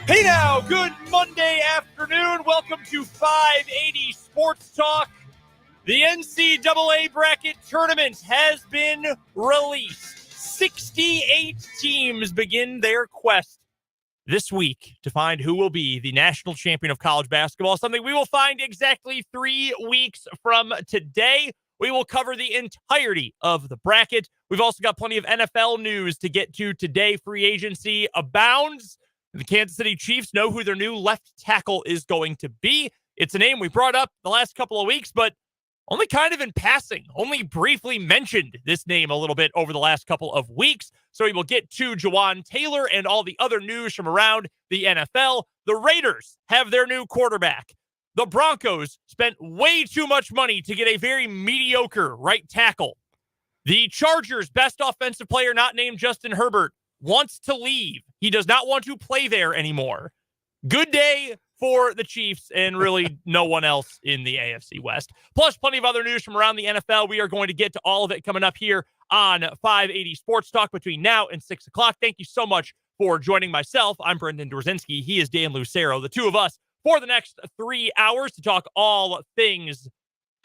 Hey now, good Monday afternoon. Welcome to 580 Sports Talk. The NCAA bracket tournament has been released. 68 teams begin their quest this week to find who will be the national champion of college basketball, something we will find exactly 3 weeks from today. We will cover the entirety of the bracket. We've also got plenty of NFL news to get to today. Free agency abounds. The Kansas City Chiefs know who their new left tackle is going to be. It's a name we brought up the last couple of weeks, but only kind of in passing, only briefly mentioned this name a little bit over the last couple of weeks. So we will get to Jawaan Taylor and all the other news from around the NFL. The Raiders have their new quarterback. The Broncos spent way too much money to get a very mediocre right tackle. The Chargers' best offensive player, not named Justin Herbert, wants to leave. He does not want to play there anymore. Good day for the Chiefs and really no one else in the AFC West. Plus, plenty of other news from around the NFL. We are going to get to all of it coming up here on 580 Sports Talk between now and 6 o'clock. Thank you so much for joining myself. I'm Brendan Dorzinski. He is Dan Lucero. The two of us for the next 3 hours to talk all things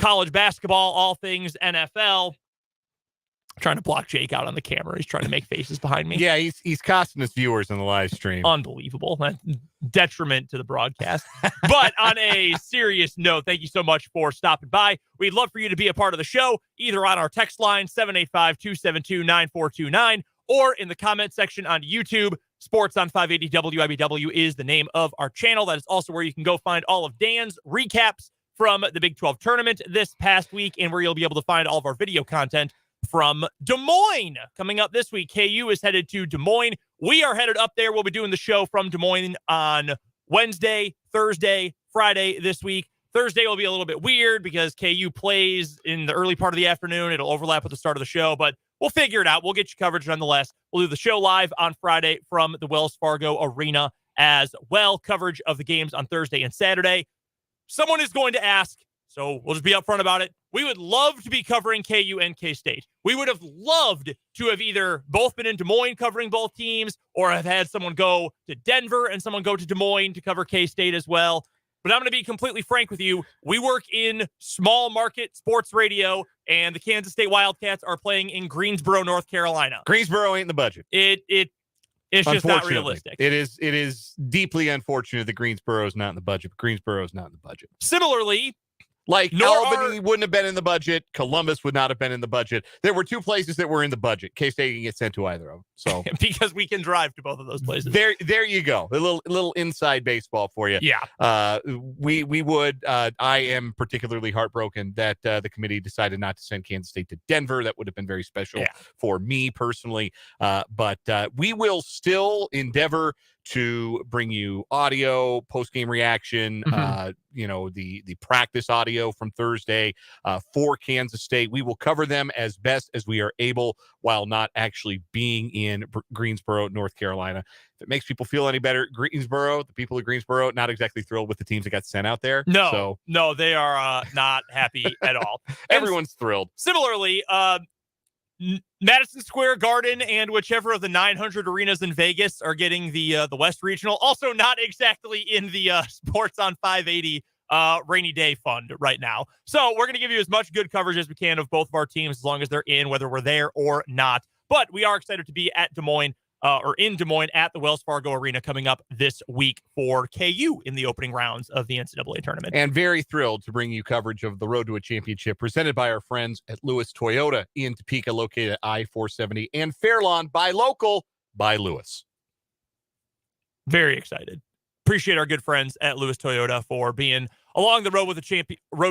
college basketball, all things NFL. Trying to block Jake out on the camera. He's trying to make faces behind me. Yeah, he's costing us viewers on the live stream. Unbelievable. Detriment to the broadcast. But on a serious note, thank you so much for stopping by. We'd love for you to be a part of the show, either on our text line, 785-272-9429, or in the comment section on YouTube. Sports on 580 WIBW is the name of our channel. That is also where you can go find all of Dan's recaps from the Big 12 tournament this past week, and where you'll be able to find all of our video content from Des Moines. Coming up this week, KU is headed to Des Moines. We are headed up there. We'll be doing the show from Des Moines on Wednesday, Thursday, Friday this week. Thursday will be a little bit weird because KU plays in the early part of the afternoon. It'll overlap with the start of the show, but we'll figure it out. We'll get you coverage nonetheless. We'll do the show live on Friday from the Wells Fargo Arena as well. Coverage of the games on Thursday and Saturday. Someone is going to ask, so we'll just be upfront about it. We would love to be covering KU and K-State. We would have loved to have either both been in Des Moines covering both teams, or have had someone go to Denver and someone go to Des Moines to cover K-State as well. But I'm going to be completely frank with you. We work in small market sports radio, and the Kansas State Wildcats are playing in Greensboro, North Carolina. Greensboro ain't in the budget. It's just not realistic. It is deeply unfortunate that Greensboro is not in the budget. But Greensboro is not in the budget. Similarly, like Albany wouldn't have been in the budget. Columbus would not have been in the budget. There were two places that were in the budget. K-State can get sent to either of them. So because we can drive to both of those places. There you go. A little inside baseball for you. Yeah. We would. I am particularly heartbroken that the committee decided not to send Kansas State to Denver. That would have been very special for me personally. But we will still endeavor to bring you audio, post-game reaction, the practice audio from Thursday for Kansas State. We will cover them as best as we are able while not actually being in Greensboro, North Carolina. If it makes people feel any better, the people of Greensboro, not exactly thrilled with the teams that got sent out there. No, they are not happy at all. Everyone's thrilled. Similarly, Madison Square Garden and whichever of the 900 arenas in Vegas are getting the West Regional. Also not exactly in the Sports on 580 rainy day fund right now. So we're going to give you as much good coverage as we can of both of our teams as long as they're in, whether we're there or not. But we are excited to be at Des Moines in Des Moines at the Wells Fargo Arena coming up this week for KU in the opening rounds of the NCAA tournament. And very thrilled to bring you coverage of the Road to a Championship presented by our friends at Lewis Toyota in Topeka, located at I-470, and Fairlawn, buy local, buy Lewis. Very excited. Appreciate our good friends at Lewis Toyota for being along the road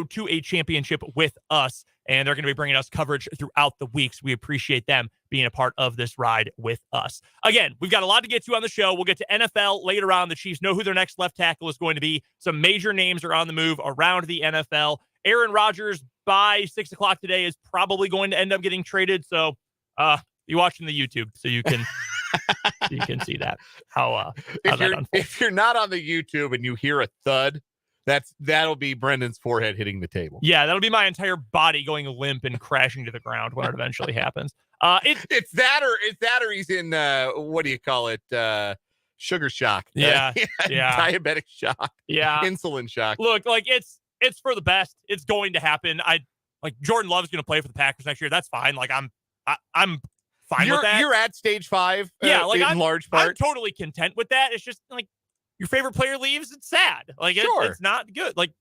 to a championship with us. And they're going to be bringing us coverage throughout the weeks. We appreciate them being a part of this ride with us. Again, we've got a lot to get to on the show. We'll get to NFL later on. The Chiefs know who their next left tackle is going to be. Some major names are on the move around the NFL. Aaron Rodgers, by 6 o'clock today, is probably going to end up getting traded. So you're watching the YouTube, so you can you can see that. How that unfolds. If you're not on the YouTube and you hear a thud, that'll be Brendan's forehead hitting the table. Yeah, that'll be my entire body going limp and crashing to the ground when it eventually happens. It's that or he's in what do you call it? sugar shock. Yeah. Diabetic shock. Yeah. Insulin shock. Look, like it's for the best. It's going to happen. Jordan Love's going to play for the Packers next year. That's fine. Like I'm fine with that. You're at stage 5. Yeah, like in large part. I'm totally content with that. It's just like your favorite player leaves. It's sad. Like it's not good. Like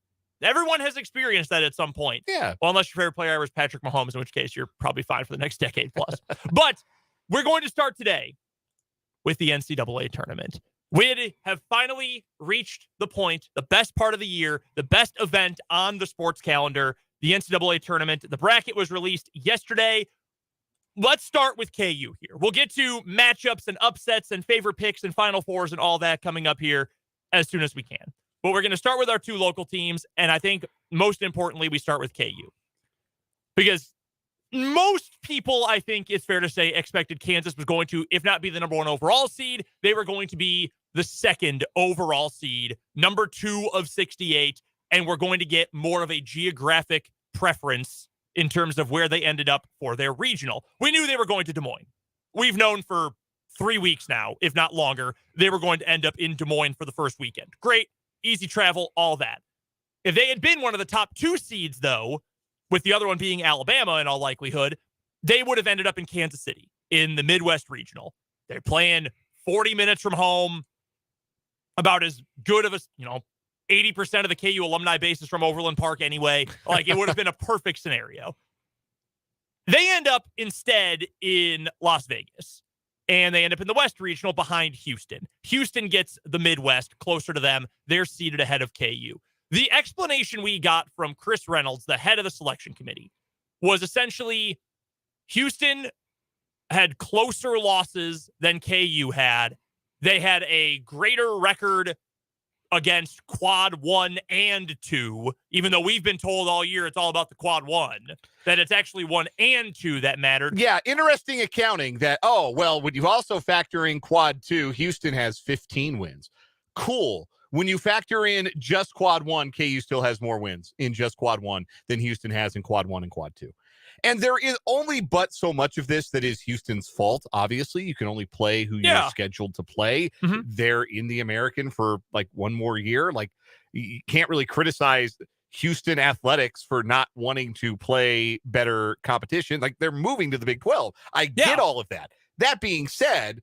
everyone has experienced that at some point. Yeah. Well, unless your favorite player was Patrick Mahomes, in which case you're probably fine for the next decade plus. But we're going to start today with the NCAA tournament. We have finally reached the point, the best part of the year, the best event on the sports calendar, the NCAA tournament. The bracket was released yesterday. Let's start with KU here. We'll get to matchups and upsets and favorite picks and Final Fours and all that coming up here as soon as we can. But we're going to start with our 2 local teams, and I think most importantly, we start with KU. Because most people, I think it's fair to say, expected Kansas was going to, if not be the number 1 overall seed, they were going to be the 2nd overall seed, number 2 of 68, and we're going to get more of a geographic preference in terms of where they ended up for their regional. We knew they were going to Des Moines. We've known for 3 weeks now, if not longer, they were going to end up in Des Moines for the first weekend. Great, easy travel, all that. If they had been one of the top 2 seeds, though, with the other one being Alabama in all likelihood, they would have ended up in Kansas City in the Midwest Regional. They're playing 40 minutes from home, about as good of a, 80% of the KU alumni base is from Overland Park anyway. Like, it would have been a perfect scenario. They end up instead in Las Vegas, and they end up in the West Regional behind Houston. Houston gets the Midwest closer to them. They're seated ahead of KU. The explanation we got from Chris Reynolds, the head of the selection committee, was essentially Houston had closer losses than KU had. They had a greater record against quad 1 and 2, even though we've been told all year it's all about the quad 1, that it's actually 1 and 2 that mattered. Yeah, interesting accounting that, when you also factor in quad 2, Houston has 15 wins. Cool. When you factor in just quad 1, KU still has more wins in just quad 1 than Houston has in quad 1 and quad 2. And there is only but so much of this that is Houston's fault. Obviously, you can only play who you're scheduled to play. Mm-hmm. They're in the American for like 1 more year. Like, you can't really criticize Houston athletics for not wanting to play better competition. Like, they're moving to the Big 12. I get all of that. That being said,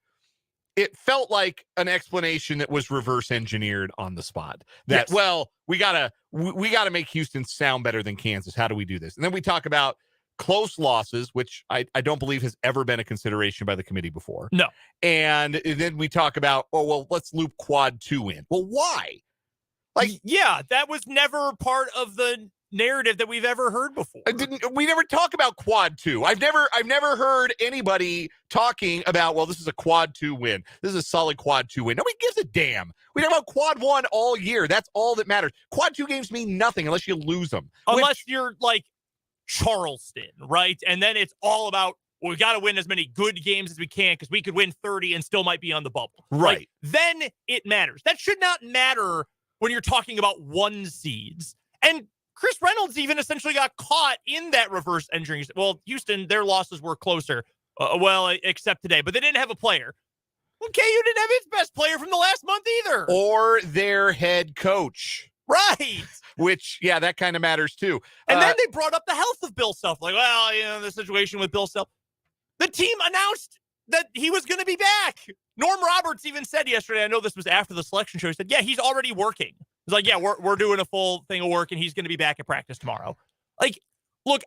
it felt like an explanation that was reverse engineered on the spot. That, we gotta make Houston sound better than Kansas. How do we do this? And then we talk about close losses, which I don't believe has ever been a consideration by the committee before. No. And then we talk about, let's loop quad 2 in. Well, why? Like, that was never part of the narrative that we've ever heard before. We never talk about quad 2. I've never heard anybody talking about, this is a quad 2 win. This is a solid quad 2 win. Nobody gives a damn. We talk about quad 1 all year. That's all that matters. Quad 2 games mean nothing unless you lose them. Unless you're like Charleston, right? And then it's all about, we got to win as many good games as we can because we could win 30 and still might be on the bubble. Right. Like, then it matters. That should not matter when you're talking about 1 seeds. And Chris Reynolds even essentially got caught in that reverse engineering. Well, Houston, their losses were closer. Except today, but they didn't have a player. Well, KU didn't have its best player from the last month either. Or their head coach. Right. Which, that kind of matters too. And then they brought up the health of Bill Self. Like, the situation with Bill Self. The team announced that he was going to be back. Norm Roberts even said yesterday, I know this was after the selection show, he said, he's already working. He's like, we're doing a full thing of work, and he's going to be back at practice tomorrow. Like, look,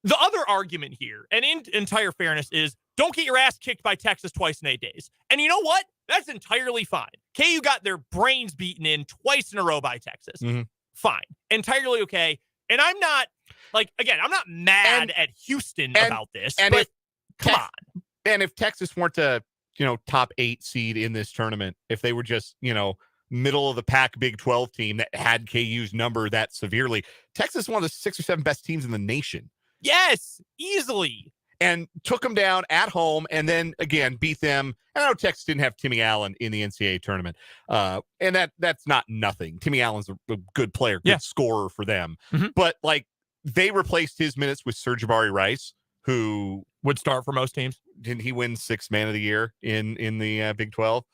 the other argument here, and in entire fairness, is don't get your ass kicked by Texas twice in 8 days. And you know what? That's entirely fine. KU got their brains beaten in twice in a row by Texas. Mm-hmm. Fine. Entirely okay. And I'm not, I'm not mad at Houston about this, but come on. And if Texas weren't a, top 8 seed in this tournament, if they were just, middle of the pack Big 12 team that had KU's number that severely, Texas is one of the 6 or 7 best teams in the nation. Yes, easily. And took them down at home and then, again, beat them. And I know Texas didn't have Timmy Allen in the NCAA tournament. And that's not nothing. Timmy Allen's a good player, good scorer for them. Mm-hmm. But, they replaced his minutes with Sir'Jabari Rice, who would start for most teams. Didn't he win 6th man of the year in the Big 12?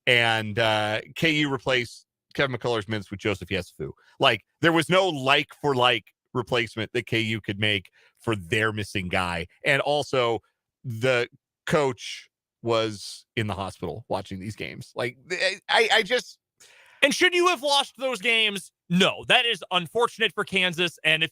and KU replaced Kevin McCullough's minutes with Joseph Yesufu. Like, there was no like-for-like replacement that KU could make for their missing guy. And also, the coach was in the hospital watching these games. Like, I just... And should you have lost those games? No. That is unfortunate for Kansas, and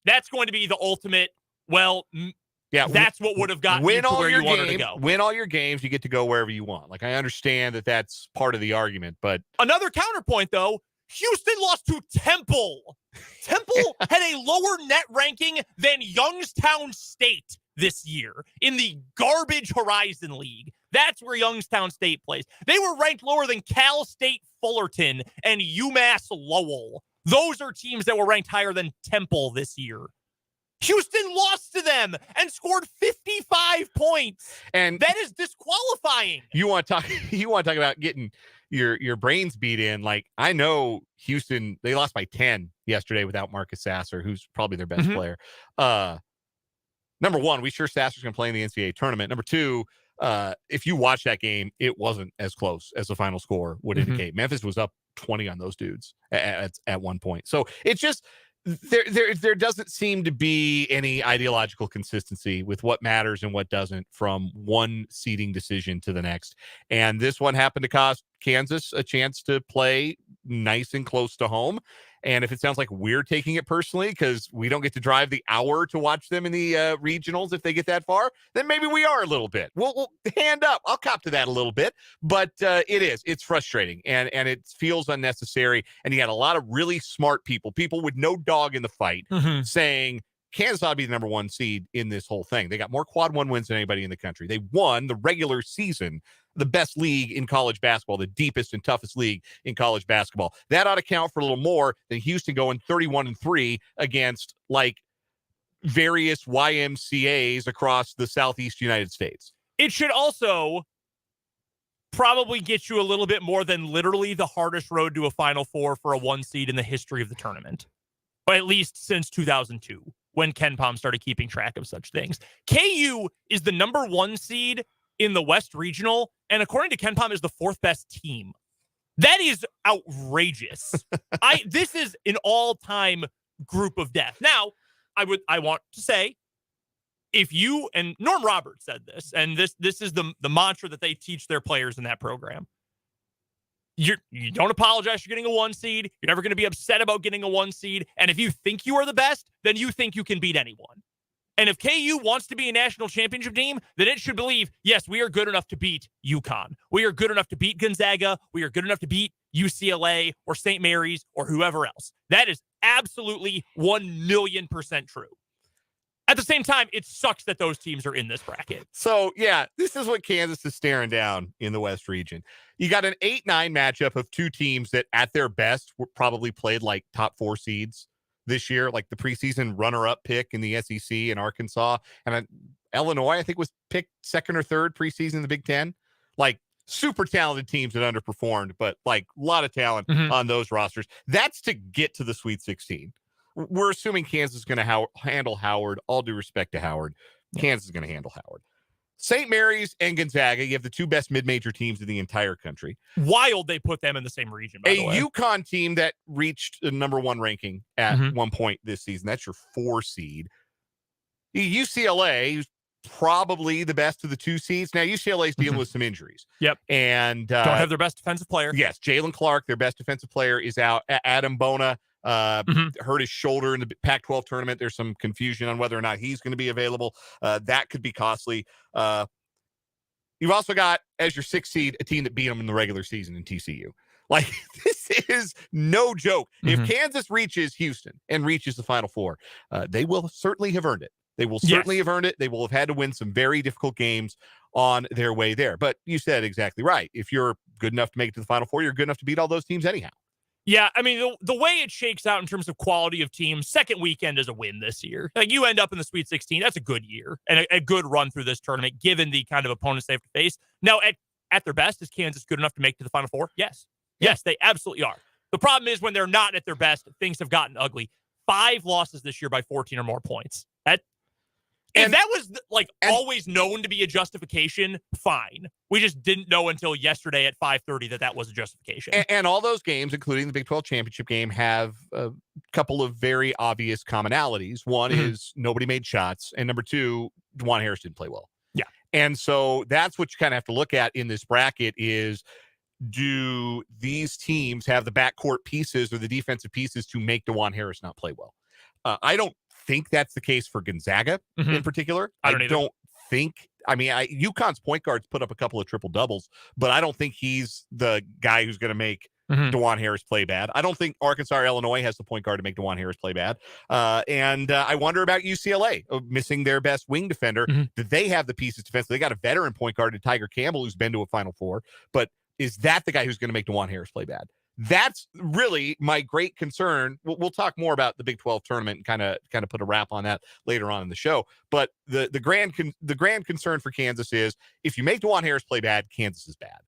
that's going to be the ultimate, that's what would have gotten you to where you wanted to go. Win all your games, you get to go wherever you want. Like, I understand that that's part of the argument, but... Another counterpoint, though, Houston lost to Temple. Temple had a lower net ranking than Youngstown State this year in the garbage Horizon League. That's where Youngstown State plays. They were ranked lower than Cal State Fullerton and UMass Lowell. Those are teams that were ranked higher than Temple this year. Houston lost to them and scored 55 points. And that is disqualifying. You want to talk about getting your brains beat in. Like, I know Houston, they lost by 10 yesterday without Marcus Sasser, who's probably their best player. Number one, we sure Sasser's going to play in the NCAA tournament. Number two, if you watch that game, it wasn't as close as the final score would indicate. Memphis was up 20 on those dudes at one point. So it's just, there doesn't seem to be any ideological consistency with what matters and what doesn't from one seeding decision to the next. And this one happened to cost Kansas a chance to play nice and close to home. And if it sounds like we're taking it personally because we don't get to drive the hour to watch them in the regionals if they get that far, then maybe we are a little bit. We'll hand up. I'll cop to that a little bit. But it's frustrating, and it feels unnecessary. And you got a lot of really smart people with no dog in the fight, saying Kansas ought to be the number one seed in this whole thing. They got more quad one wins than anybody in the country. They won the regular season, the best league in college basketball, the deepest and toughest league in college basketball. That ought to count for a little more than Houston going 31-3 against like various YMCAs across the Southeast United States. It should also probably get you a little bit more than literally the hardest road to a Final Four for a one seed in the history of the tournament, or at least since 2002, when Ken Pom started keeping track of such things. KU is the number one seed in the West Regional, and according to Ken Pom, is the fourth best team. That is outrageous. This is an all-time group of death. Now, I want to say, if you, and Norm Roberts said this, and this is the mantra that they teach their players in that program. You don't apologize for getting a one seed. You're never going to be upset about getting a one seed. And if you think you are the best, then you think you can beat anyone. And if KU wants to be a national championship team, then it should believe, yes, we are good enough to beat UConn. We are good enough to beat Gonzaga. We are good enough to beat UCLA or St. Mary's or whoever else. That is absolutely 1,000,000% true. At the same time, it sucks that those teams are in this bracket. So, yeah, this is what Kansas is staring down in the West region. You got an 8-9 matchup of two teams that at their best were probably played like top four seeds this year, like the preseason runner-up pick in the SEC in Arkansas. And Illinois, I think, was picked second or third preseason in the Big Ten. Like, super talented teams that underperformed, but like a lot of talent on those rosters. That's to get to the Sweet 16. We're assuming Kansas is going to handle Howard. All due respect to Howard. Kansas is going to handle Howard. St. Mary's and Gonzaga, you have the two best mid-major teams in the entire country. Wild they put them in the same region, by the way. A UConn team that reached the number one ranking at one point this season. That's your 4 seed. UCLA, who's probably the best of the 2 seeds. Now, UCLA is dealing with some injuries. Yep. And don't have their best defensive player. Yes, Jalen Clark, their best defensive player, is out. Adam Bona hurt his shoulder in the Pac-12 tournament. There's some confusion on whether or not he's going to be available. That could be costly. You've also got, as your 6th seed, a team that beat them in the regular season in TCU. Like, this is no joke. If Kansas reaches Houston and reaches the Final Four, they will certainly have earned it. They will certainly have earned it. They will have had to win some very difficult games on their way there. But you said exactly right. If you're good enough to make it to the Final Four, you're good enough to beat all those teams anyhow. Yeah, I mean, the way it shakes out in terms of quality of teams, second weekend is a win this year. Like, you end up in the Sweet 16, that's a good year and a good run through this tournament, given the kind of opponents they have to face. Now, at their best, is Kansas good enough to make it to the Final Four? Yes. Yeah. Yes, they absolutely are. The problem is when they're not at their best, things have gotten ugly. 5 losses this year by 14 or more points. If that was always known to be a justification, fine. We just didn't know until yesterday at 5:30 that was a justification. And all those games, including the Big 12 championship game, have a couple of very obvious commonalities. One is nobody made shots, and number two, Jawaan Harris didn't play well. Yeah. And so that's what you kind of have to look at in this bracket is, do these teams have the backcourt pieces or the defensive pieces to make Jawaan Harris not play well? I don't think that's the case for Gonzaga in particular. I don't think. I mean, UConn's point guards put up a couple of triple doubles, but I don't think he's the guy who's going to make Jawaan Harris play bad. I don't think Arkansas or Illinois has the point guard to make Jawaan Harris play bad. And I wonder about UCLA missing their best wing defender. Did they have the pieces defensively? They got a veteran point guard in Tiger Campbell who's been to a Final Four, but is that the guy who's going to make Jawaan Harris play bad? That's really my great concern. We'll talk more about the Big 12 tournament and kind of put a wrap on that later on in the show. But the grand concern for Kansas is, if you make Jawaan Harris play bad, Kansas is bad.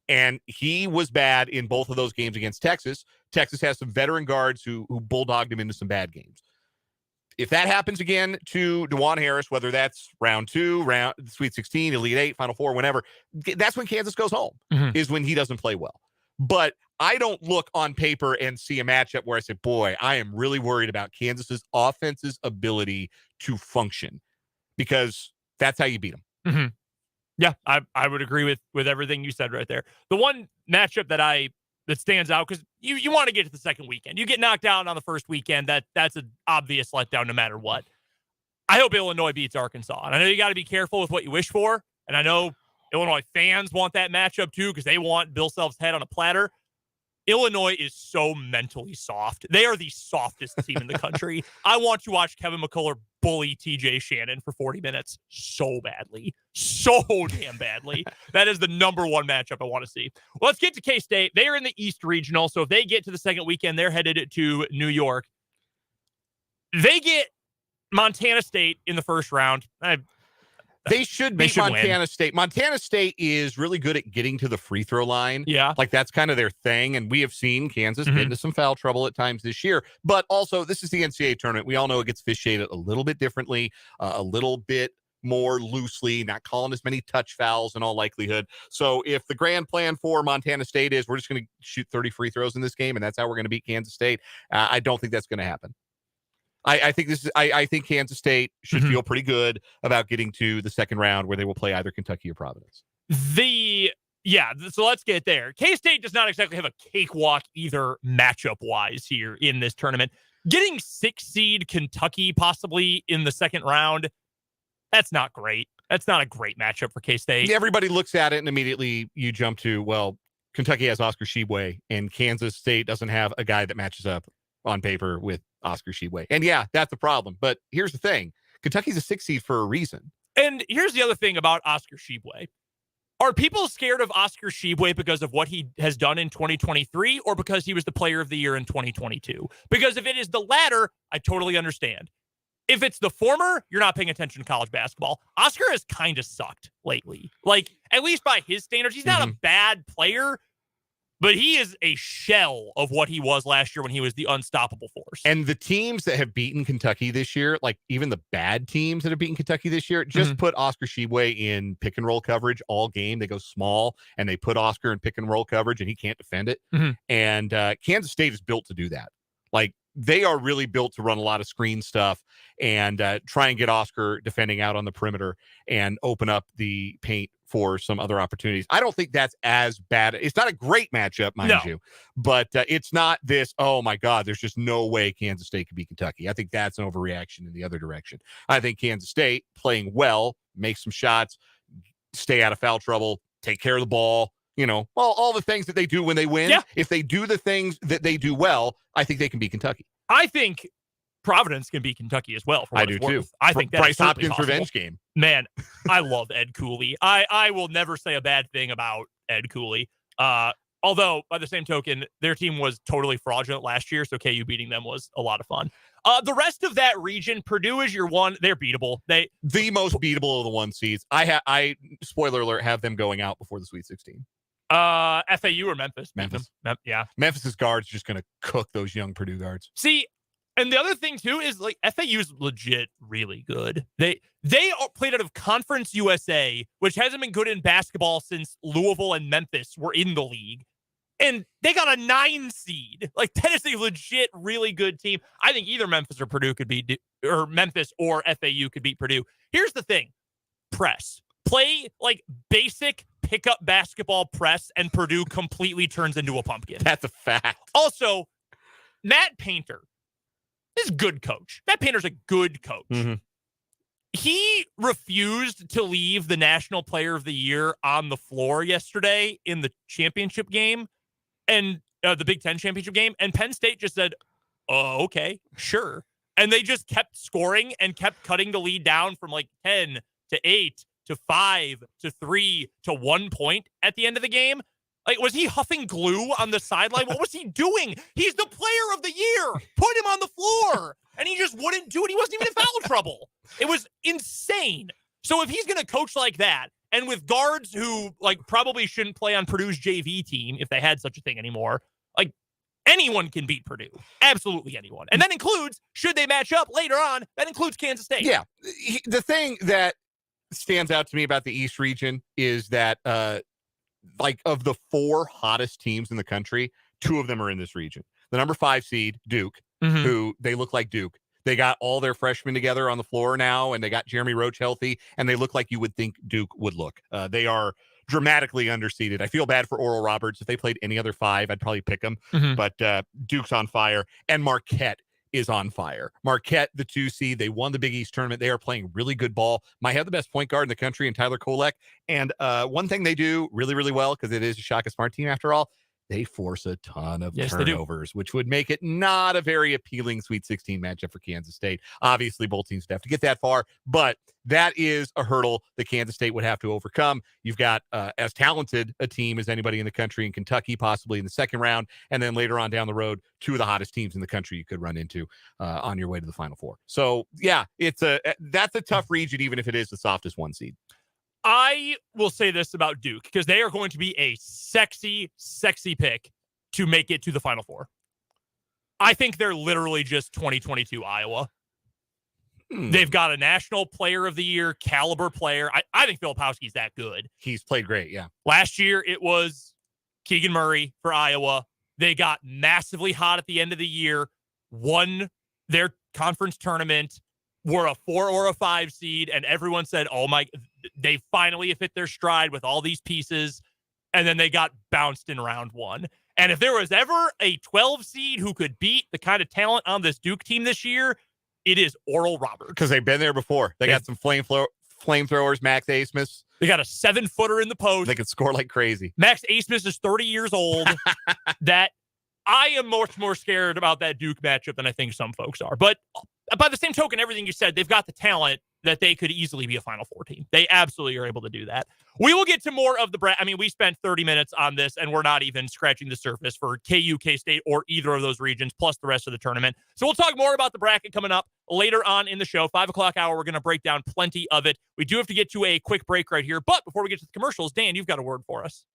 And he was bad in both of those games against Texas. Texas has some veteran guards who bulldogged him into some bad games. If that happens again to Jawaan Harris, whether that's round 2, Sweet 16, Elite 8, Final Four, whenever, that's when Kansas goes home, is when he doesn't play well. But I don't look on paper and see a matchup where I say, boy, I am really worried about Kansas's offense's ability to function, because that's how you beat them. Yeah, I would agree with everything you said right there. The one matchup that stands out, because you want to get to the second weekend. You get knocked out on the first weekend, that's an obvious letdown no matter what. I hope Illinois beats Arkansas. And I know you got to be careful with what you wish for, and I know Illinois fans want that matchup too, because they want Bill Self's head on a platter. Illinois is so mentally soft. They are the softest team in the country. I want to watch Kevin McCullough bully TJ Shannon for 40 minutes so badly. So damn badly. That is the number one matchup I want to see. Well, let's get to K-State. They are in the East Regional, so if they get to the second weekend, they're headed to New York. They get Montana State in the first round. They should beat Montana win. State. Montana State is really good at getting to the free throw line. Yeah. Like, that's kind of their thing. And we have seen Kansas get into some foul trouble at times this year. But also, this is the NCAA tournament. We all know it gets officiated a little bit differently, a little bit more loosely, not calling as many touch fouls in all likelihood. So if the grand plan for Montana State is we're just going to shoot 30 free throws in this game and that's how we're going to beat Kansas State, I don't think that's going to happen. I think Kansas State should feel pretty good about getting to the second round, where they will play either Kentucky or Providence. So let's get there. K-State does not exactly have a cakewalk either matchup-wise here in this tournament. Getting 6 seed Kentucky possibly in the second round, that's not great. That's not a great matchup for K-State. Everybody looks at it and immediately you jump to, well, Kentucky has Oscar Tshiebwe and Kansas State doesn't have a guy that matches up on paper with Oscar Tshiebwe. And yeah, that's the problem. But here's the thing. Kentucky's a 6 seed for a reason. And here's the other thing about Oscar Tshiebwe. Are people scared of Oscar Tshiebwe because of what he has done in 2023 or because he was the player of the year in 2022? Because if it is the latter, I totally understand. If it's the former, you're not paying attention to college basketball. Oscar has kind of sucked lately. Like, at least by his standards, he's not a bad player, but he is a shell of what he was last year when he was the unstoppable force. And the teams that have beaten Kentucky this year, like even the bad teams that have beaten Kentucky this year, just put Oscar Tshiebwe in pick and roll coverage all game. They go small and they put Oscar in pick and roll coverage and he can't defend it. And Kansas State is built to do that. Like, they are really built to run a lot of screen stuff and try and get Oscar defending out on the perimeter and open up the paint for some other opportunities. I don't think that's as bad. It's not a great matchup, mind you, but it's not this, oh my God, there's just no way Kansas State could beat Kentucky. I think that's an overreaction in the other direction. I think Kansas State playing well, make some shots, stay out of foul trouble, take care of the ball, all the things that they do when they win. Yeah. If they do the things that they do well, I think they can beat Kentucky. I think Providence can beat Kentucky as well. I do too. I think that's Bryce Hopkins' possible. revenge game. Man, I love Ed Cooley. I will never say a bad thing about Ed Cooley. Although, by the same token, their team was totally fraudulent last year, so KU beating them was a lot of fun. The rest of that region, Purdue is your one. They're beatable. The most beatable of the 1 seeds. I spoiler alert, have them going out before the Sweet 16. FAU or Memphis? Memphis. Yeah. Memphis's guards just going to cook those young Purdue guards. See, And the other thing, too, is like FAU's legit really good. They played out of Conference USA, which hasn't been good in basketball since Louisville and Memphis were in the league. And they got a 9 seed. Like, that is a legit, really good team. I think either Memphis or Purdue could beat, or Memphis or FAU could beat Purdue. Here's the thing. Press. Play, like, basic pickup basketball press, and Purdue completely turns into a pumpkin. That's a fact. Also, Matt Painter is a good coach. Matt Painter's a good coach. Mm-hmm. He refused to leave the National Player of the Year on the floor yesterday in the championship game, and the Big Ten championship game. And Penn State just said, oh, okay, sure. And they just kept scoring and kept cutting the lead down from like 10 to 8 to 5 to 3 to 1 point at the end of the game. Like, was he huffing glue on the sideline? What was he doing? He's the player of the year. Put him on the floor. And he just wouldn't do it. He wasn't even in foul trouble. It was insane. So if he's going to coach like that, and with guards who like probably shouldn't play on Purdue's JV team if they had such a thing anymore, like anyone can beat Purdue. Absolutely anyone. And that includes, should they match up later on, that includes Kansas State. Yeah. The thing that stands out to me about the East region is that like of the 4 hottest teams in the country, 2 of them are in this region. The number 5 seed, Duke, who they look like Duke. They got all their freshmen together on the floor now, and they got Jeremy Roach healthy, and they look like you would think Duke would look. They are dramatically underseeded. I feel bad for Oral Roberts. If they played any other 5, I'd probably pick them. But Duke's on fire, and Marquette is on fire. Marquette, the 2 seed, they won the Big East tournament. They are playing really good ball. Might have the best point guard in the country in Tyler Kolek. And one thing they do really, really well, because it is a Shaka Smart team after all, they force a ton of turnovers, which would make it not a very appealing Sweet 16 matchup for Kansas State. Obviously, both teams would have to get that far, but that is a hurdle that Kansas State would have to overcome. You've got as talented a team as anybody in the country in Kentucky, possibly in the second round, and then later on down the road, 2 of the hottest teams in the country you could run into on your way to the Final Four. So, yeah, that's a tough region, even if it is the softest 1 seed. I will say this about Duke, because they are going to be a sexy, sexy pick to make it to the Final Four. I think they're literally just 2022 Iowa. They've got a National Player of the Year caliber player. I think Filipowski's that good. He's played great, yeah. Last year, it was Keegan Murray for Iowa. They got massively hot at the end of the year, won their conference tournament, were a 4 or a 5 seed, and everyone said, oh my, they finally have hit their stride with all these pieces, and then they got bounced in round 1. And if there was ever a 12 seed who could beat the kind of talent on this Duke team this year, it is Oral Roberts. Because they've been there before. They got some flamethrowers, Max Asmus. They got a 7-footer in the post. They can score like crazy. Max Asmus is 30 years old. That I am much more scared about that Duke matchup than I think some folks are. But by the same token, everything you said, they've got the talent that they could easily be a Final Four team. They absolutely are able to do that. We will get to more of the I mean, we spent 30 minutes on this, and we're not even scratching the surface for KU, K-State, or either of those regions, plus the rest of the tournament. So we'll talk more about the bracket coming up later on in the show. 5 o'clock hour, we're going to break down plenty of it. We do have to get to a quick break right here, but before we get to the commercials, Dan, you've got a word for us.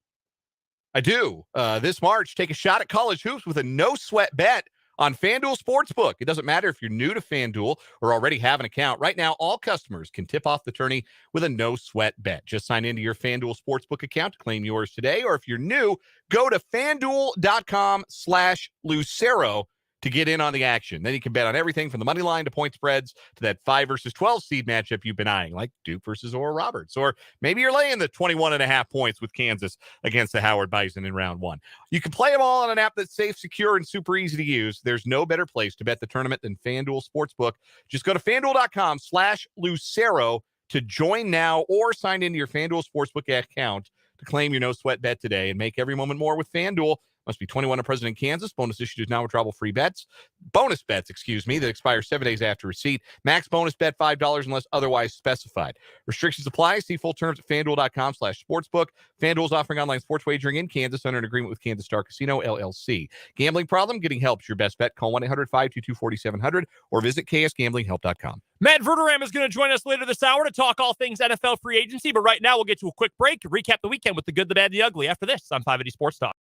I do. This March, take a shot at college hoops with a no-sweat bet on FanDuel Sportsbook. It doesn't matter if you're new to FanDuel or already have an account. Right now, all customers can tip off the tourney with a no-sweat bet. Just sign into your FanDuel Sportsbook account to claim yours today. Or if you're new, go to FanDuel.com/Lucero to get in on the action. Then you can bet on everything from the money line to point spreads to that 5 versus 12 seed matchup you've been eyeing, like Duke versus Oral Roberts. Or maybe you're laying the 21.5 points with Kansas against the Howard Bison in round 1. You can play them all on an app that's safe, secure, and super easy to use. There's no better place to bet the tournament than FanDuel Sportsbook. Just go to FanDuel.com/Lucero to join now or sign into your FanDuel Sportsbook account to claim your no-sweat bet today and make every moment more with FanDuel. Must be 21 and present in Kansas. Bonus issued is now withdrawable free bets. Bonus bets, that expire 7 days after receipt. Max bonus bet $5 unless otherwise specified. Restrictions apply. See full terms at FanDuel.com/sportsbook. FanDuel is offering online sports wagering in Kansas under an agreement with Kansas Star Casino, LLC. Gambling problem? Getting help is your best bet. Call 1-800-522-4700 or visit ksgamblinghelp.com. Matt Verderame is going to join us later this hour to talk all things NFL free agency, but right now we'll get to a quick break to recap the weekend with the good, the bad, and the ugly. After this on 580 Sports Talk.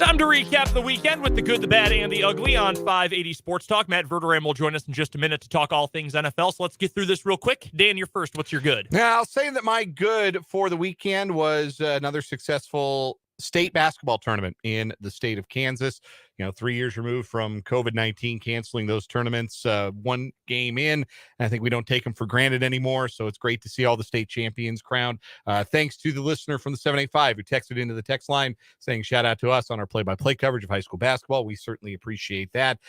Time to recap the weekend with the good, the bad, and the ugly on 580 Sports Talk. Matt Verderame will join us in just a minute to talk all things NFL. So let's get through this real quick. Dan, you're first. What's your good? Now, I'll say that my good for the weekend was another successful state basketball tournament in the state of Kansas. 3 years removed from COVID-19 canceling those tournaments, one game in, and I think we don't take them for granted anymore. So it's great to see all the state champions crowned. Thanks to the listener from the 785 who texted into the text line saying shout out to us on our play-by-play coverage of high school basketball. We certainly appreciate that.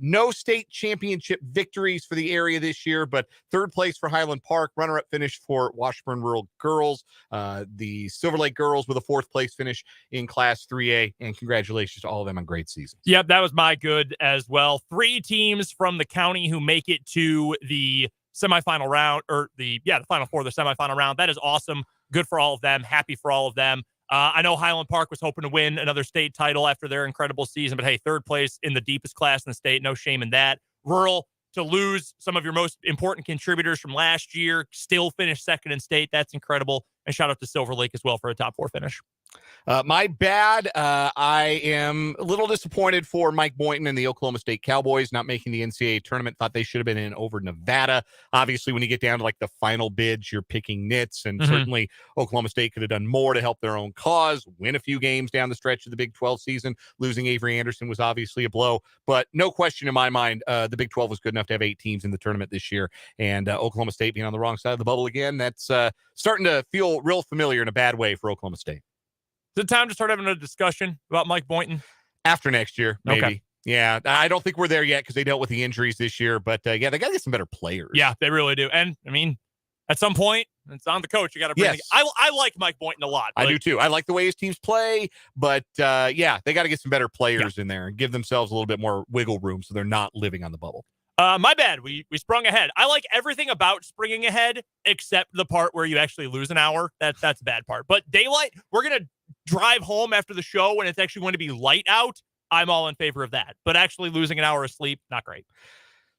No state championship victories for the area this year, but third place for Highland Park, runner-up finish for Washburn Rural girls, the Silver Lake girls with a fourth place finish in Class 3A, and congratulations to all of them on great seasons. Yep, that was my good as well. 3 teams from the county who make it to the semifinal round, or the Final Four, the semifinal round. That is awesome. Good for all of them. Happy for all of them. I know Highland Park was hoping to win another state title after their incredible season, but hey, third place in the deepest class in the state. No shame in that. Rural, to lose some of your most important contributors from last year, still finish second in state. That's incredible. And shout out to Silver Lake as well for a top 4 finish. My bad. I am a little disappointed for Mike Boynton and the Oklahoma State Cowboys not making the NCAA tournament. Thought they should have been in over Nevada. Obviously, when you get down to like the final bids, you're picking nits, and certainly Oklahoma State could have done more to help their own cause, win a few games down the stretch of the Big 12 season. Losing Avery Anderson was obviously a blow, but no question in my mind, the Big 12 was good enough to have 8 teams in the tournament this year, and Oklahoma State being on the wrong side of the bubble again, that's starting to feel real familiar in a bad way for Oklahoma State. Is it time to start having a discussion about Mike Boynton? After next year, maybe. Okay. Yeah, I don't think we're there yet because they dealt with the injuries this year. But, they got to get some better players. Yeah, they really do. And, I mean, at some point, it's on the coach. You got to bring I like Mike Boynton a lot. I do, too. I like the way his teams play. But, they got to get some better players in there and give themselves a little bit more wiggle room so they're not living on the bubble. My bad. We sprung ahead. I like everything about springing ahead except the part where you actually lose an hour. That's the bad part. But daylight, we're going to drive home after the show when it's actually going to be light out. I'm all in favor of that. But actually losing an hour of sleep, not great.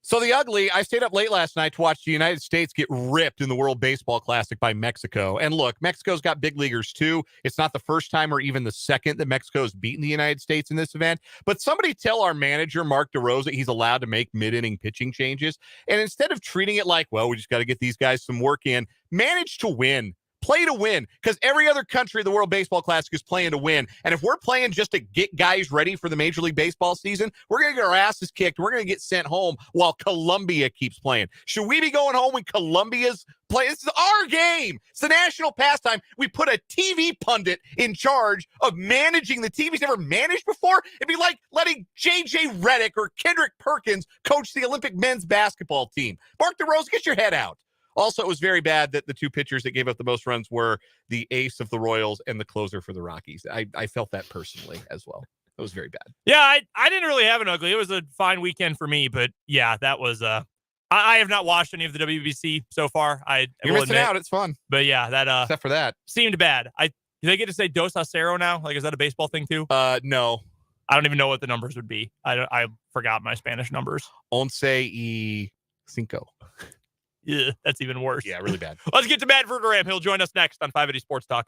So the ugly, I stayed up late last night to watch the United States get ripped in the World Baseball Classic by Mexico. And look, Mexico's got big leaguers too. It's not the first time or even the second that Mexico's beaten the United States in this event. But somebody tell our manager, Mark DeRosa, he's allowed to make mid-inning pitching changes. And instead of treating it like, well, we just got to get these guys some work in, manage to win. Play to win, because every other country of the World Baseball Classic is playing to win. And if we're playing just to get guys ready for the Major League Baseball season, we're going to get our asses kicked. We're going to get sent home while Colombia keeps playing. Should we be going home when Colombia's playing? This is our game. It's the national pastime. We put a TV pundit in charge of managing the team he's never managed before. It'd be like letting J.J. Redick or Kendrick Perkins coach the Olympic men's basketball team. Mark DeRosa, get your head out. Also, it was very bad that the 2 pitchers that gave up the most runs were the ace of the Royals and the closer for the Rockies. I felt that personally as well. It was very bad. Yeah, I didn't really have an ugly. It was a fine weekend for me, but yeah, that was I have not watched any of the WBC so far. You're missing out. It's fun. But yeah, that except for that seemed bad. Do they get to say Dos a Cero now? Like, is that a baseball thing too? No. I don't even know what the numbers would be. I forgot my Spanish numbers. 11-y 5. Yeah, that's even worse. Yeah, really bad. Let's get to Matt Verderame. He'll join us next on 580 Sports Talk.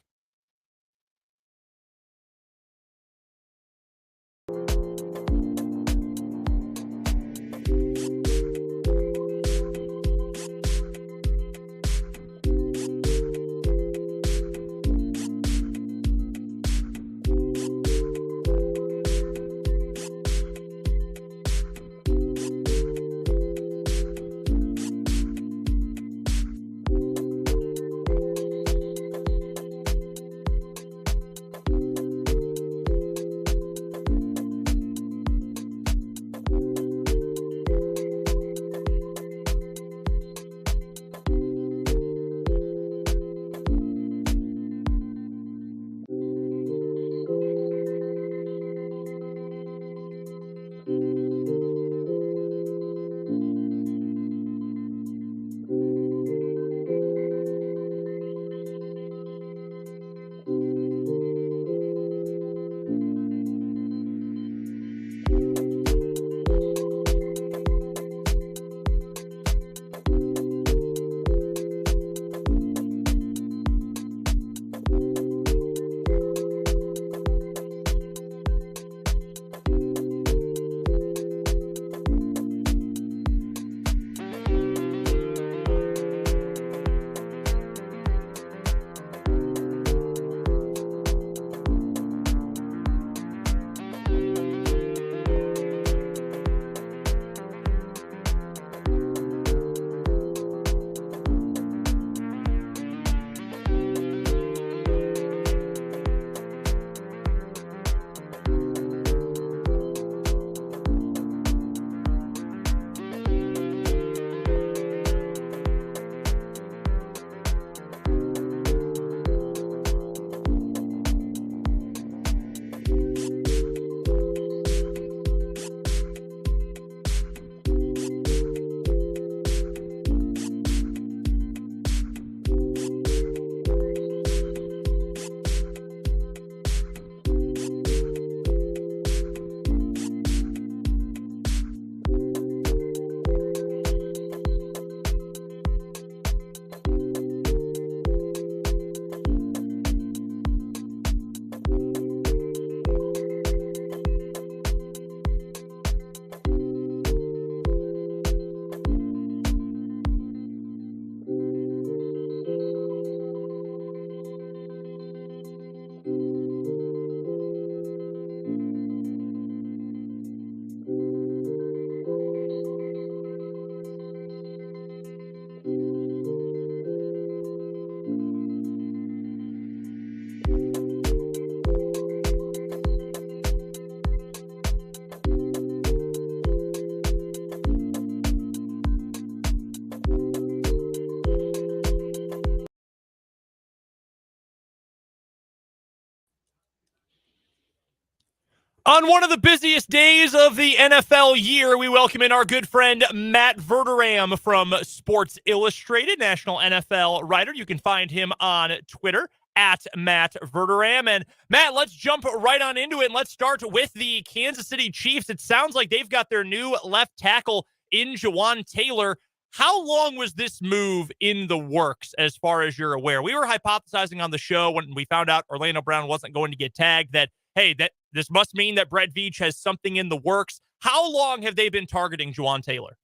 On one of the busiest days of the NFL year, we welcome in our good friend Matt Verderame from Sports Illustrated, national NFL writer. You can find him on Twitter at Matt Verderame. And Matt, let's jump right on into it. And let's start with the Kansas City Chiefs. It sounds like they've got their new left tackle in Jawaan Taylor. How long was this move in the works, as far as you're aware? We were hypothesizing on the show when we found out Orlando Brown wasn't going to get tagged that, hey, this must mean that Brett Veach has something in the works. How long have they been targeting Jawaan Taylor?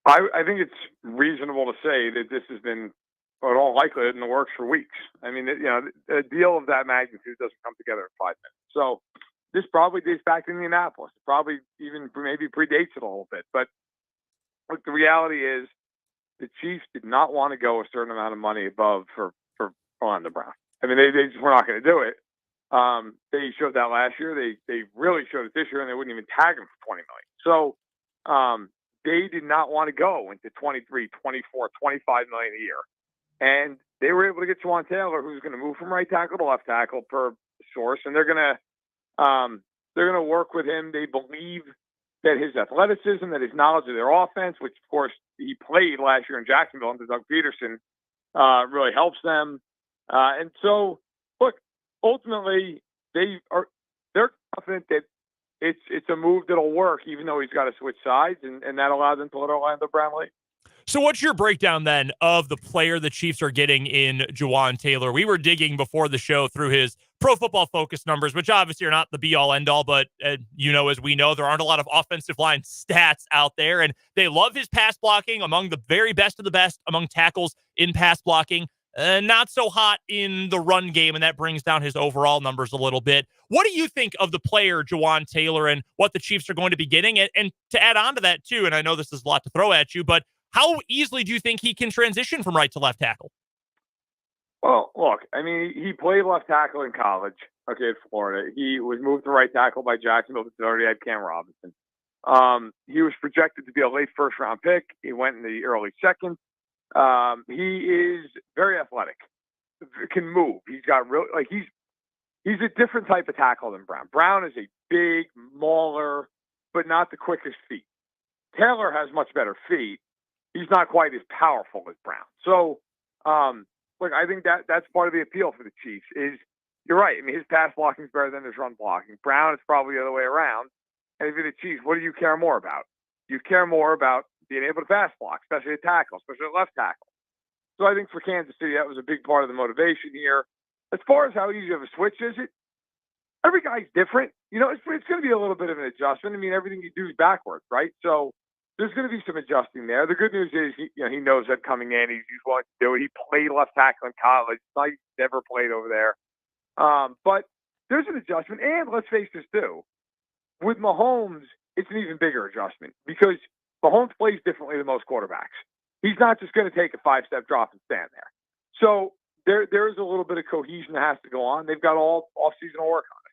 I think it's reasonable to say that this has been, in all likelihood, in the works for weeks. I mean, a deal of that magnitude doesn't come together in 5 minutes. So this probably dates back to Indianapolis. It probably even maybe predates it a little bit. But look, the reality is the Chiefs did not want to go a certain amount of money above for Orlando Brown. I mean, they just were not going to do it. They showed that last year. They really showed it this year, and they wouldn't even tag him for $20 million. So they did not want to go into 23, 24, $25 million a year. And they were able to get Jawaan Taylor, who's going to move from right tackle to left tackle per source, and they're going to work with him. They believe that his athleticism, that his knowledge of their offense, which of course he played last year in Jacksonville under Doug Peterson, really helps them. And so, look, ultimately they're confident that it's a move that'll work, even though he's got to switch sides, and that allowed them to let Orlando Brown leave. So what's your breakdown then of the player the Chiefs are getting in Jawaan Taylor? We were digging before the show through his Pro Football Focus numbers, which obviously are not the be-all, end-all, but as we know, there aren't a lot of offensive line stats out there, and they love his pass blocking, among the very best of the best among tackles in pass blocking. Not so hot in the run game, and that brings down his overall numbers a little bit. What do you think of the player Jawaan Taylor and what the Chiefs are going to be getting? And to add on to that, too, and I know this is a lot to throw at you, but how easily do you think he can transition from right to left tackle? Well, look, I mean, he played left tackle in college, at Florida. He was moved to right tackle by Jacksonville, but already had Cam Robinson. He was projected to be a late first-round pick. He went in the early second. He is very athletic, can move. He's got he's a different type of tackle than Brown. Brown is a big, mauler, but not the quickest feet. Taylor has much better feet. He's not quite as powerful as Brown. So, look, I think that's part of the appeal for the Chiefs is you're right. I mean, his pass blocking is better than his run blocking. Brown is probably the other way around. And if you're the Chiefs, what do you care more about? You care more about being able to pass block, especially at tackle, especially at left tackle. So I think for Kansas City, that was a big part of the motivation here. As far as how easy of a switch is it, every guy's different. It's going to be a little bit of an adjustment. I mean, everything you do is backwards, right? So there's going to be some adjusting there. The good news is he knows that coming in. He's willing to do it. He played left tackle in college. It's like he's never played over there. But there's an adjustment. And let's face this too. With Mahomes, it's an even bigger adjustment because Mahomes plays differently than most quarterbacks. He's not just going to take a 5-step drop and stand there. So there's a little bit of cohesion that has to go on. They've got all offseason to work on it.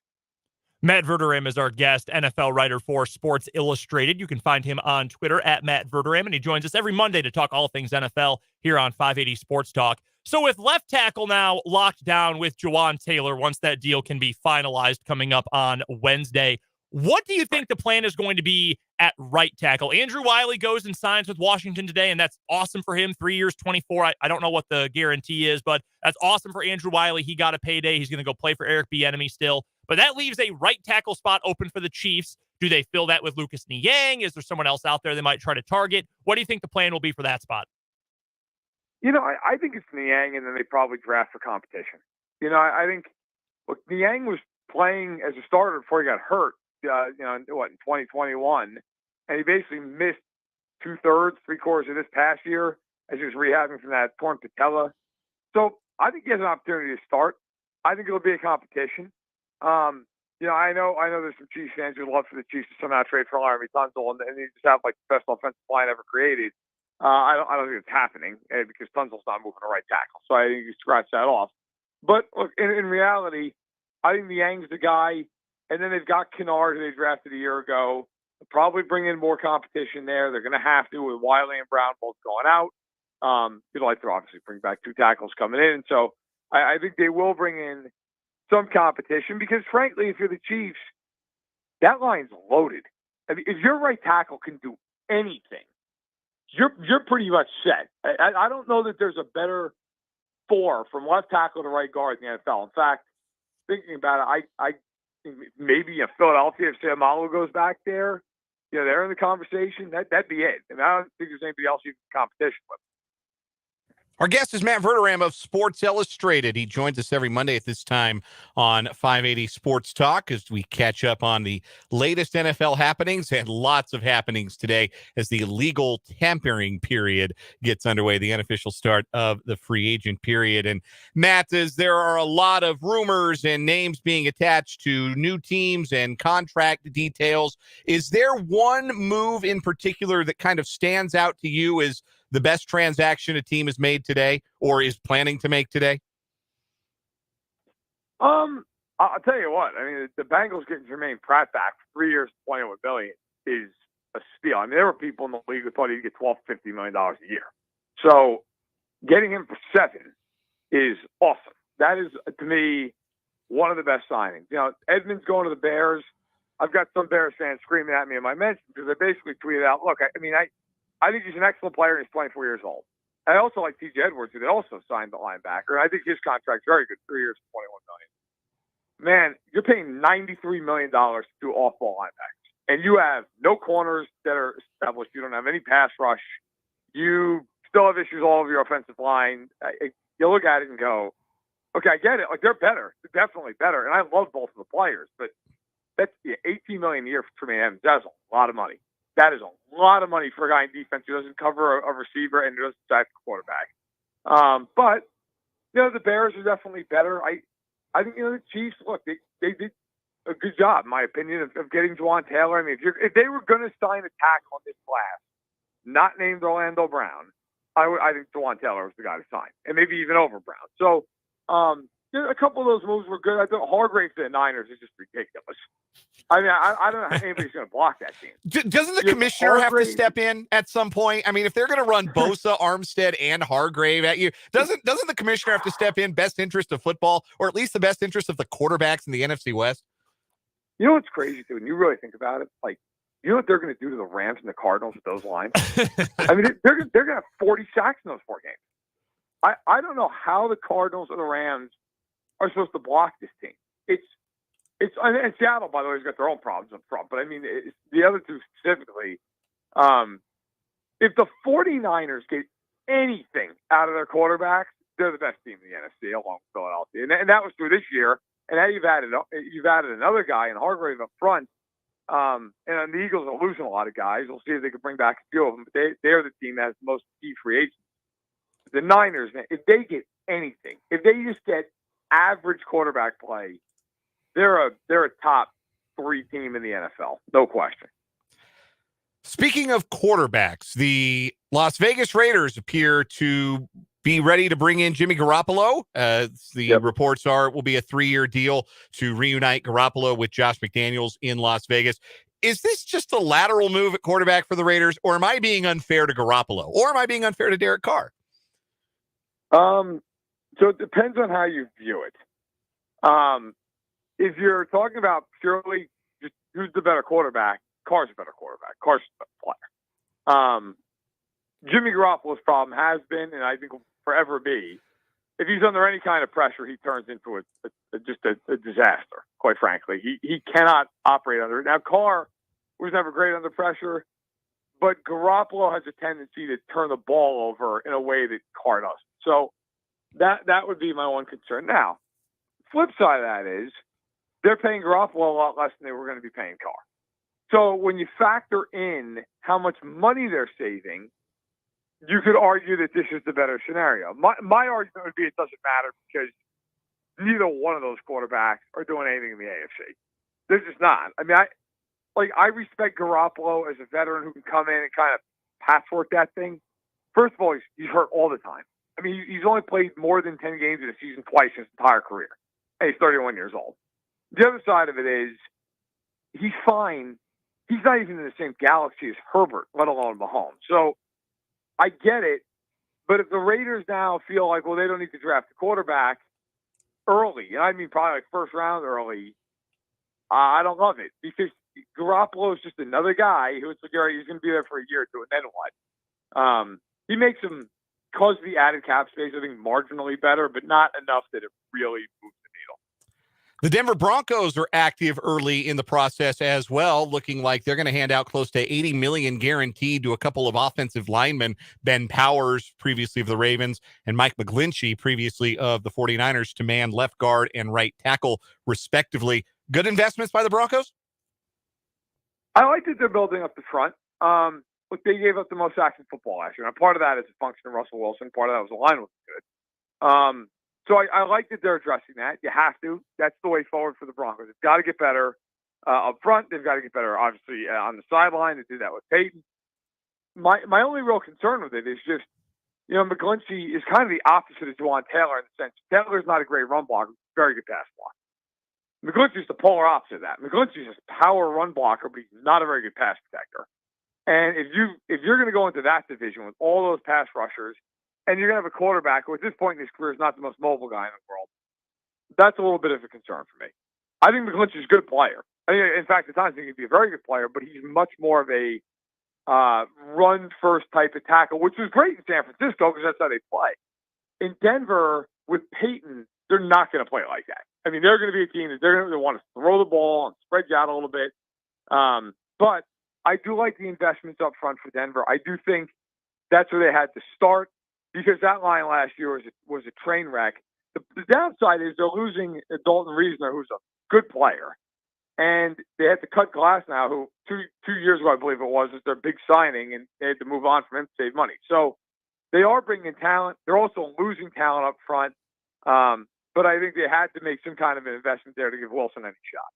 Matt Verderame is our guest, NFL writer for Sports Illustrated. You can find him on Twitter at Matt Verderame, and he joins us every Monday to talk all things NFL here on 580 Sports Talk. So with left tackle now locked down with Jawaan Taylor, once that deal can be finalized coming up on Wednesday, what do you think the plan is going to be at right tackle? Andrew Wiley goes and signs with Washington today, and that's awesome for him. 3 years, 24. I don't know what the guarantee is, but that's awesome for Andrew Wiley. He got a payday. He's going to go play for Eric Bieniemy still. But that leaves a right tackle spot open for the Chiefs. Do they fill that with Lucas Niang? Is there someone else out there they might try to target? What do you think the plan will be for that spot? I think it's Niang, and then they probably draft for competition. I think Niang was playing as a starter before he got hurt. In 2021, and he basically missed 2/3, 3/4 of this past year as he was rehabbing from that torn patella. So I think he has an opportunity to start. I think it'll be a competition. I know there's some Chiefs fans who love for the Chiefs to somehow trade for Laremy Tunsil and they just have like the best offensive line ever created. I don't think it's happening because Tunsil's not moving to right tackle. So I think you scratch that off. But look, in reality, I think Niang's the guy. And then they've got Kennard, who they drafted a year ago. They'll probably bring in more competition there. They're going to have to with Wiley and Brown both going out. You'd like to obviously bring back 2 tackles coming in. So I think they will bring in some competition because, frankly, if you're the Chiefs, that line's loaded. I mean, if your right tackle can do anything, you're pretty much set. I don't know that there's a better four from left tackle to right guard in the NFL. In fact, thinking about it, I think maybe Philadelphia, if Sam Malo goes back there, they're in the conversation. That'd be it. And I don't think there's anybody else you can competition with. Our guest is Matt Verderame of Sports Illustrated. He joins us every Monday at this time on 580 Sports Talk as we catch up on the latest NFL happenings, and lots of happenings today as the legal tampering period gets underway, the unofficial start of the free agent period. And Matt, as there are a lot of rumors and names being attached to new teams and contract details, is there one move in particular that kind of stands out to you as the best transaction a team has made today or is planning to make today? I'll tell you what. I mean, the Bengals getting Jermaine Pratt back for 3 years, $21 million is a steal. I mean, there were people in the league who thought he'd get $12, $50 million a year. So getting him for $7 is awesome. That is, to me, one of the best signings. Edmonds going to the Bears. I've got some Bears fans screaming at me in my mentions because I basically tweeted out, look, I think he's an excellent player and he's 24 years old. I also like T.J. Edwards, who they also signed the linebacker. I think his contract's very good, 3 years, $21 million. Man, you're paying $93 million to do off-ball linebackers. And you have no corners that are established. You don't have any pass rush. You still have issues all over your offensive line. You look at it and go, okay, I get it. Like, they're better. They're definitely better. And I love both of the players. But that's $18 million a year for Tremaine Evans. That's a lot of money. That is a lot of money for a guy in defense who doesn't cover a receiver and who doesn't sack the quarterback. But the Bears are definitely better. I think the Chiefs. Look, they did a good job, in my opinion, of getting Jawaan Taylor. I mean, if they were going to sign a tackle on this class, not named Orlando Brown, I think Jawaan Taylor was the guy to sign, and maybe even over Brown. So a couple of those moves were good. I thought Hargrave to the Niners is just ridiculous. I mean, I don't know how anybody's going to block that team. Doesn't the commissioner have to step in at some point? I mean, if they're going to run Bosa, Armstead, and Hargrave at you, doesn't the commissioner have to step in, best interest of football, or at least the best interest of the quarterbacks in the NFC West? You know what's crazy, too, when you really think about it? Like, you know what they're going to do to the Rams and the Cardinals with those lines? I mean, they're going to have 40 sacks in those 4 games. I don't know how the Cardinals or the Rams are supposed to block this team. And Seattle, by the way, has got their own problems up front. But, I mean, the other two specifically, if the 49ers get anything out of their quarterbacks, they're the best team in the NFC, along with Philadelphia. And that was through this year. And now you've added another guy in Hargrave up front. And the Eagles are losing a lot of guys. We'll see if they can bring back a few of them. But they're the team that has the most key free agents. The Niners, man, if they get anything, if they just get average quarterback play, they're a top 3 team in the NFL, no question. Speaking of quarterbacks, the Las Vegas Raiders appear to be ready to bring in Jimmy Garoppolo. Reports are it will be a 3-year deal to reunite Garoppolo with Josh McDaniels in Las Vegas. Is this just a lateral move at quarterback for the Raiders, or am I being unfair to Garoppolo, or am I being unfair to Derek Carr? So it depends on how you view it. If you're talking about purely just who's the better quarterback, Carr's a better quarterback. Carr's a better player. Jimmy Garoppolo's problem has been, and I think will forever be, if he's under any kind of pressure, he turns into a disaster, quite frankly. He cannot operate under it. Now, Carr was never great under pressure, but Garoppolo has a tendency to turn the ball over in a way that Carr doesn't. So that would be my one concern. Now, flip side of that is they're paying Garoppolo a lot less than they were going to be paying Carr. So when you factor in how much money they're saving, you could argue that this is the better scenario. My argument would be it doesn't matter because neither one of those quarterbacks are doing anything in the AFC. They're just not. I mean, I respect Garoppolo as a veteran who can come in and kind of patchwork that thing. First of all, he's hurt all the time. I mean, he's only played more than 10 games in a season twice in his entire career. And he's 31 years old. The other side of it is he's fine. He's not even in the same galaxy as Herbert, let alone Mahomes. So I get it. But if the Raiders now feel like, well, they don't need to draft a quarterback, early, and I mean probably like first round early, I don't love it because Garoppolo is just another guy who it's like, all right, he's going to be there for a year or two, and then what? He makes him, because of the added cap space, I think marginally better, but not enough that it really moves the needle. The Denver Broncos are active early in the process as well, looking like they're going to hand out close to $80 million guaranteed to a couple of offensive linemen, Ben Powers, previously of the Ravens, and Mike McGlinchey, previously of the 49ers, to man left guard and right tackle, respectively. Good investments by the Broncos? I like that they're building up the front. Look, they gave up the most sacks in football last year. Now, part of that is a function of Russell Wilson. Part of that was the line was good. So I like that they're addressing that. You have to. That's the way forward for the Broncos. It's got to get better up front. They've got to get better, obviously, on the sideline. They did that with Peyton. My only real concern with it is just, McGlinchey is kind of the opposite of Jawaan Taylor in the sense Taylor's not a great run blocker, very good pass blocker. McGlinchey's the polar opposite of that. McGlinchey's a power run blocker, but he's not a very good pass protector. And if you're going to go into that division with all those pass rushers, and you're going to have a quarterback who at this point in his career is not the most mobile guy in the world, that's a little bit of a concern for me. I think McGlinchey's a good player. I think, in fact, at times I think he'd be a very good player, but he's much more of a run-first type of tackle, which was great in San Francisco because that's how they play. In Denver, with Peyton, they're not going to play like that. I mean, they're going to be a team that they're going to want to throw the ball and spread you out a little bit. But I do like the investments up front for Denver. I do think that's where they had to start because that line last year was a train wreck. The downside is they're losing Dalton Reisner, who's a good player. And they had to cut Glass now, who two years ago, I believe it was their big signing, and they had to move on from him to save money. So they are bringing talent. They're also losing talent up front. But I think they had to make some kind of an investment there to give Wilson any shot.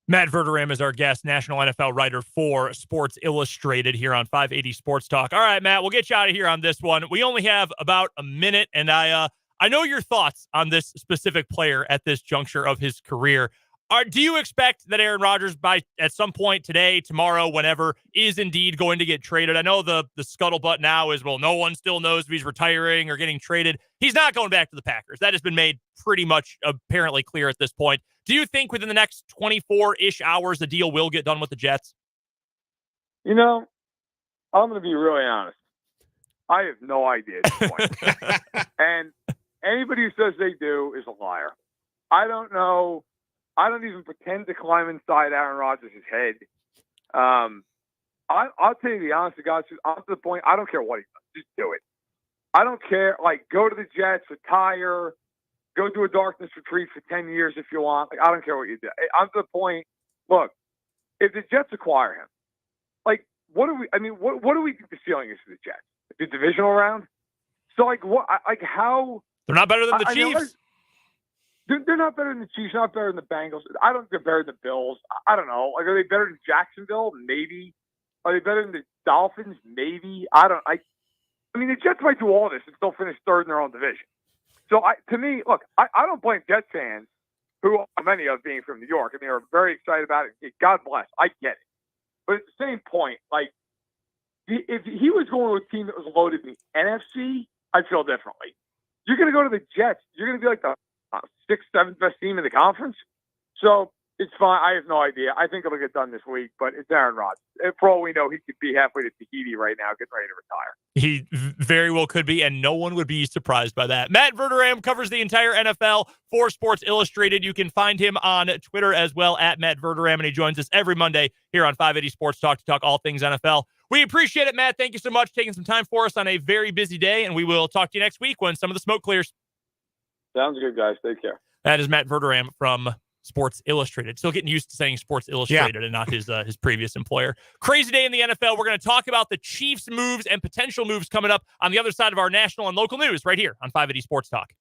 Matt Verderame is our guest, national NFL writer for Sports Illustrated here on 580 Sports Talk. All right, Matt, we'll get you out of here on this one. We only have about a minute, and I know your thoughts on this specific player at this juncture of his career. Do you expect that Aaron Rodgers, at some point today, tomorrow, whenever, is indeed going to get traded? I know the scuttlebutt now is, well, no one still knows if he's retiring or getting traded. He's not going back to the Packers. That has been made pretty much apparently clear at this point. Do you think within the next 24-ish hours the deal will get done with the Jets? I'm going to be really honest. I have no idea at this point. And anybody who says they do is a liar. I don't know. I don't even pretend to climb inside Aaron Rodgers' head. I'll tell you the honest to God truth. I'm to the point, I don't care what he does. Just do it. I don't care. Like, go to the Jets, retire, go do a darkness retreat for 10 years if you want. Like, I don't care what you do. I'm to the point, look, if the Jets acquire him, like, what do we think the ceiling is for the Jets? The divisional round? So, how? They're not better than the Chiefs. They're not better than the Chiefs, not better than the Bengals. I don't think they're better than the Bills. I don't know. Like, are they better than Jacksonville? Maybe. Are they better than the Dolphins? Maybe. I mean, the Jets might do all this and still finish third in their own division. So, to me, look, I don't blame Jets fans, who many of being from New York, and they are very excited about it. God bless. I get it. But at the same point, like, if he was going with a team that was loaded in the NFC, I'd feel differently. You're going to go to the Jets. You're going to be like the sixth, seventh best team in the conference. So it's fine. I have no idea. I think it'll get done this week, but it's Aaron Rodgers. And for all we know, he could be halfway to Tahiti right now, getting ready to retire. He very well could be, and no one would be surprised by that. Matt Verderame covers the entire NFL for Sports Illustrated. You can find him on Twitter as well, at Matt Verderame, and he joins us every Monday here on 580 Sports Talk to talk all things NFL. We appreciate it, Matt. Thank you so much for taking some time for us on a very busy day, and we will talk to you next week when some of the smoke clears. Sounds good, guys. Take care. That is Matt Verderame from Sports Illustrated. Still getting used to saying Sports Illustrated and not his previous employer. Crazy day in the NFL. We're going to talk about the Chiefs' moves and potential moves coming up on the other side of our national and local news right here on 580 Sports Talk.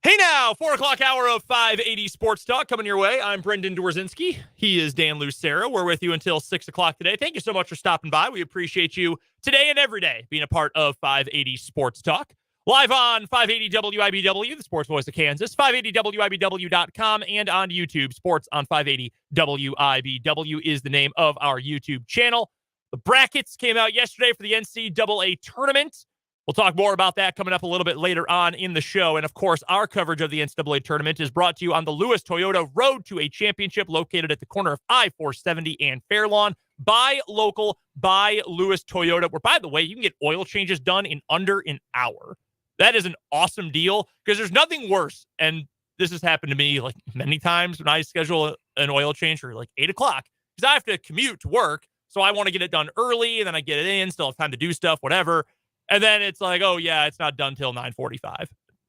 Hey now, 4 o'clock hour of 580 Sports Talk coming your way. I'm Brendan Dworzynski. He is Dan Lucero. We're with you until 6 o'clock today. Thank you so much for stopping by. We appreciate you today and every day being a part of 580 Sports Talk. Live on 580 WIBW, the sports voice of Kansas, 580WIBW.com, and on YouTube. Sports on 580 WIBW is the name of our YouTube channel. The brackets came out yesterday for the NCAA tournament. We'll talk more about that coming up a little bit later on in the show. And, of course, our coverage of the NCAA tournament is brought to you on the Lewis Toyota Road to a Championship located at the corner of I-470 and Fairlawn. Buy local, buy Lewis Toyota, where, by the way, you can get oil changes done in under an hour. That is an awesome deal because there's nothing worse. And this has happened to me like many times when I schedule an oil change for like 8 o'clock because I have to commute to work. So I want to get it done early and then I get it in, still have time to do stuff, whatever. And then it's like, oh, yeah, it's not done till 9:45.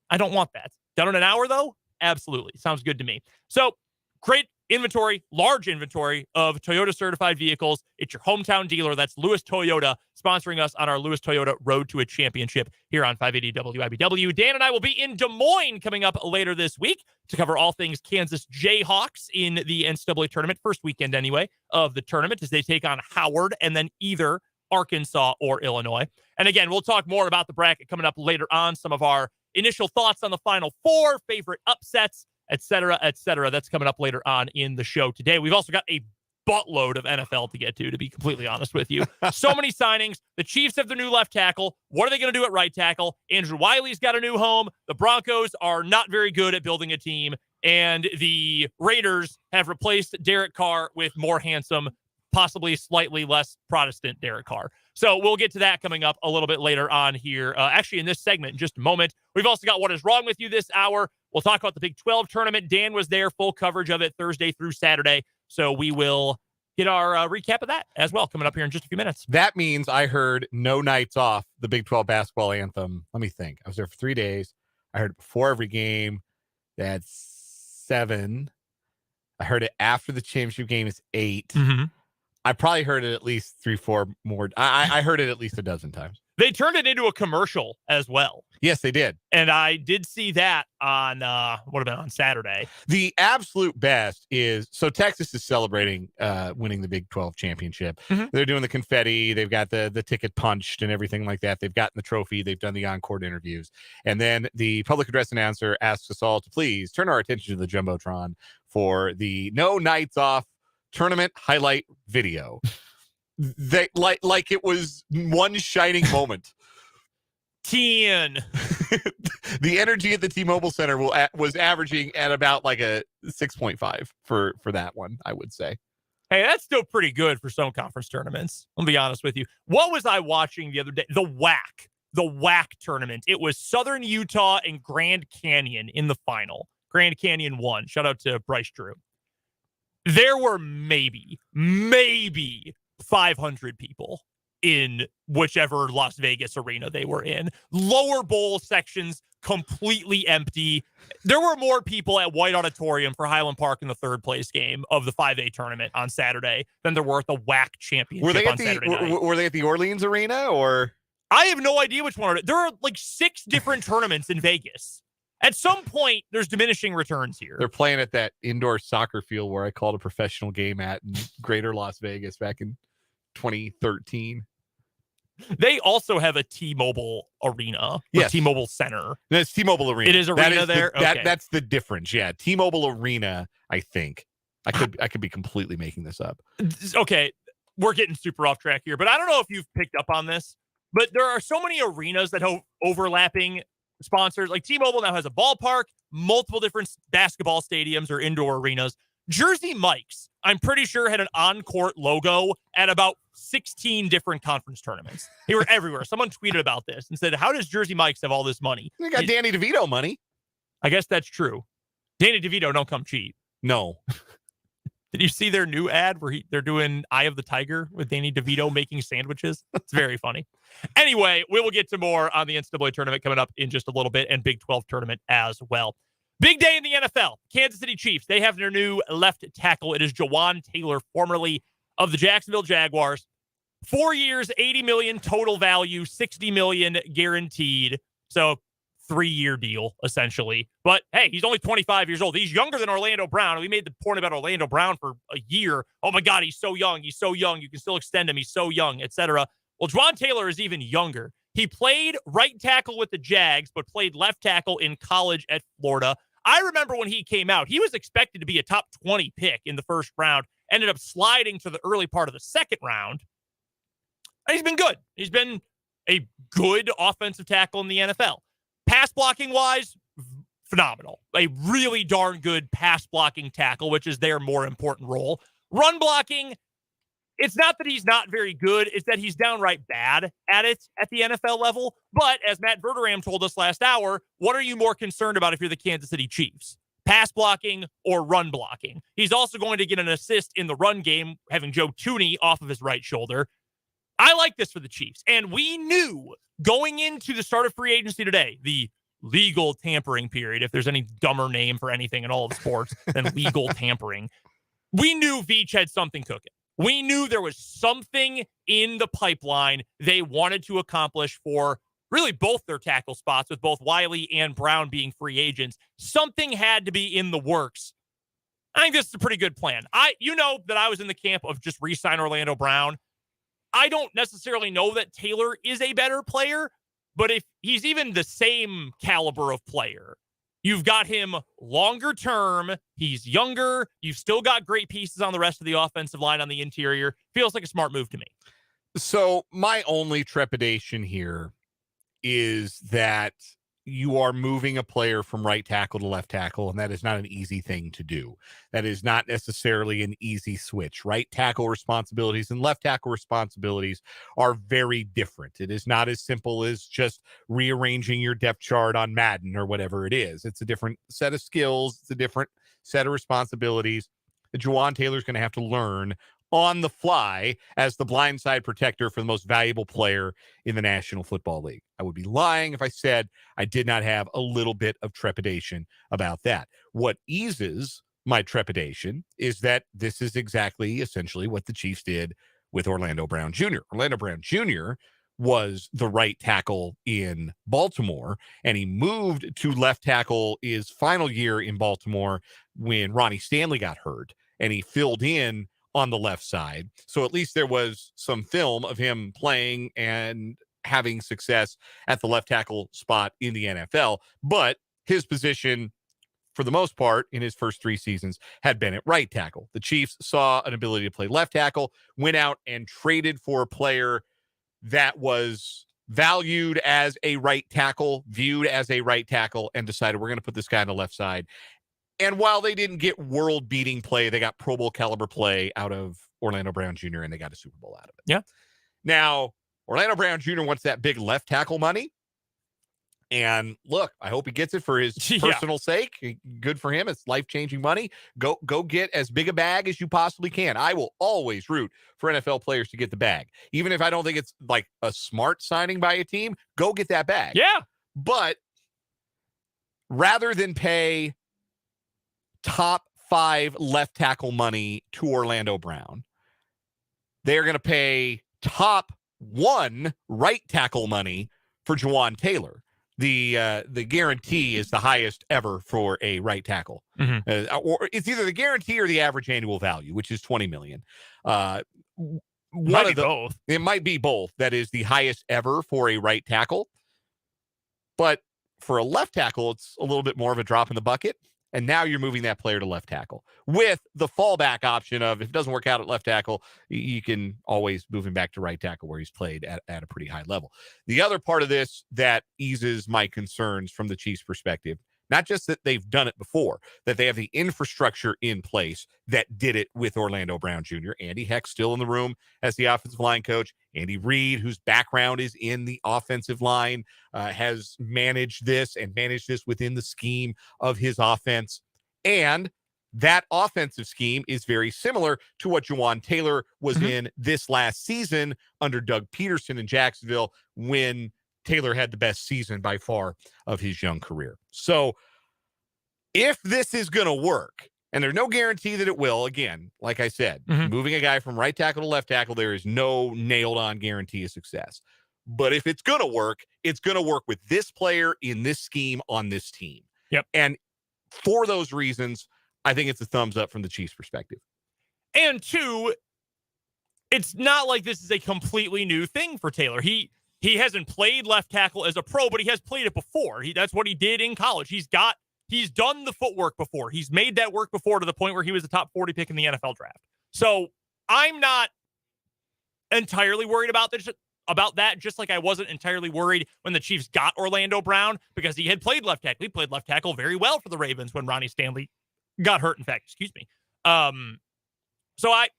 I don't want that. Done in an hour, though? Absolutely. Sounds good to me. So great inventory, large inventory of Toyota certified vehicles. It's your hometown dealer. That's Lewis Toyota, sponsoring us on our Lewis Toyota Road to a Championship here on 580 WIBW. Dan and I will be in Des Moines coming up later this week to cover all things Kansas Jayhawks in the NCAA tournament, first weekend anyway, of the tournament as they take on Howard and then either Arkansas or Illinois. And again, we'll talk more about the bracket coming up later on, some of our initial thoughts on the Final Four, favorite upsets, et cetera, et cetera. That's coming up later on in the show today. We've also got a buttload of NFL to get to be completely honest with you. So many signings. The Chiefs have their new left tackle. What are they going to do at right tackle? Andrew Wiley's got a new home. The Broncos are not very good at building a team. And the Raiders have replaced Derek Carr with more handsome, possibly slightly less Protestant Derek Carr. So we'll get to that coming up a little bit later on here. Actually, in this segment, in just a moment. We've also got What Is Wrong With You this hour. We'll talk about the Big 12 tournament. Dan was there, full coverage of it Thursday through Saturday. So we will get our recap of that as well coming up here in just a few minutes. That means I heard No Nights Off, the Big 12 basketball anthem. Let me think. I was there for 3 days. I heard it before every game. That's 7. I heard it after the championship game is 8. Mm-hmm. I probably heard it at least 3-4 more. I heard it at least a dozen times. They turned it into a commercial as well. Yes, they did. And I did see that on, on Saturday. The absolute best is, so Texas is celebrating winning the Big 12 championship. Mm-hmm. They're doing the confetti. They've got the ticket punched and everything like that. They've gotten the trophy. They've done the on-court interviews. And then the public address announcer asks us all to please turn our attention to the Jumbotron for the No Nights Off tournament highlight video. They like it was one shining moment. 10. The energy at the T-Mobile Center was averaging at about like a 6.5 for that one, I would say. Hey, that's still pretty good for some conference tournaments. I'll be honest with you. What was I watching the other day? The WAC tournament. It was Southern Utah and Grand Canyon in the final. Grand Canyon won. Shout out to Bryce Drew. There were maybe 500 people in whichever Las Vegas arena they were in. Lower bowl sections completely empty. There were more people at White Auditorium for Highland Park in the third place game of the 5A tournament on Saturday than there were at the WAC championship on Saturday night. Were they at the Orleans Arena or? I have no idea which one. There are like 6 different tournaments in Vegas. At some point, there's diminishing returns here. They're playing at that indoor soccer field where I called a professional game at in Greater Las Vegas back in 2013. They also have a T-Mobile arena. Yes. T-Mobile Center. That's T-Mobile Arena. It is arena there? Okay. That's the difference. Yeah. T-Mobile Arena, I think. I could be completely making this up. Okay. We're getting super off track here, but I don't know if you've picked up on this, but there are so many arenas that have overlapping sponsors. Like T-Mobile now has a ballpark, multiple different basketball stadiums or indoor arenas. Jersey Mike's, I'm pretty sure, had an on-court logo at about 16 different conference tournaments. They were everywhere. Someone tweeted about this and said, how does Jersey Mike's have all this money? They got Danny DeVito money. I guess that's true. Danny DeVito don't come cheap. No. Did you see their new ad where they're doing Eye of the Tiger with Danny DeVito making sandwiches? It's very funny. Anyway, we will get to more on the NCAA tournament coming up in just a little bit and Big 12 tournament as well. Big day in the NFL. Kansas City Chiefs. They have their new left tackle. It is Jawaan Taylor, formerly of the Jacksonville Jaguars. 4 years, $80 million total value, $60 million guaranteed. So 3-year deal, essentially. But, hey, he's only 25 years old. He's younger than Orlando Brown. We made the point about Orlando Brown for a year. Oh, my God, he's so young. He's so young. You can still extend him. He's so young, etc. Well, Jawaan Taylor is even younger. He played right tackle with the Jags, but played left tackle in college at Florida. I remember when he came out, he was expected to be a top 20 pick in the first round, ended up sliding to the early part of the second round. And he's been good. He's been a good offensive tackle in the NFL. Pass blocking wise, phenomenal. A really darn good pass blocking tackle, which is their more important role. Run blocking, it's not that he's not very good. It's that he's downright bad at it at the NFL level. But as Matt Verderame told us last hour, what are you more concerned about if you're the Kansas City Chiefs? Pass blocking or run blocking? He's also going to get an assist in the run game, having Joe Thuney off of his right shoulder. I like this for the Chiefs. And we knew going into the start of free agency today, the legal tampering period, if there's any dumber name for anything in all of sports than legal tampering, we knew Veach had something cooking. We knew there was something in the pipeline they wanted to accomplish for really both their tackle spots, with both Wiley and Brown being free agents. Something had to be in the works. I think this is a pretty good plan. You know that I was in the camp of just re-sign Orlando Brown. I don't necessarily know that Taylor is a better player, but if he's even the same caliber of player, you've got him longer term. He's younger. You've still got great pieces on the rest of the offensive line on the interior. Feels like a smart move to me. So my only trepidation here is that you are moving a player from right tackle to left tackle, and that is not an easy thing to do. That is not necessarily an easy switch. Right tackle responsibilities and left tackle responsibilities are very different. It is not as simple as just rearranging your depth chart on Madden or whatever it is. It's a different set of skills. It's a different set of responsibilities that Jawaan Taylor's going to have to learn on the fly as the blindside protector for the most valuable player in the National Football League. I would be lying if I said I did not have a little bit of trepidation about that. What eases my trepidation is that this is exactly essentially what the Chiefs did with Orlando Brown Jr. Orlando Brown Jr. was the right tackle in Baltimore, and he moved to left tackle his final year in Baltimore when Ronnie Stanley got hurt, and he filled in on the left side. So at least there was some film of him playing and having success at the left tackle spot in the NFL. But his position, for the most part, in his first 3 seasons, had been at right tackle. The Chiefs saw an ability to play left tackle, went out and traded for a player that was valued as a right tackle, viewed as a right tackle, and decided we're going to put this guy on the left side. And while they didn't get world-beating play, they got Pro Bowl caliber play out of Orlando Brown Jr., and they got a Super Bowl out of it. Yeah. Now, Orlando Brown Jr. wants that big left tackle money. And look, I hope he gets it for his personal sake. Good for him. It's life-changing money. Go get as big a bag as you possibly can. I will always root for NFL players to get the bag. Even if I don't think it's like a smart signing by a team, go get that bag. Yeah. But rather than pay top 5 left tackle money to Orlando Brown, they're going to pay top 1 right tackle money for Jawaan Taylor. The guarantee is the highest ever for a right tackle. Mm-hmm. Or it's either the guarantee or the average annual value, which is $20 million. Both. It might be both. That is the highest ever for a right tackle. But for a left tackle, it's a little bit more of a drop in the bucket. And now you're moving that player to left tackle with the fallback option of, if it doesn't work out at left tackle, you can always move him back to right tackle where he's played at a pretty high level. The other part of this that eases my concerns from the Chiefs' perspective, not just that they've done it before, that they have the infrastructure in place that did it with Orlando Brown Jr. Andy Heck still in the room as the offensive line coach. Andy Reid, whose background is in the offensive line, has managed this within the scheme of his offense. And that offensive scheme is very similar to what Jawaan Taylor was in this last season under Doug Peterson in Jacksonville, when Taylor had the best season by far of his young career. So if this is going to work, and there's no guarantee that it will, again, like I said, moving a guy from right tackle to left tackle, there is no nailed on guarantee of success. But if it's going to work, it's going to work with this player in this scheme on this team. Yep. And for those reasons, I think it's a thumbs up from the Chiefs' perspective. And two, it's not like this is a completely new thing for Taylor. He hasn't played left tackle as a pro, but he has played it before. That's what he did in college. He's done the footwork before. He's made that work before to the point where he was a top 40 pick in the NFL draft. So I'm not entirely worried about that, just like I wasn't entirely worried when the Chiefs got Orlando Brown, because he had played left tackle. He played left tackle very well for the Ravens when Ronnie Stanley got hurt, in fact, excuse me. So I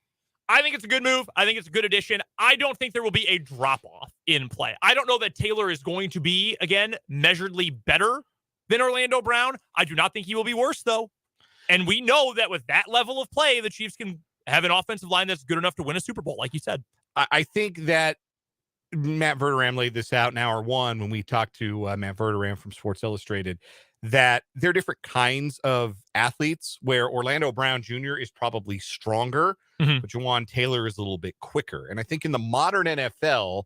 think it's a good move. I think it's a good addition. I don't think there will be a drop-off in play. I don't know that Taylor is going to be, again, measuredly better than Orlando Brown. I do not think he will be worse, though. And we know that with that level of play, the Chiefs can have an offensive line that's good enough to win a Super Bowl, like you said. I think that Matt Verderame laid this out in hour one when we talked to Matt Verderame from Sports Illustrated, that they're different kinds of athletes, where Orlando Brown Jr. is probably stronger, but Jawaan Taylor is a little bit quicker. And I think in the modern NFL,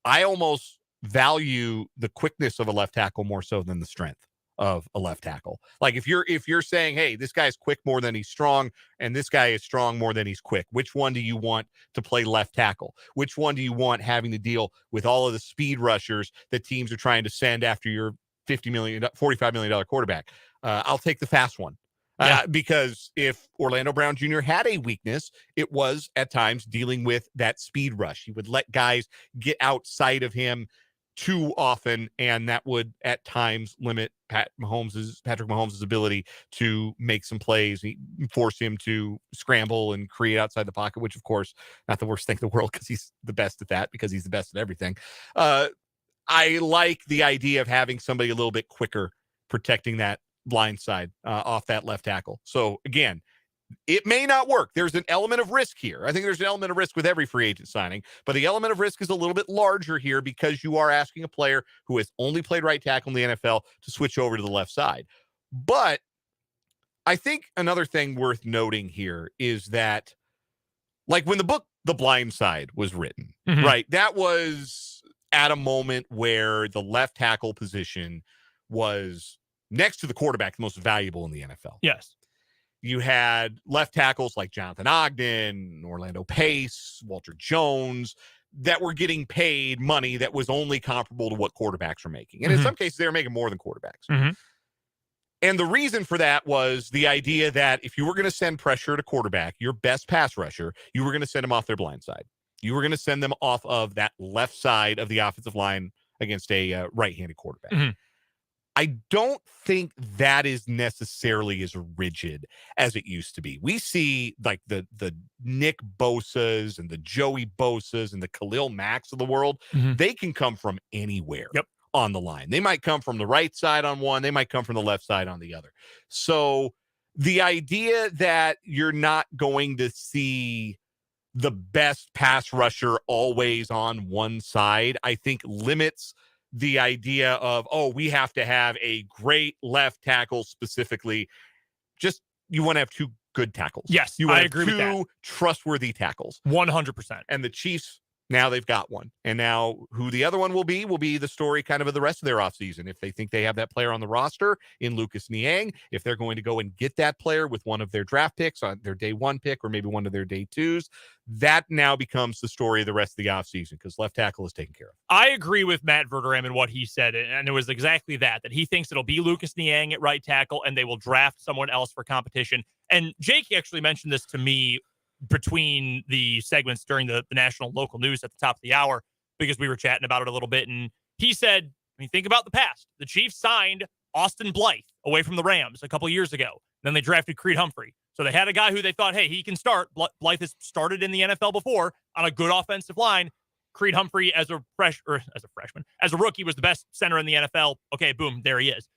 I almost value the quickness of a left tackle more so than the strength of a left tackle. Like if you're saying, hey, this guy's quick more than he's strong, and this guy is strong more than he's quick, which one do you want to play left tackle? Which one do you want having to deal with all of the speed rushers that teams are trying to send after your $45 million quarterback? I'll take the fast one. Because if Orlando Brown Jr. had a weakness, it was at times dealing with that speed rush. He would let guys get outside of him too often, and that would at times limit Patrick Mahomes' ability to make some plays, force him to scramble and create outside the pocket, which, of course, not the worst thing in the world, because he's the best at that, because he's the best at everything. I like the idea of having somebody a little bit quicker protecting that blind side off that left tackle. So, again, it may not work. There's an element of risk here. I think there's an element of risk with every free agent signing, but the element of risk is a little bit larger here because you are asking a player who has only played right tackle in the NFL to switch over to the left side. But I think another thing worth noting here is that, like when the book The Blind Side was written, right, that was at a moment where the left tackle position was, next to the quarterback, the most valuable in the NFL. Yes. You had left tackles like Jonathan Ogden, Orlando Pace, Walter Jones, that were getting paid money that was only comparable to what quarterbacks were making. And in some cases, they were making more than quarterbacks. And the reason for that was the idea that if you were going to send pressure at a quarterback, your best pass rusher, you were going to send them off their blind side. You were going to send them off of that left side of the offensive line against a right-handed quarterback. I don't think that is necessarily as rigid as it used to be. We see like the Nick Bosas and the Joey Bosas and the Khalil Macks of the world. They can come from anywhere on the line. They might come from the right side on one. They might come from the left side on the other. So the idea that you're not going to see the best pass rusher always on one side, I think limits the idea of, oh, we have to have a great left tackle specifically. Just, you want to have two good tackles. Yes, you want I agree with that. Two trustworthy tackles. 100%. And the Chiefs, now they've got one. And now who the other one will be the story kind of the rest of their offseason. If they think they have that player on the roster in Lucas Niang, if they're going to go and get that player with one of their draft picks, on their day one pick, or maybe one of their day twos, that now becomes the story of the rest of the offseason, because left tackle is taken care of. I agree with Matt Verderame and what he said, and it was exactly that he thinks it'll be Lucas Niang at right tackle, and they will draft someone else for competition. And Jake actually mentioned this to me between the segments during the national local news at the top of the hour, because we were chatting about it a little bit. And he said, I mean, think about the past. The Chiefs signed Austin Blythe away from the Rams a couple years ago. Then they drafted Creed Humphrey. So they had a guy who they thought, hey, he can start. Blythe has started in the NFL before on a good offensive line. Creed Humphrey as a rookie was the best center in the NFL. Okay, boom, there he is.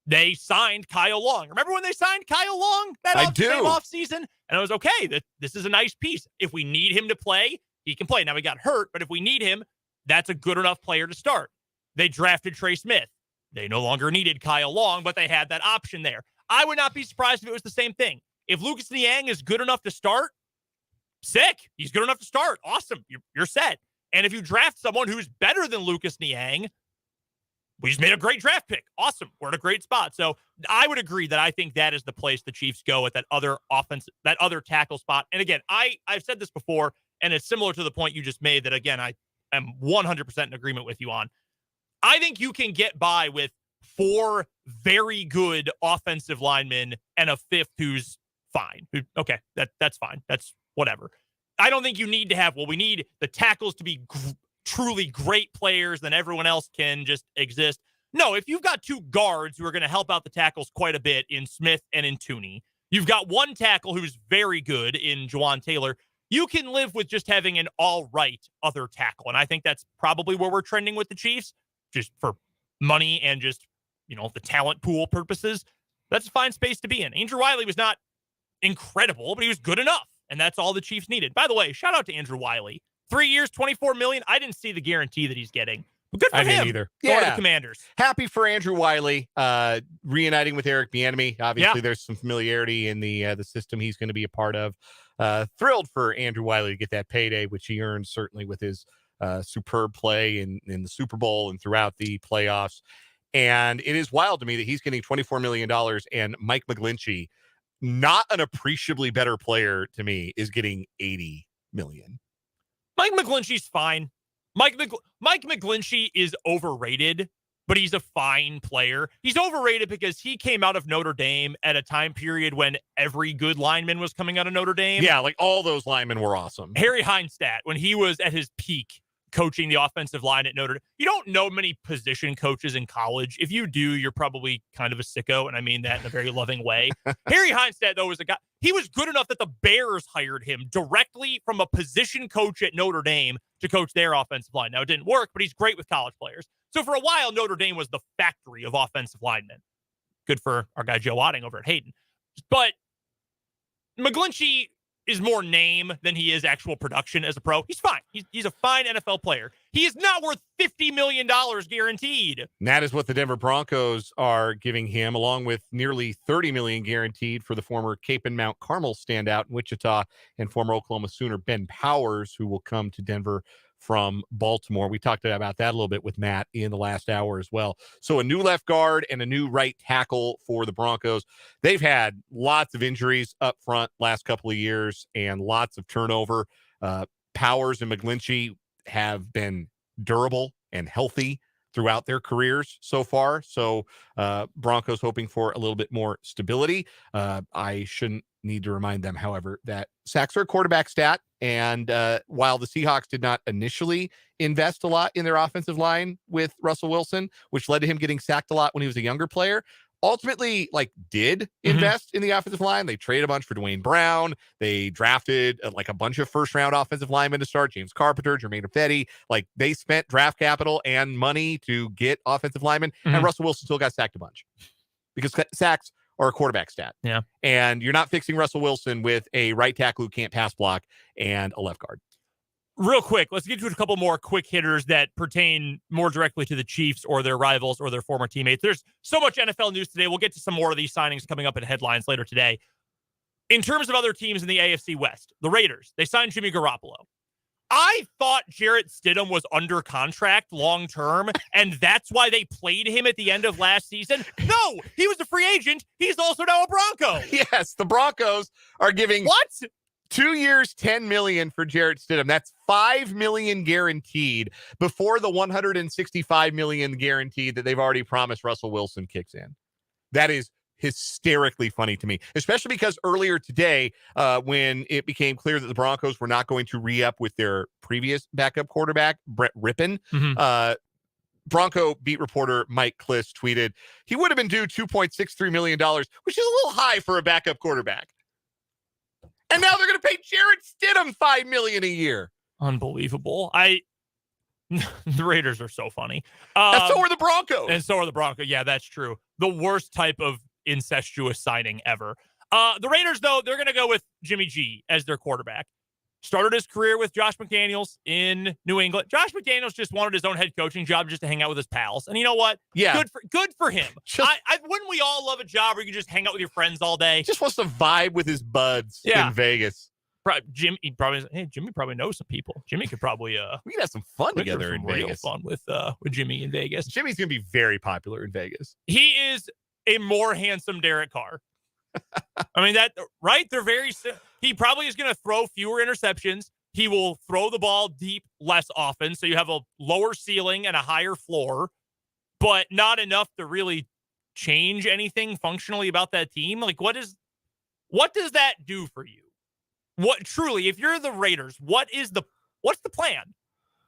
They signed Kyle Long. Remember when they signed Kyle Long that offseason? And I was, okay, this is a nice piece. If we need him to play, he can play. Now, he got hurt, but if we need him, that's a good enough player to start. They drafted Trey Smith. They no longer needed Kyle Long, but they had that option there. I would not be surprised if it was the same thing. If Lucas Niang is good enough to start, sick. He's good enough to start. Awesome. You're set. And if you draft someone who's better than Lucas Niang, we just made a great draft pick. Awesome. We're in a great spot. So I would agree that I think that is the place the Chiefs go at that other tackle spot. And again, I've said this before, and it's similar to the point you just made that, again, I am 100% in agreement with you on. I think you can get by with 4 very good offensive linemen and a 5th who's fine. Okay, that's fine. That's whatever. I don't think you need to have, we need the tackles to be truly great players, then everyone else can just exist. No, if you've got 2 guards who are going to help out the tackles quite a bit in Smith and in Tooney, you've got 1 tackle who's very good in Jawaan Taylor, you can live with just having an all right other tackle. And I think that's probably where we're trending with the Chiefs, just for money and just, the talent pool purposes. That's a fine space to be in. Andrew Wiley was not incredible, but he was good enough. And that's all the Chiefs needed. By the way, shout out to Andrew Wiley. 3 years, $24 million. I didn't see the guarantee that he's getting. But good for him. I didn't either. Go to the Commanders. Happy for Andrew Wiley, reuniting with Eric Bieniemy. Obviously, there's some familiarity in the system he's going to be a part of. Thrilled for Andrew Wiley to get that payday, which he earned certainly with his superb play in the Super Bowl and throughout the playoffs. And it is wild to me that he's getting $24 million and Mike McGlinchey, not an appreciably better player to me, is getting $80 million. Mike McGlinchey's fine. Mike McGlinchey is overrated, but he's a fine player. He's overrated because he came out of Notre Dame at a time period when every good lineman was coming out of Notre Dame. Yeah, like all those linemen were awesome. Harry Heinstadt, when he was at his peak coaching the offensive line at Notre Dame. You don't know many position coaches in college. If you do, you're probably kind of a sicko, and I mean that in a very loving way. Harry Heinstadt, though, was a guy. He was good enough that the Bears hired him directly from a position coach at Notre Dame to coach their offensive line. Now, it didn't work, but he's great with college players. So for a while, Notre Dame was the factory of offensive linemen. Good for our guy Joe Wadding over at Hayden. But McGlinchey is more name than he is actual production as a pro. He's fine. He's a fine NFL player. He is not worth $50 million guaranteed. And that is what the Denver Broncos are giving him, along with nearly $30 million guaranteed for the former Cape and Mount Carmel standout in Wichita and former Oklahoma Sooner Ben Powers, who will come to Denver from Baltimore. We talked about that a little bit with Matt in the last hour as well. So a new left guard and a new right tackle for the Broncos. They've had lots of injuries up front last couple of years and lots of turnover. Powers and McGlinchey have been durable and healthy throughout their careers so far. So Broncos hoping for a little bit more stability. I shouldn't need to remind them, however, that sacks are a quarterback stat. And while the Seahawks did not initially invest a lot in their offensive line with Russell Wilson, which led to him getting sacked a lot when he was a younger player, ultimately did invest in the offensive line. They traded a bunch for Dwayne Brown. They drafted a bunch of first-round offensive linemen to start. James Carpenter, Jermaine Ifedi. They spent draft capital and money to get offensive linemen, and Russell Wilson still got sacked a bunch because sacks are a quarterback stat. Yeah. And you're not fixing Russell Wilson with a right tackle who can't pass block and a left guard. Real quick, let's get to a couple more quick hitters that pertain more directly to the Chiefs or their rivals or their former teammates. There's so much NFL news today. We'll get to some more of these signings coming up in headlines later today. In terms of other teams in the AFC West, the Raiders, they signed Jimmy Garoppolo. I thought Jarrett Stidham was under contract long-term, and that's why they played him at the end of last season. No, he was a free agent. He's also now a Bronco. Yes, the Broncos are giving... What? 2 years, $10 million for Jarrett Stidham. That's $5 million guaranteed before the $165 million guaranteed that they've already promised Russell Wilson kicks in. That is hysterically funny to me, especially because earlier today, when it became clear that the Broncos were not going to re-up with their previous backup quarterback, Brett Rippon, Bronco beat reporter Mike Kliss tweeted, he would have been due $2.63 million, which is a little high for a backup quarterback. And now they're going to pay Jarrett Stidham $5 million a year. Unbelievable. The Raiders are so funny. And so are the Broncos. And so are the Broncos. Yeah, that's true. The worst type of incestuous signing ever. The Raiders, though, they're going to go with Jimmy G as their quarterback. Started his career with Josh McDaniels in New England. Josh McDaniels just wanted his own head coaching job just to hang out with his pals. And you know what? Yeah. Good for him. Wouldn't we all love a job where you can just hang out with your friends all day? Just wants to vibe with his buds in Vegas. Jimmy probably knows some people. Jimmy could probably we could have some fun together in real Vegas. fun with Jimmy in Vegas. Jimmy's gonna be very popular in Vegas. He is a more handsome Derek Carr. I mean, that right? They're he probably is going to throw fewer interceptions. He will throw the ball deep less often, so you have a lower ceiling and a higher floor, but not enough to really change anything functionally about that team. Like, what does that do for you? What truly, if you're the Raiders, what's the plan?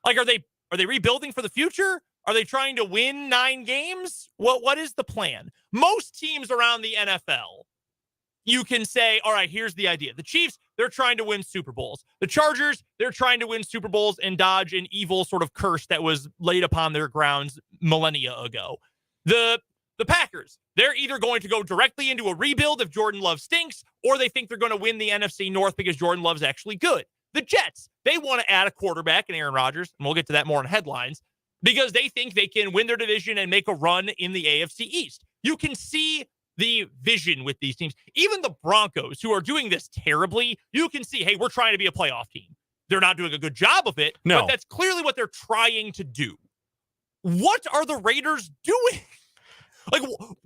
Like, are they rebuilding for the future? Are they trying to win 9 games? What is the plan? Most teams around the NFL, you can say, all right, here's the idea. The Chiefs, they're trying to win Super Bowls. The Chargers, they're trying to win Super Bowls and dodge an evil sort of curse that was laid upon their grounds millennia ago. The Packers, they're either going to go directly into a rebuild if Jordan Love stinks, or they think they're going to win the NFC North because Jordan Love's actually good. The Jets, they want to add a quarterback in Aaron Rodgers, and we'll get to that more in headlines, because they think they can win their division and make a run in the AFC East. You can see the vision with these teams. Even the Broncos, who are doing this terribly, you can see, hey, we're trying to be a playoff team. They're not doing a good job of it, but that's clearly what they're trying to do. What are the Raiders doing? Like,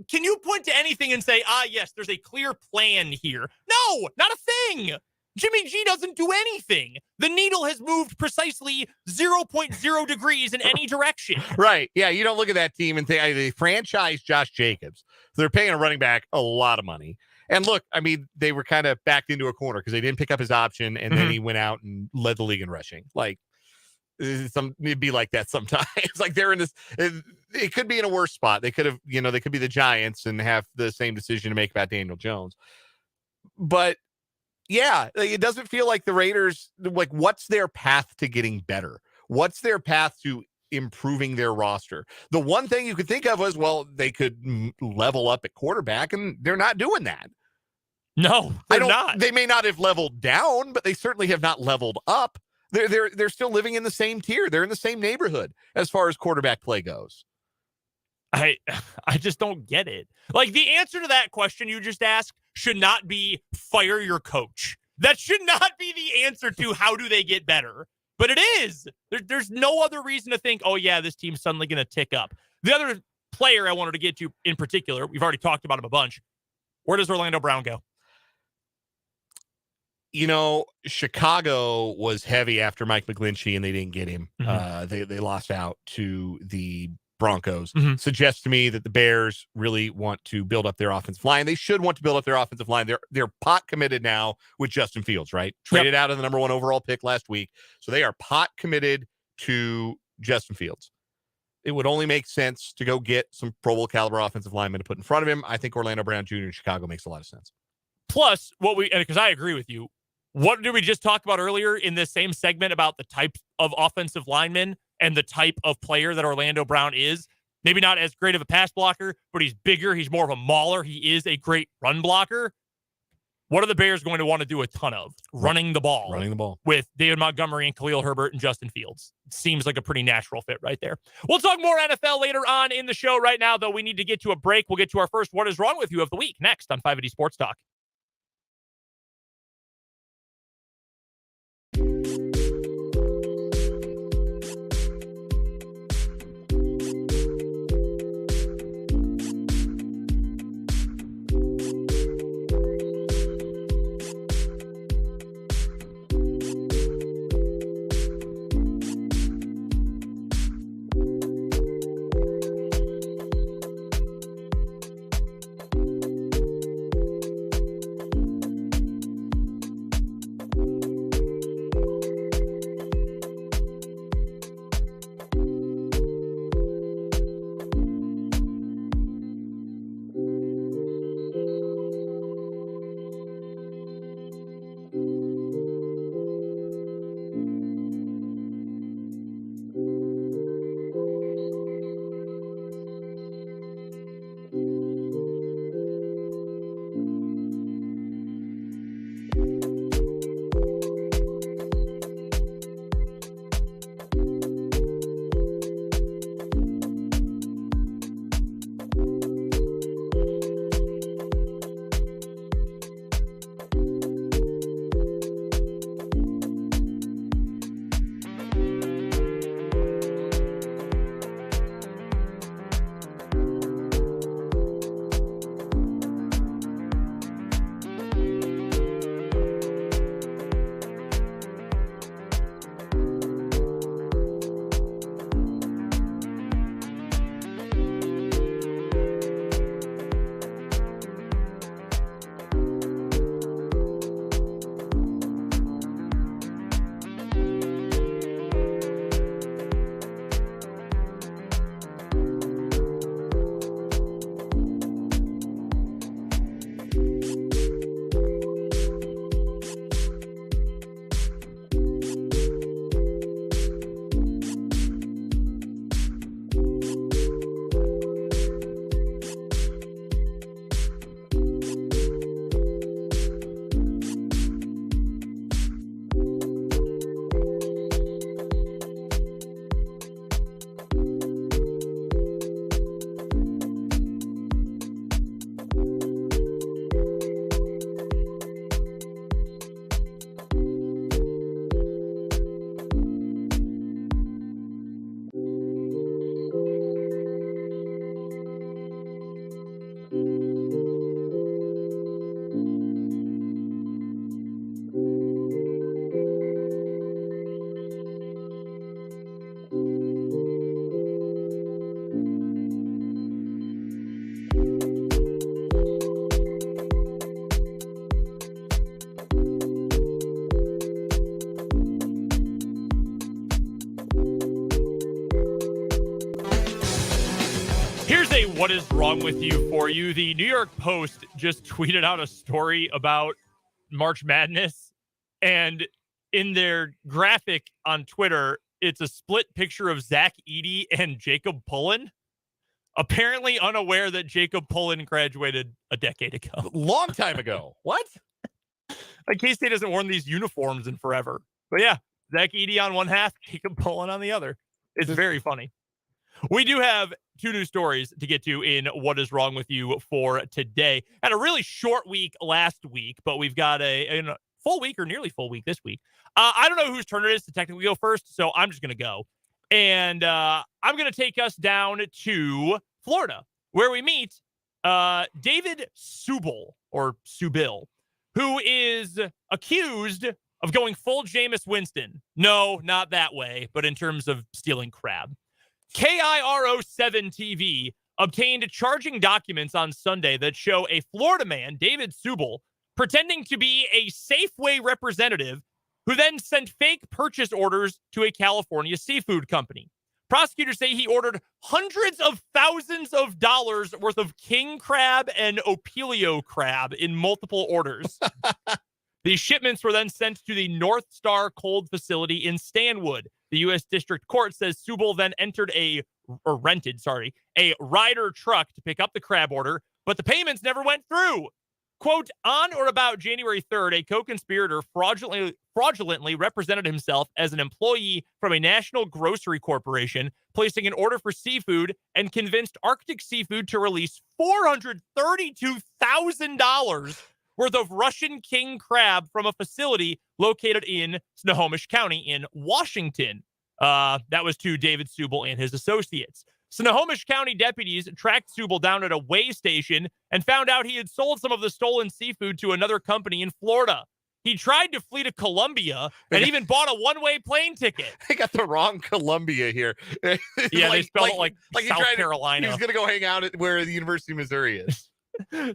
can you point to anything and say, yes, there's a clear plan here? No, not a thing. Jimmy G doesn't do anything. The needle has moved precisely 0.0 degrees in any direction. Right. Yeah, you don't look at that team and think they franchise Josh Jacobs. They're paying a running back a lot of money. And look, I mean, they were kind of backed into a corner because they didn't pick up his option, and then he went out and led the league in rushing. Like, it'd be like that sometimes. Like, they're in this, it could be in a worse spot. They could have, they could be the Giants and have the same decision to make about Daniel Jones. But yeah, it doesn't feel like the Raiders, like, what's their path to getting better? What's their path to improving their roster? The one thing you could think of was, well, they could level up at quarterback, and they're not doing that. No, they're not. They may not have leveled down, but they certainly have not leveled up. They're still living in the same tier. They're in the same neighborhood as far as quarterback play goes. I just don't get it. Like, the answer to that question you just asked should not be fire your coach. That should not be the answer to how do they get better. But it is. There's no other reason to think, oh, yeah, this team's suddenly going to tick up. The other player I wanted to get to in particular, we've already talked about him a bunch. Where does Orlando Brown go? Chicago was heavy after Mike McGlinchey, and they didn't get him. Mm-hmm. They lost out to the Broncos. Suggests to me that the Bears really want to build up their offensive line. They should want to build up their offensive line. They're pot committed now with Justin Fields, right? Traded out of the number 1 overall pick last week. So they are pot committed to Justin Fields. It would only make sense to go get some Pro Bowl caliber offensive linemen to put in front of him. I think Orlando Brown Jr. in Chicago makes a lot of sense. Plus, because I agree with you, what did we just talk about earlier in this same segment about the type of offensive lineman and the type of player that Orlando Brown is? Maybe not as great of a pass blocker, but he's bigger. He's more of a mauler. He is a great run blocker. What are the Bears going to want to do a ton of? Running the ball. With David Montgomery and Khalil Herbert and Justin Fields. Seems like a pretty natural fit right there. We'll talk more NFL later on in the show. Right now, though, we need to get to a break. We'll get to our first What Is Wrong With You of the week next on 580 Sports Talk. What is wrong with you for you? The New York Post just tweeted out a story about March Madness, and in their graphic on Twitter, it's a split picture of Zach Edey and Jacob Pullen, apparently unaware that Jacob Pullen graduated a decade ago. Long time ago. What? Like, K-State hasn't worn these uniforms in forever. But yeah, Zach Edey on one half, Jacob Pullen on the other. It's very funny. We do have two new stories to get to in What is Wrong with You for today. Had a really short week last week, but we've got a full week or nearly full week this week. I don't know whose turn it is to technically go first, so I'm just going to go. And I'm going to take us down to Florida, where we meet David Subel, or Subil, who is accused of going full Jameis Winston. No, not that way, but in terms of stealing crab. KIRO7 TV obtained charging documents on Sunday that show a Florida man, David Subel, pretending to be a Safeway representative who then sent fake purchase orders to a California seafood company. Prosecutors say he ordered hundreds of thousands of dollars worth of king crab and opilio crab in multiple orders. These shipments were then sent to the North Star Cold Facility in Stanwood. The U.S. District Court says Subel then rented a Ryder truck to pick up the crab order, but the payments never went through. Quote, on or about January 3rd, a co-conspirator fraudulently represented himself as an employee from a national grocery corporation, placing an order for seafood and convinced Arctic Seafood to release $432,000 worth of Russian king crab from a facility located in Snohomish County in Washington. That was to David Subel and his associates. Snohomish County deputies tracked Subel down at a weigh station and found out he had sold some of the stolen seafood to another company in Florida. He tried to flee to Colombia and even bought a one-way plane ticket. I got the wrong Columbia here. Yeah, they spelled it like South Carolina. He was going to go hang out at where the University of Missouri is.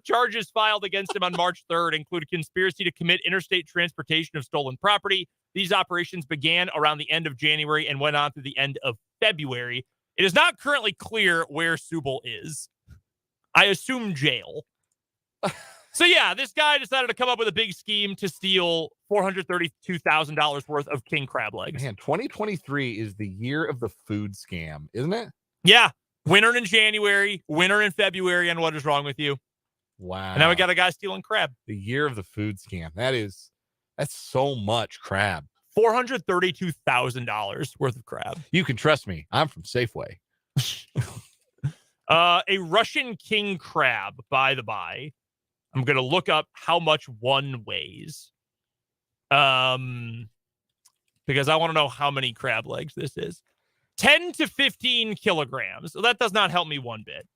Charges filed against him on March 3rd include conspiracy to commit interstate transportation of stolen property. These operations began around the end of January and went on through the end of February. It is not currently clear where Subel is. I assume jail. So yeah, this guy decided to come up with a big scheme to steal $432,000 worth of king crab legs. Man, 2023 is the year of the food scam, isn't it? Yeah. Winter in January, winter in February, and what is wrong with you? Wow. And now we got a guy stealing crab. The year of the food scam. That's so much crab. $432,000 worth of crab. You can trust me. I'm from Safeway. A Russian king crab, by the by. I'm going to look up how much one weighs. Because I want to know how many crab legs this is. 10 to 15 kilograms. So that does not help me one bit.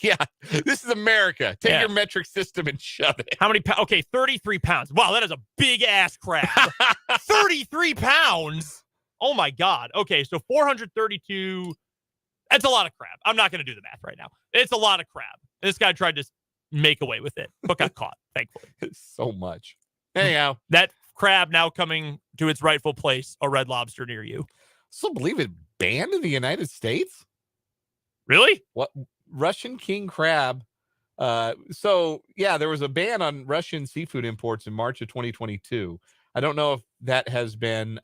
Yeah, this is America. Take your metric system and shove it. How many pounds? Okay, 33 pounds. Wow, that is a big ass crab. 33 pounds. Oh my God. Okay, so 432. That's a lot of crab. I'm not going to do the math right now. It's a lot of crab. This guy tried to make away with it, but got caught, thankfully. It's so much. Anyhow, that crab now coming to its rightful place, a Red Lobster near you. Still believe it banned in the United States? Really? What? Russian king crab. So yeah, there was a ban on Russian seafood imports in March of 2022. I don't know if that has been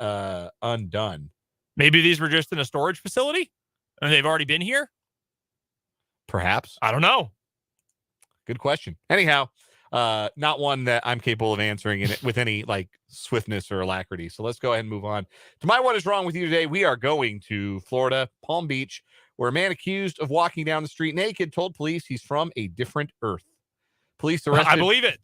undone. Maybe these were just in a storage facility and they've already been here. Perhaps. I don't know. Good question. Anyhow, not one that I'm capable of answering in it with any like swiftness or alacrity. So let's go ahead and move on to my What is Wrong with You today. We are going to Florida, Palm Beach, where a man accused of walking down the street naked told police he's from a different earth. Police arrested. I believe it.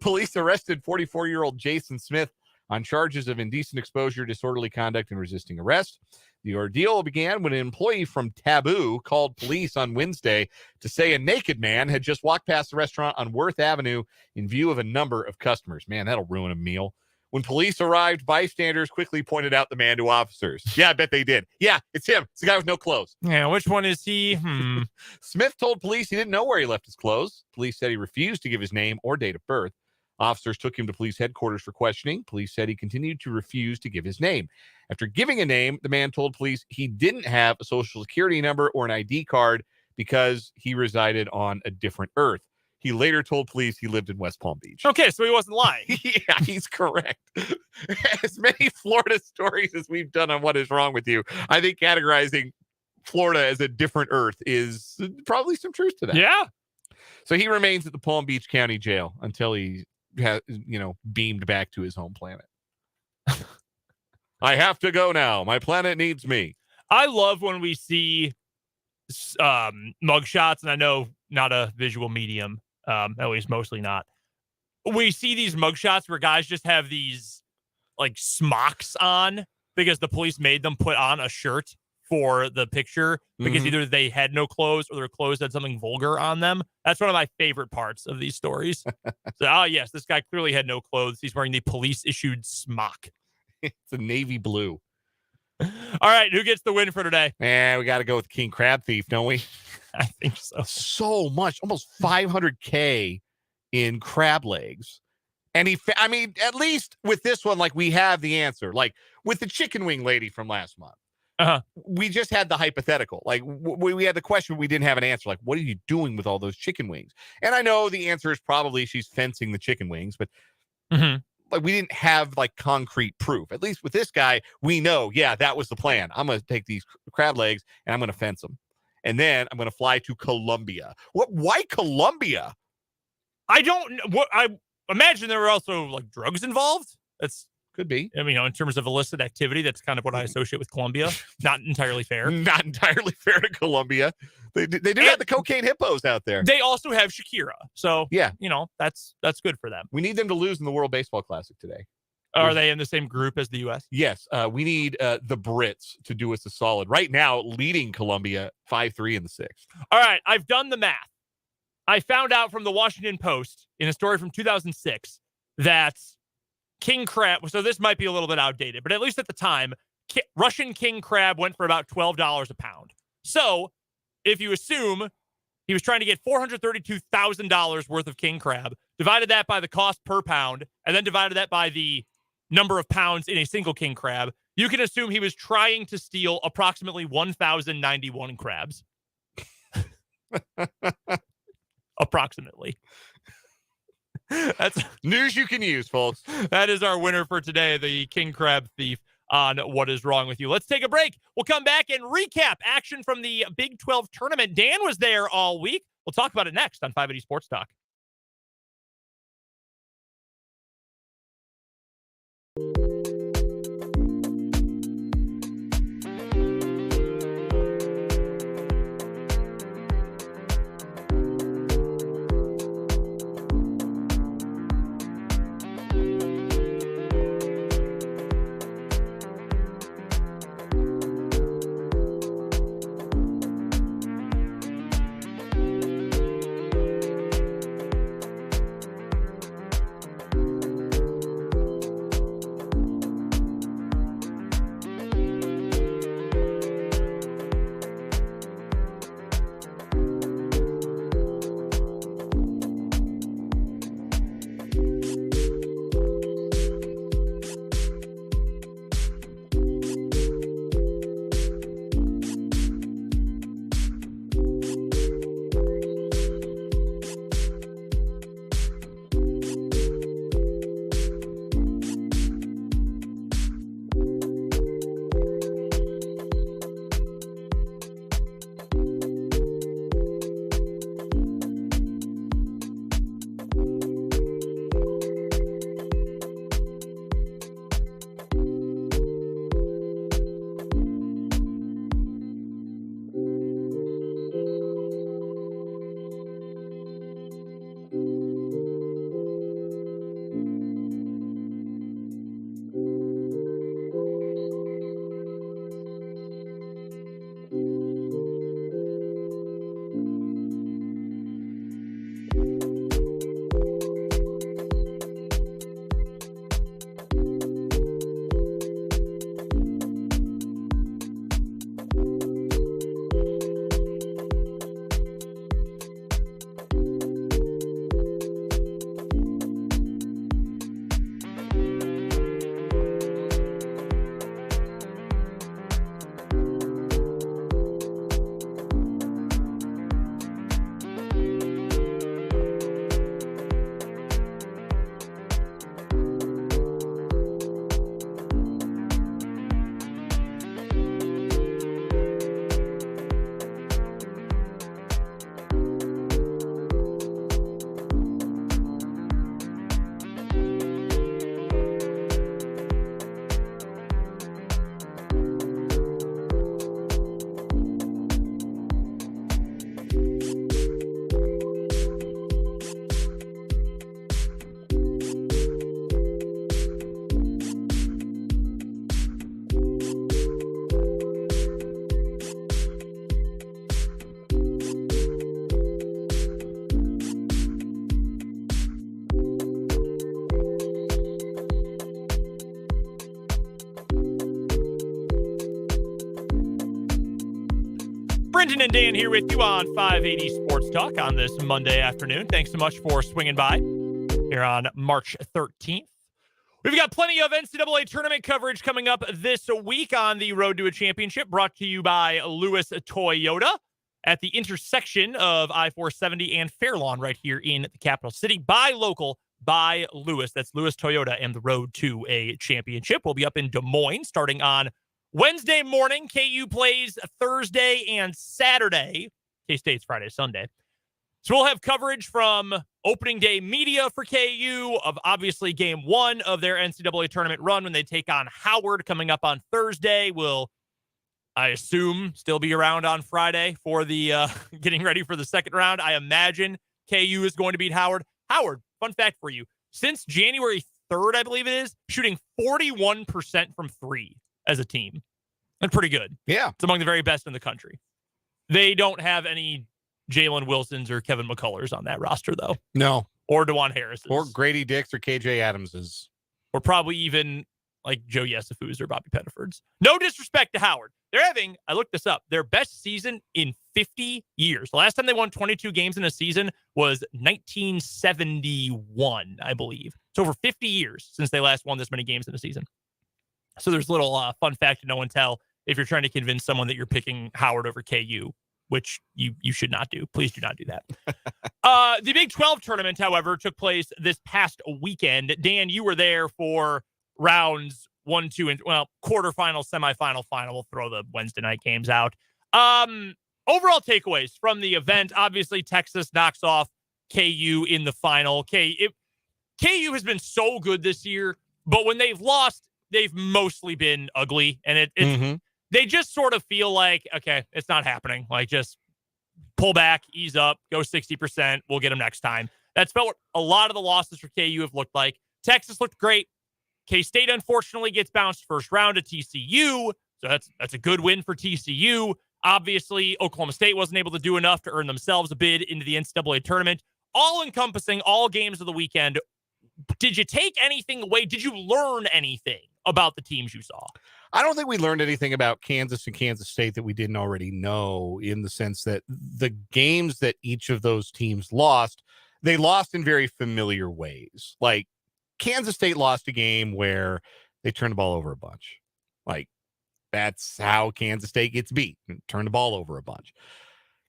Police arrested 44-year-old Jason Smith on charges of indecent exposure, disorderly conduct, and resisting arrest. The ordeal began when an employee from Taboo called police on Wednesday to say a naked man had just walked past the restaurant on Worth Avenue in view of a number of customers. Man, that'll ruin a meal. When police arrived, bystanders quickly pointed out the man to officers. Yeah, I bet they did. Yeah, it's him. It's the guy with no clothes. Yeah, which one is he? Smith told police he didn't know where he left his clothes. Police said he refused to give his name or date of birth. Officers took him to police headquarters for questioning. Police said he continued to refuse to give his name. After giving a name, the man told police he didn't have a social security number or an ID card because he resided on a different Earth. He later told police he lived in West Palm Beach. Okay, so he wasn't lying. Yeah, he's correct. As many Florida stories as we've done on What Is Wrong With You, I think categorizing Florida as a different Earth is probably some truth to that. Yeah. So he remains at the Palm Beach County Jail until he has, beamed back to his home planet. I have to go now. My planet needs me. I love when we see mugshots, and I know not a visual medium, at least mostly not. We see these mugshots where guys just have these like smocks on because the police made them put on a shirt for the picture because either they had no clothes or their clothes had something vulgar on them. That's one of my favorite parts of these stories. So, yes, this guy clearly had no clothes. He's wearing the police-issued smock. It's a navy blue. All right, who gets the win for today? Man, we got to go with King Crab Thief, don't we? I think so. So much, almost $500K in crab legs. And at least with this one, like, we have the answer. Like, with the chicken wing lady from last month, we just had the hypothetical. Like, we had the question, we didn't have an answer. Like, what are you doing with all those chicken wings? And I know the answer is probably she's fencing the chicken wings, but like, we didn't have like concrete proof. At least with this guy, we know, yeah, that was the plan. I'm going to take these crab legs and I'm going to fence them. And then I'm going to fly to Colombia. Why Colombia? I don't know. I imagine there were also like drugs involved. That's could be. I mean, in terms of illicit activity, that's kind of what I associate with Colombia. Not entirely fair. Not entirely fair to Colombia. They do have the cocaine hippos out there. They also have Shakira. So, yeah, that's good for them. We need them to lose in the World Baseball Classic today. Are they in the same group as the U.S.? Yes. We need the Brits to do us a solid. Right now, leading Colombia 5-3 in the sixth. All right. I've done the math. I found out from the Washington Post in a story from 2006 that king crab, so this might be a little bit outdated, but at least at the time, Russian king crab went for about $12 a pound. So if you assume he was trying to get $432,000 worth of king crab, divided that by the cost per pound, and then divided that by the number of pounds in a single king crab, you can assume he was trying to steal approximately 1,091 crabs. Approximately. That's news you can use, folks. That is our winner for today, the King Crab Thief on What Is Wrong With You. Let's take a break. We'll come back and recap action from the Big 12 tournament. Dan was there all week. We'll talk about it next on 580 Sports Talk. Brendan and Dan here with you on 580 Sports Talk on this Monday afternoon. Thanks so much for swinging by here on March 13th. We've got plenty of NCAA tournament coverage coming up this week on the Road to a Championship, brought to you by Lewis Toyota at the intersection of I-470 and Fairlawn right here in the capital city. Buy local, buy Lewis. That's Lewis Toyota and the Road to a Championship. We'll be up in Des Moines starting on Wednesday morning. KU plays Thursday and Saturday. K-State's Friday, Sunday. So we'll have coverage from opening day media for KU of obviously game one of their NCAA tournament run when they take on Howard coming up on Thursday. We'll, I assume, still be around on Friday for the getting ready for the second round. I imagine KU is going to beat Howard. Howard, fun fact for you, since January 3rd, I believe it is, shooting 41% from three as a team. That's pretty good. Yeah. It's among the very best in the country. They don't have any Jalen Wilsons or Kevin McCullers on that roster, though. No. Or DeJuan Harris's. Or Grady Dix or KJ Adams's. Or probably even like Joe Yesufu's or Bobby Pettiford's. No disrespect to Howard. They're having, I looked this up, their best season in 50 years. The last time they won 22 games in a season was 1971, I believe. It's over 50 years since they last won this many games in a season. So there's a little fun fact to know and tell if you're trying to convince someone that you're picking Howard over KU, which you should not do. Please do not do that. The Big 12 tournament, however, took place this past weekend. Dan, you were there for rounds 1, 2, and, well, quarterfinal, semifinal, final. We'll throw the Wednesday night games out. Overall takeaways from the event. Obviously, Texas knocks off KU in the final. KU has been so good this year, but when they've lost, they've mostly been ugly. And they just sort of feel like, okay, it's not happening. Like, just pull back, ease up, go 60%. We'll get them next time. That's what a lot of the losses for KU have looked like. Texas looked great. K-State, unfortunately, gets bounced first round to TCU. So that's a good win for TCU. Obviously, Oklahoma State wasn't able to do enough to earn themselves a bid into the NCAA tournament. All encompassing, all games of the weekend. Did you take anything away? Did you learn anything about the teams you saw? I don't think we learned anything about Kansas and Kansas State that we didn't already know, in the sense that the games that each of those teams lost, they lost in very familiar ways. Like, Kansas State lost a game where they turned the ball over a bunch. Like, that's how Kansas State gets beat. Turn the ball over a bunch.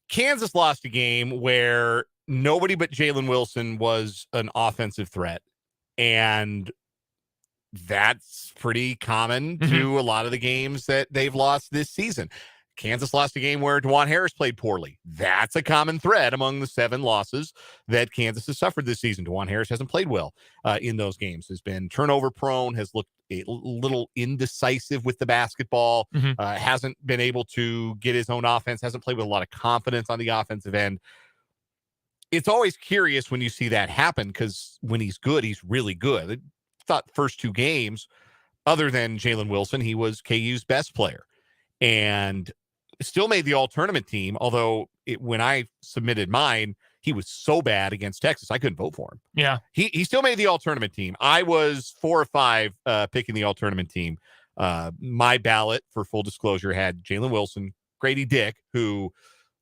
Kansas lost a game where nobody but Jalen Wilson was an offensive threat. And that's pretty common to a lot of the games that they've lost this season. Kansas lost a game where DeJuan Harris played poorly. That's a common thread among the 7 losses that Kansas has suffered this season. DeJuan Harris hasn't played well in those games, has been turnover prone, has looked a little indecisive with the basketball, hasn't been able to get his own offense, hasn't played with a lot of confidence on the offensive end. It's always curious when you see that happen, because when he's good, he's really good. I thought first 2 games, other than Jalen Wilson, he was KU's best player. And still made the all-tournament team, although when I submitted mine, he was so bad against Texas, I couldn't vote for him. Yeah. He still made the all-tournament team. I was 4 or 5 picking the all-tournament team. My ballot, for full disclosure, had Jalen Wilson, Grady Dick, who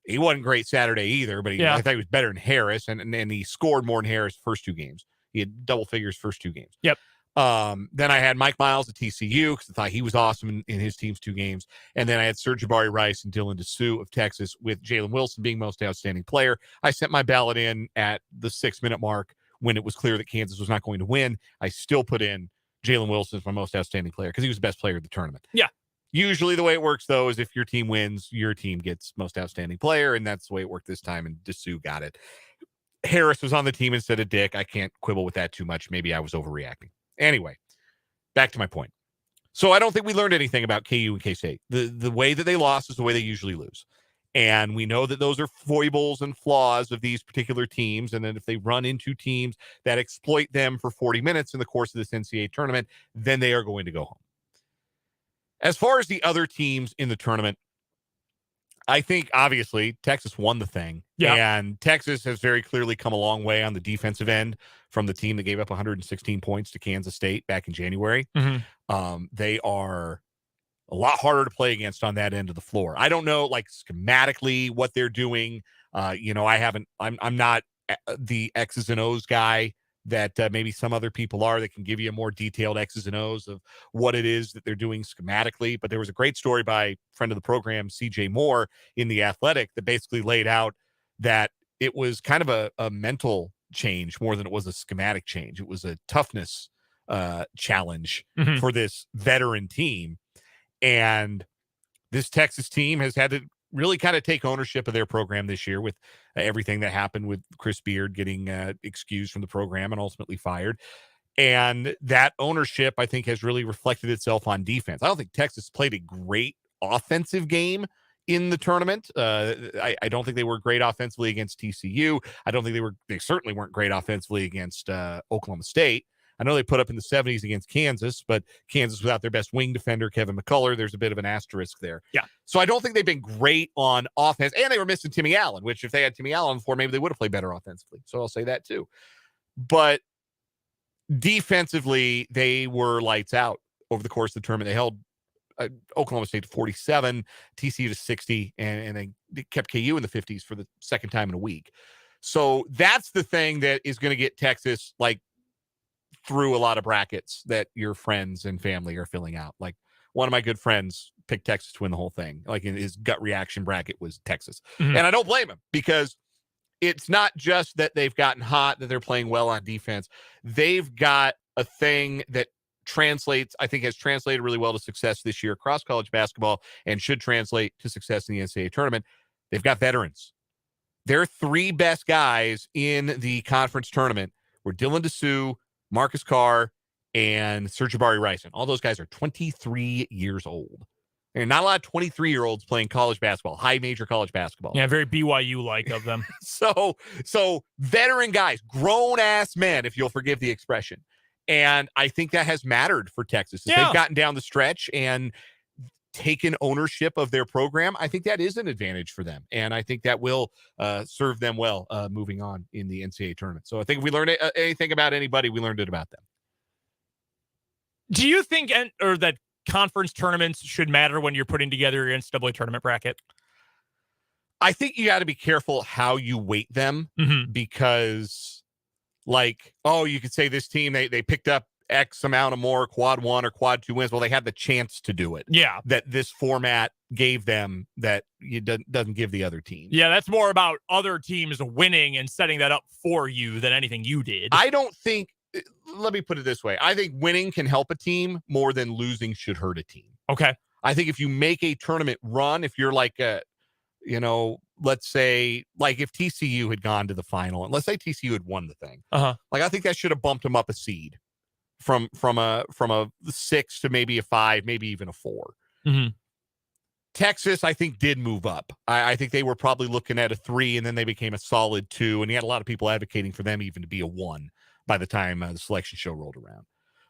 he wasn't great Saturday either, but I thought he was better than Harris, and he scored more than Harris first 2 games. He had double figures first 2 games. Yep. Then I had Mike Miles at TCU because I thought he was awesome in his team's 2 games. And then I had Serge Jabari Rice and Dylan Dessou of Texas, with Jalen Wilson being most outstanding player. I sent my ballot in at the 6-minute mark when it was clear that Kansas was not going to win. I still put in Jalen Wilson as my most outstanding player because he was the best player of the tournament. Yeah. Usually the way it works, though, is if your team wins, your team gets most outstanding player, and that's the way it worked this time, and Dessou got it. Harris was on the team instead of Dick. I can't quibble with that too much. Maybe I was overreacting. Anyway, back to my point. So I don't think we learned anything about KU and K-State. The way that they lost is the way they usually lose. And we know that those are foibles and flaws of these particular teams. And then if they run into teams that exploit them for 40 minutes in the course of this NCAA tournament, then they are going to go home. As far as the other teams in the tournament, I think, obviously, Texas won the thing. Yeah. And Texas has very clearly come a long way on the defensive end from the team that gave up 116 points to Kansas State back in January. They are a lot harder to play against on that end of the floor. I don't know, like, schematically what they're doing. I'm not the X's and O's guy that maybe some other people are that can give you a more detailed X's and O's of what it is that they're doing schematically. But there was a great story by a friend of the program, CJ Moore, in The Athletic that basically laid out that it was kind of a mental change more than it was a schematic change. It was a toughness challenge for this veteran team. And this Texas team has had to really kind of take ownership of their program this year with everything that happened with Chris Beard getting excused from the program and ultimately fired. And that ownership, I think, has really reflected itself on defense. I don't think Texas played a great offensive game in the tournament. I don't think they were great offensively against TCU. I don't think they certainly weren't great offensively against Oklahoma State. I know they put up in the 70s against Kansas, but Kansas without their best wing defender, Kevin McCullough, there's a bit of an asterisk there. Yeah. So I don't think they've been great on offense. And they were missing Timmy Allen, which if they had Timmy Allen before, maybe they would have played better offensively. So I'll say that too. But defensively, they were lights out over the course of the tournament. They held Oklahoma State to 47, TCU to 60, and they kept KU in the 50s for the second time in a week. So that's the thing that is going to get Texas, like, through a lot of brackets that your friends and family are filling out. Like, one of my good friends picked Texas to win the whole thing. Like, in his gut reaction bracket was Texas. And I don't blame him, because it's not just that they've gotten hot, that they're playing well on defense. They've got a thing that translates, I think has translated really well to success this year across college basketball and should translate to success in the NCAA tournament. They've got veterans. Their three best guys in the conference tournament were Dylan Dessou, Marcus Carr, and Sir'Jabari Rice. All those guys are 23 years old. There are not a lot of 23-year-olds playing college basketball, high major college basketball. Yeah, very BYU-like of them. So veteran guys, grown-ass men, if you'll forgive the expression. And I think that has mattered for Texas. As they've gotten down the stretch and taken ownership of their program, I think that is an advantage for them. And I think that will serve them well moving on in the NCAA tournament. So I think if we learned anything about anybody, we learned it about them. Do you think that conference tournaments should matter when you're putting together your NCAA tournament bracket? I think you got to be careful how you weight them, because, like, you could say this team, they picked up X amount of more quad 1 or quad 2 wins. Well, they had the chance to do it. Yeah. That this format gave them that doesn't give the other team. Yeah, that's more about other teams winning and setting that up for you than anything you did. I don't think, let me put it this way. I think winning can help a team more than losing should hurt a team. Okay. I think if you make a tournament run, if you're like let's say, like, if TCU had gone to the final, and let's say TCU had won the thing, like, I think that should have bumped them up a seed from a 6 to maybe a 5, maybe even a 4. Texas, I think, did move up. I think they were probably looking at a 3, and then they became a solid 2, and you had a lot of people advocating for them even to be a 1 by the time the selection show rolled around.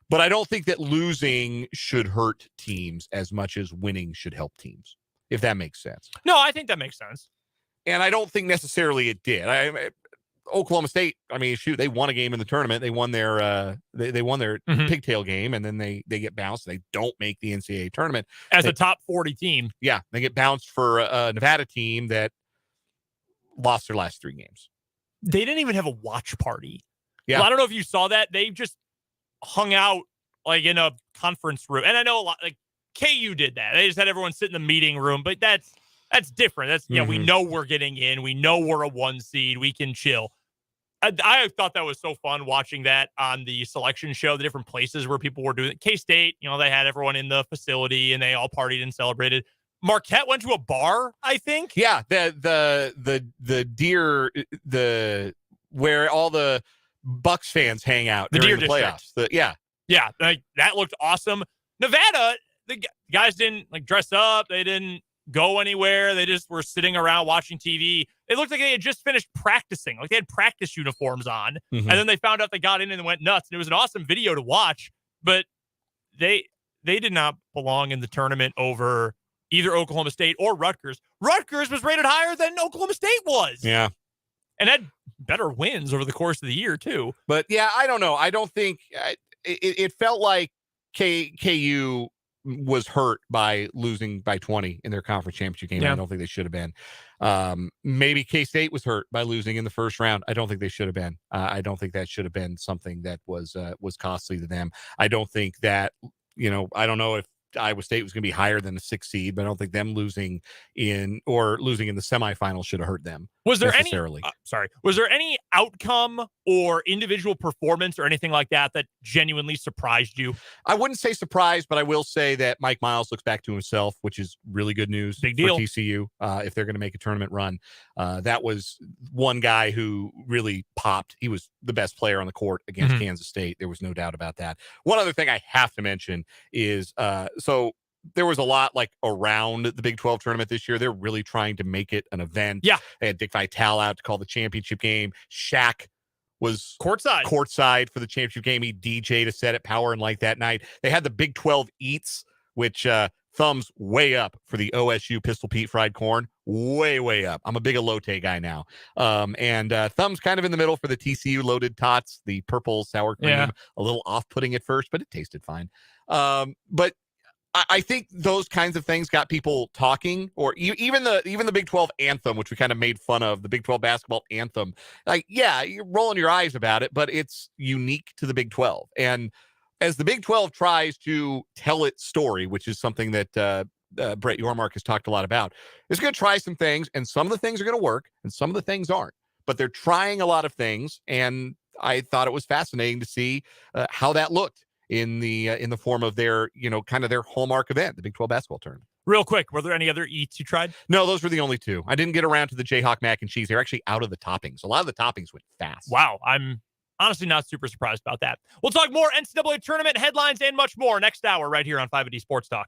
But I don't think that losing should hurt teams as much as winning should help teams, if that makes sense. No, I think that makes sense. And I don't think necessarily it did. Oklahoma State, I mean, shoot, they won a game in the tournament. They won their pigtail game, and then they get bounced. They don't make the NCAA tournament. As a top 40 team. Yeah, they get bounced for a Nevada team that lost their last 3 games. They didn't even have a watch party. Yeah. Well, I don't know if you saw that. They just hung out, like, in a conference room. And I know a lot, like, KU did that. They just had everyone sit in the meeting room, but that's different. That's, we know we're getting in. We know we're a 1 seed. We can chill. I thought that was so fun watching that on the selection show, the different places where people were doing it. K-State, they had everyone in the facility and they all partied and celebrated. Marquette went to a bar, I think. Yeah, where all the Bucks fans hang out during the playoffs. Yeah, that looked awesome. Nevada, the guys didn't, like, dress up. They didn't go anywhere. They just were sitting around watching TV. It looked like they had just finished practicing. Like, they had practice uniforms on. And then they found out they got in and went nuts. And it was an awesome video to watch. But they did not belong in the tournament over either Oklahoma State or Rutgers. Rutgers was rated higher than Oklahoma State was. Yeah. And had better wins over the course of the year, too. But, yeah, I don't know. I don't think it felt like KU was hurt by losing by 20 in their conference championship game. Yeah. I don't think they should have been. Maybe K-State was hurt by losing in the first round. I don't think they should have been. I don't think that should have been something that was costly to them. I don't think that, I don't know if Iowa State was going to be higher than the 6th seed, but I don't think them losing in the semifinals should have hurt them. Was there necessarily. Was there any outcome or individual performance or anything like that genuinely surprised you? I wouldn't say surprised, but I will say that Mike Miles looks back to himself, which is really good news. Big deal for TCU if they're going to make a tournament run. That was one guy who really popped. He was the best player on the court against Kansas State. There was no doubt about that. One other thing I have to mention is so there was a lot around the Big 12 tournament this year. They're really trying to make it an event. Yeah. They had Dick Vitale out to call the championship game. Shaq was courtside for the championship game. He DJ'd a set at Power and Light that night. They had the Big 12 Eats, which thumbs way up for the OSU Pistol Pete fried corn. Way up. I'm a big elote guy now. And thumbs kind of in the middle for the TCU loaded tots, the purple sour cream. Yeah. A little off-putting at first, but it tasted fine. But I think those kinds of things got people talking, or even the Big 12 anthem, which we kind of made fun of, the Big 12 basketball anthem. You're rolling your eyes about it, but it's unique to the Big 12. And as the Big 12 tries to tell its story, which is something that Brett Yormark has talked a lot about, it's going to try some things, and some of the things are going to work, and some of the things aren't. But they're trying a lot of things, and I thought it was fascinating to see how that looked in the form of their, kind of their hallmark event, the Big 12 basketball tournament. Real quick, were there any other eats you tried? No, those were the only two. I didn't get around to the Jayhawk mac and cheese. They're actually out of the toppings. A lot of the toppings went fast. Wow, I'm honestly not super surprised about that. We'll talk more NCAA tournament headlines and much more next hour right here on 580 Sports Talk.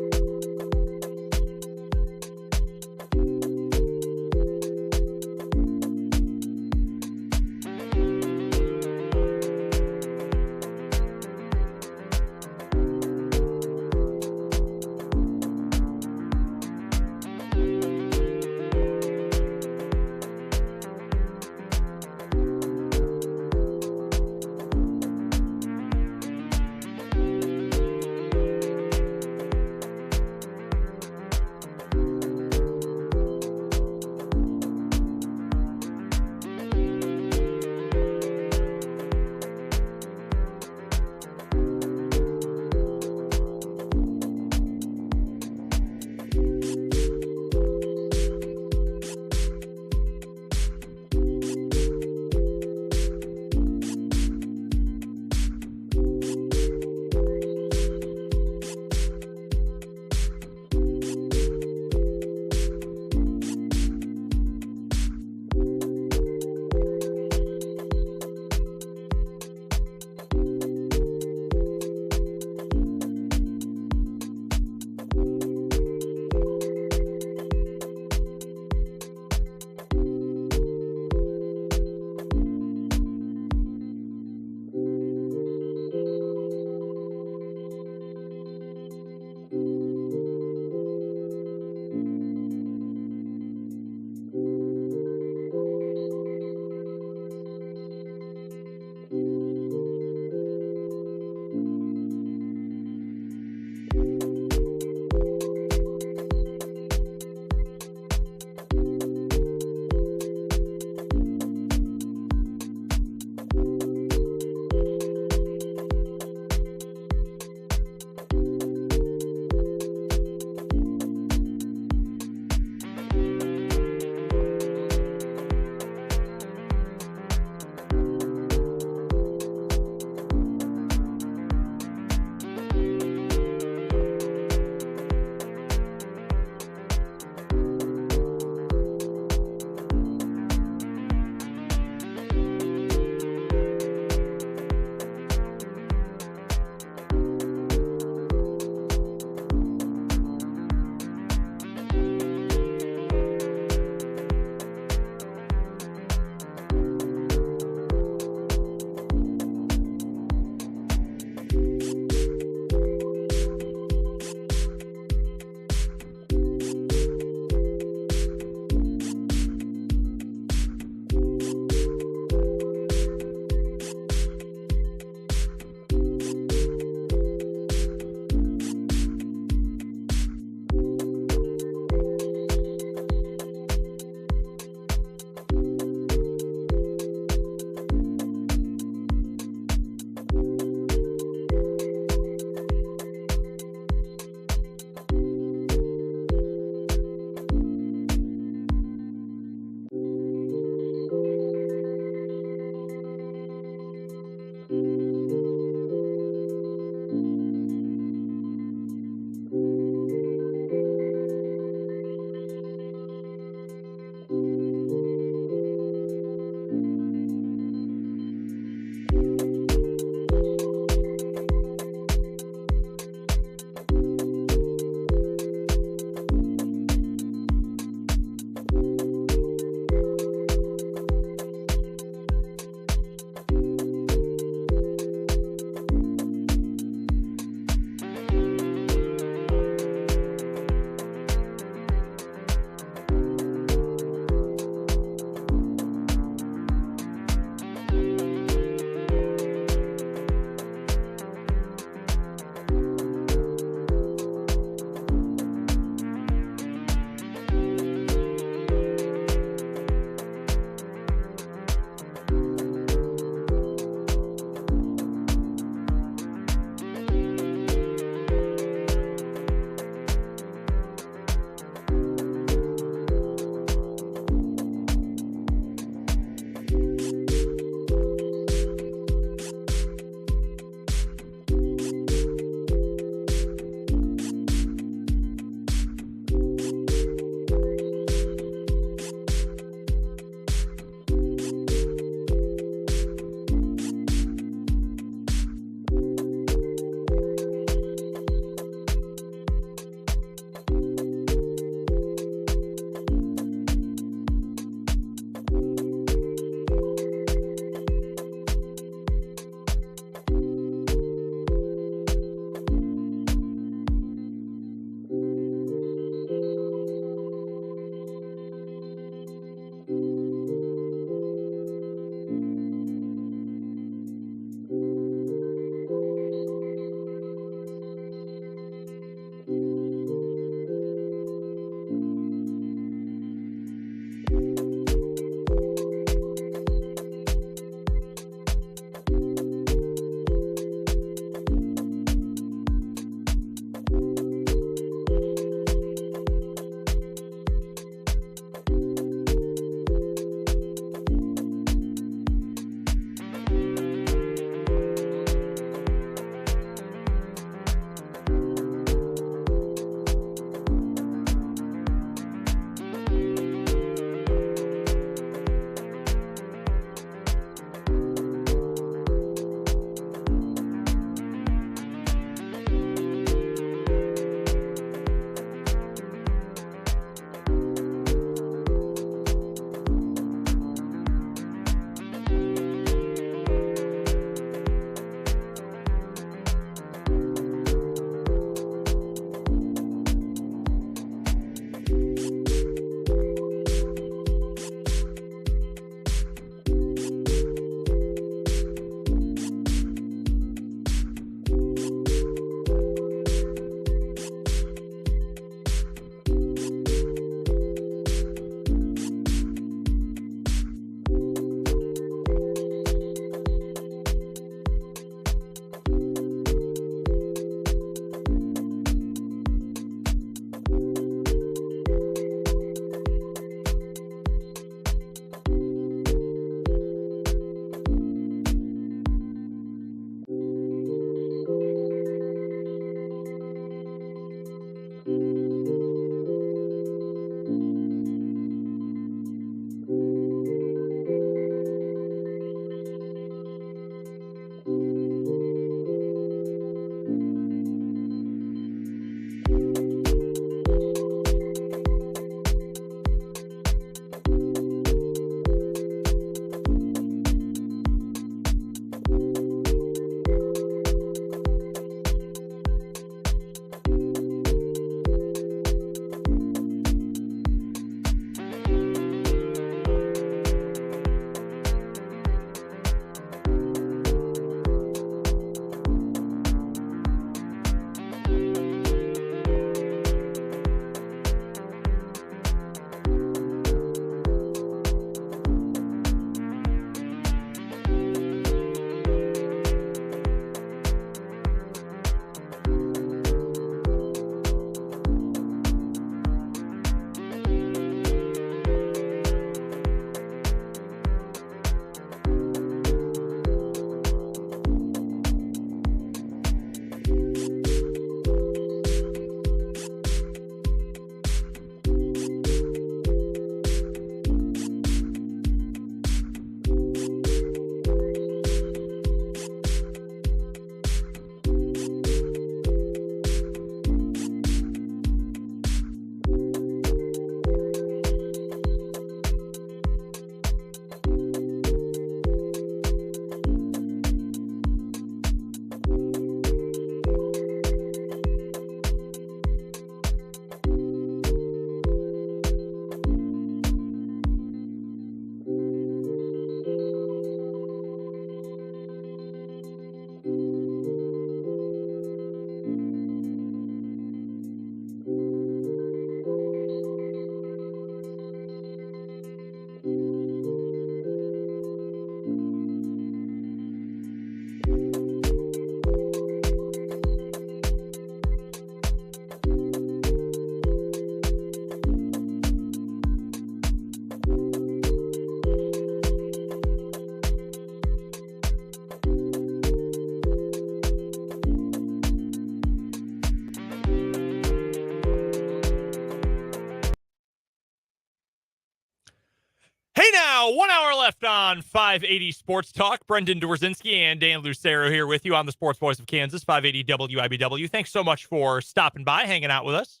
now. 1 hour left on 580 Sports Talk. Brendan Dorzinski and Dan Lucero here with you on the Sports Voice of Kansas, 580 WIBW. Thanks so much for stopping by, hanging out with us.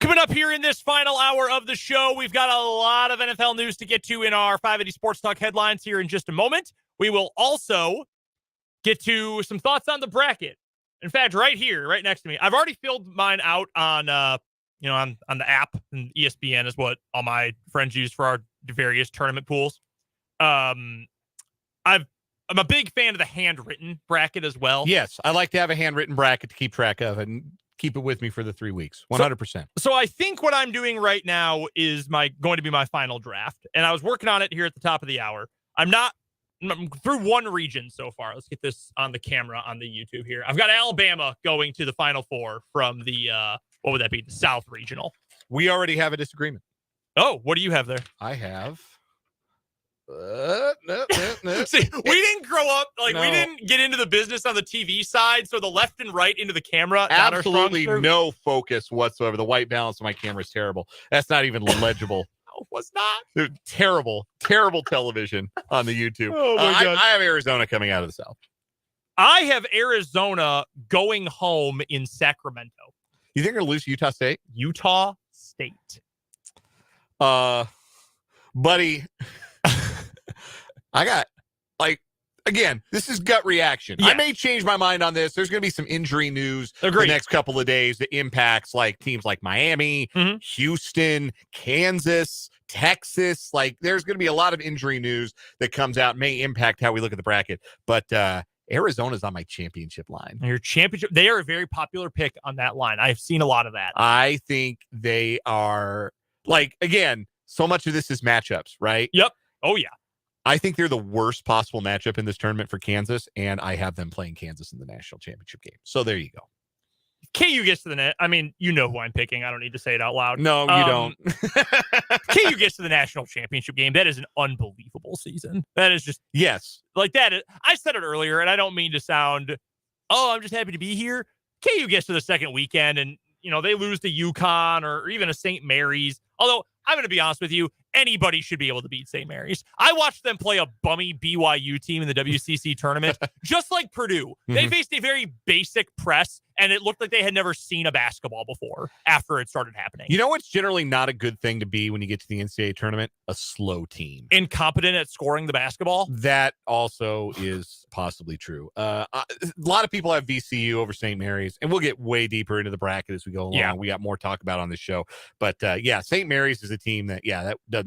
Coming up here in this final hour of the show, we've got a lot of NFL news to get to in our 580 Sports Talk headlines here in just a moment. We will also get to some thoughts on the bracket. In fact, right here, right next to me, I've already filled mine out on on the app, and ESPN is what all my friends use for our various tournament pools. I'm a big fan of the handwritten bracket as well. Yes, I like to have a handwritten bracket to keep track of and keep it with me for the 3 weeks. 100%. So I think what I'm doing right now is going to be my final draft, and I was working on it here at the top of the hour. I'm through one region so far. Let's get this on the camera on the YouTube here. I've got Alabama going to the Final Four from the what would that be? The South Regional. We already have a disagreement. Oh, what do you have there? I have. See, we didn't grow up we didn't get into the business on the TV side, so the left and right into the camera. Absolutely no focus whatsoever. The white balance of my camera is terrible. That's not even legible. No, was not. Terrible television on the YouTube. Oh my God. I have Arizona coming out of the South. I have Arizona going home in Sacramento. You think they're going to lose to Utah State? Utah State. Buddy, I got, again, this is gut reaction. Yeah. I may change my mind on this. There's going to be some injury news Agreed. the next couple of days that impacts teams like Miami, Houston, Kansas, Texas. There's going to be a lot of injury news that comes out, may impact how we look at the bracket. But Arizona's on my championship line. Your championship, they are a very popular pick on that line. I've seen a lot of that. I think they are, again, so much of this is matchups, right? Yep. Oh, yeah. I think they're the worst possible matchup in this tournament for Kansas, and I have them playing Kansas in the national championship game. So there you go. KU gets to the net. I mean, you know who I'm picking. I don't need to say it out loud. No, you don't. KU gets to the national championship game. That is an unbelievable season. That is just yes. That. I said it earlier, and I don't mean to sound, I'm just happy to be here. KU gets to the second weekend, and they lose to UConn or even a St. Mary's. Although I'm going to be honest with you, anybody should be able to beat St. Mary's. I watched them play a bummy BYU team in the WCC tournament, just like Purdue. They faced a very basic press, and it looked like they had never seen a basketball before after it started happening. You know what's generally not a good thing to be when you get to the NCAA tournament? A slow team. Incompetent at scoring the basketball? That also is possibly true. A lot of people have VCU over St. Mary's, and we'll get way deeper into the bracket as we go along. Yeah. We got more to talk about on this show. But, St. Mary's is a team that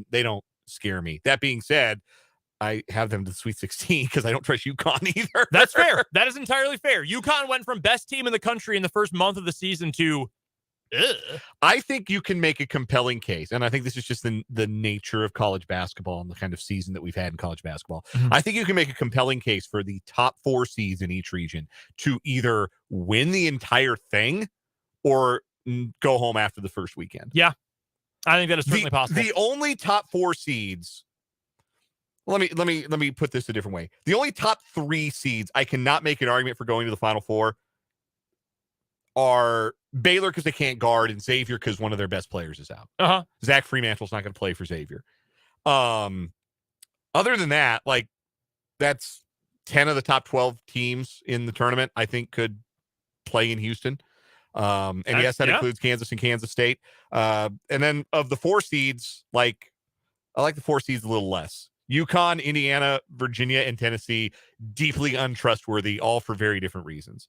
they don't scare me. That being said, I have them to the Sweet 16 because I don't trust UConn either. That's fair. That is entirely fair. UConn went from best team in the country in the first month of the season to I think you can make a compelling case, and I think this is just the nature of college basketball and the kind of season that we've had in college basketball. I think you can make a compelling case for the top 4 seeds in each region to either win the entire thing or go home after the first weekend. Yeah, I think that is certainly possible. The only top 4 seeds. Let me put this a different way. The only top 3 seeds I cannot make an argument for going to the Final Four are Baylor because they can't guard and Xavier because one of their best players is out. Zach Fremantle's not going to play for Xavier. Other than that, that's 10 of the top 12 teams in the tournament I think could play in Houston. And yes, that includes Kansas and Kansas State. And then of the 4 seeds, I like the 4 seeds a little less. UConn, Indiana, Virginia, and Tennessee, deeply untrustworthy, all for very different reasons.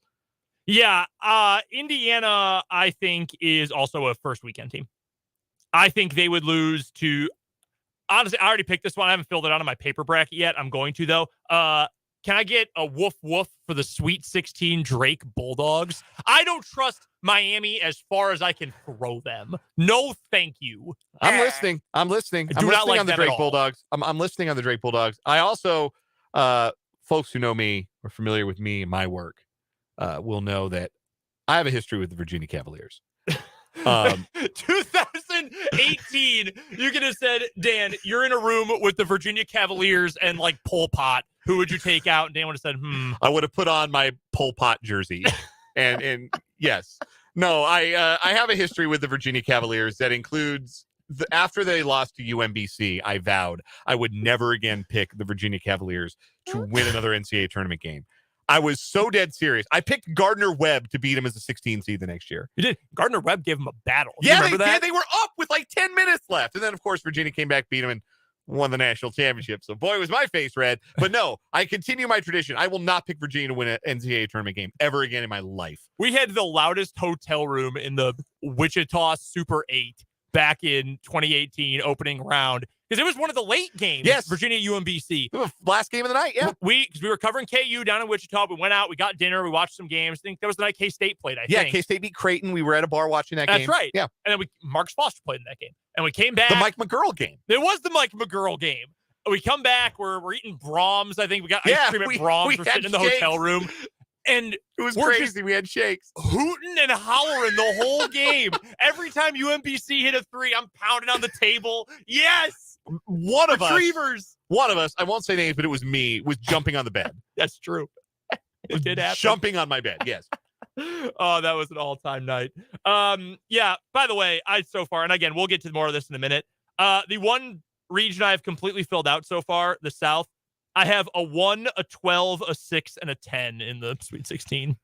Yeah, Indiana, I think, is also a first weekend team. I think they would lose to, honestly, I already picked this one. I haven't filled it out on my paper bracket yet. I'm going to, though. Can I get a woof woof for the Sweet 16 Drake Bulldogs? I don't trust Miami as far as I can throw them. No, thank you. I'm listening. I'm listening on the Drake Bulldogs. I'm listening on the Drake Bulldogs. I also, folks who know me or familiar with me and my work, will know that I have a history with the Virginia Cavaliers. 2018, you could have said, Dan, you're in a room with the Virginia Cavaliers and Pol Pot. Who would you take out? And Dan would have said, I would have put on my Pol Pot jersey. and yes. No, I have a history with the Virginia Cavaliers that includes after they lost to UMBC, I vowed I would never again pick the Virginia Cavaliers to win another NCAA tournament game. I was so dead serious. I picked Gardner Webb to beat him as a 16 seed the next year. You did. Gardner Webb gave him a battle. Yeah, they did. They were up with like 10 minutes left. And then, of course, Virginia came back, beat him, and won the national championship. So, boy, was my face red. But no, I continue my tradition. I will not pick Virginia to win an NCAA tournament game ever again in my life. We had the loudest hotel room in the Wichita Super 8 back in 2018 opening round. Because it was one of the late games. Yes. Virginia UMBC. Last game of the night, yeah. Because we were covering KU down in Wichita. We went out, we got dinner, we watched some games. I think that was the night K-State played, I think. Yeah, K-State beat Creighton. We were at a bar watching that game. That's right. Yeah. And then Marcus Foster played in that game. And we came back. The Mike McGurl game. It was the Mike McGurl game. We come back, we're eating Brahms. I think we got ice cream at Brahms. We're sitting in the hotel room. And it was crazy. We had shakes. Hooting and hollering the whole game. Every time UMBC hit a three, I'm pounding on the table. Yes. One of us, I won't say names, but it was me, was jumping on the bed. That's true. It did happen. Jumping on my bed, yes. Oh, that was an all-time night. Yeah, by the way, so far, and again, we'll get to more of this in a minute. The one region I've completely filled out so far, the South, I have a 1, a 12, a 6, and a 10 in the Sweet 16.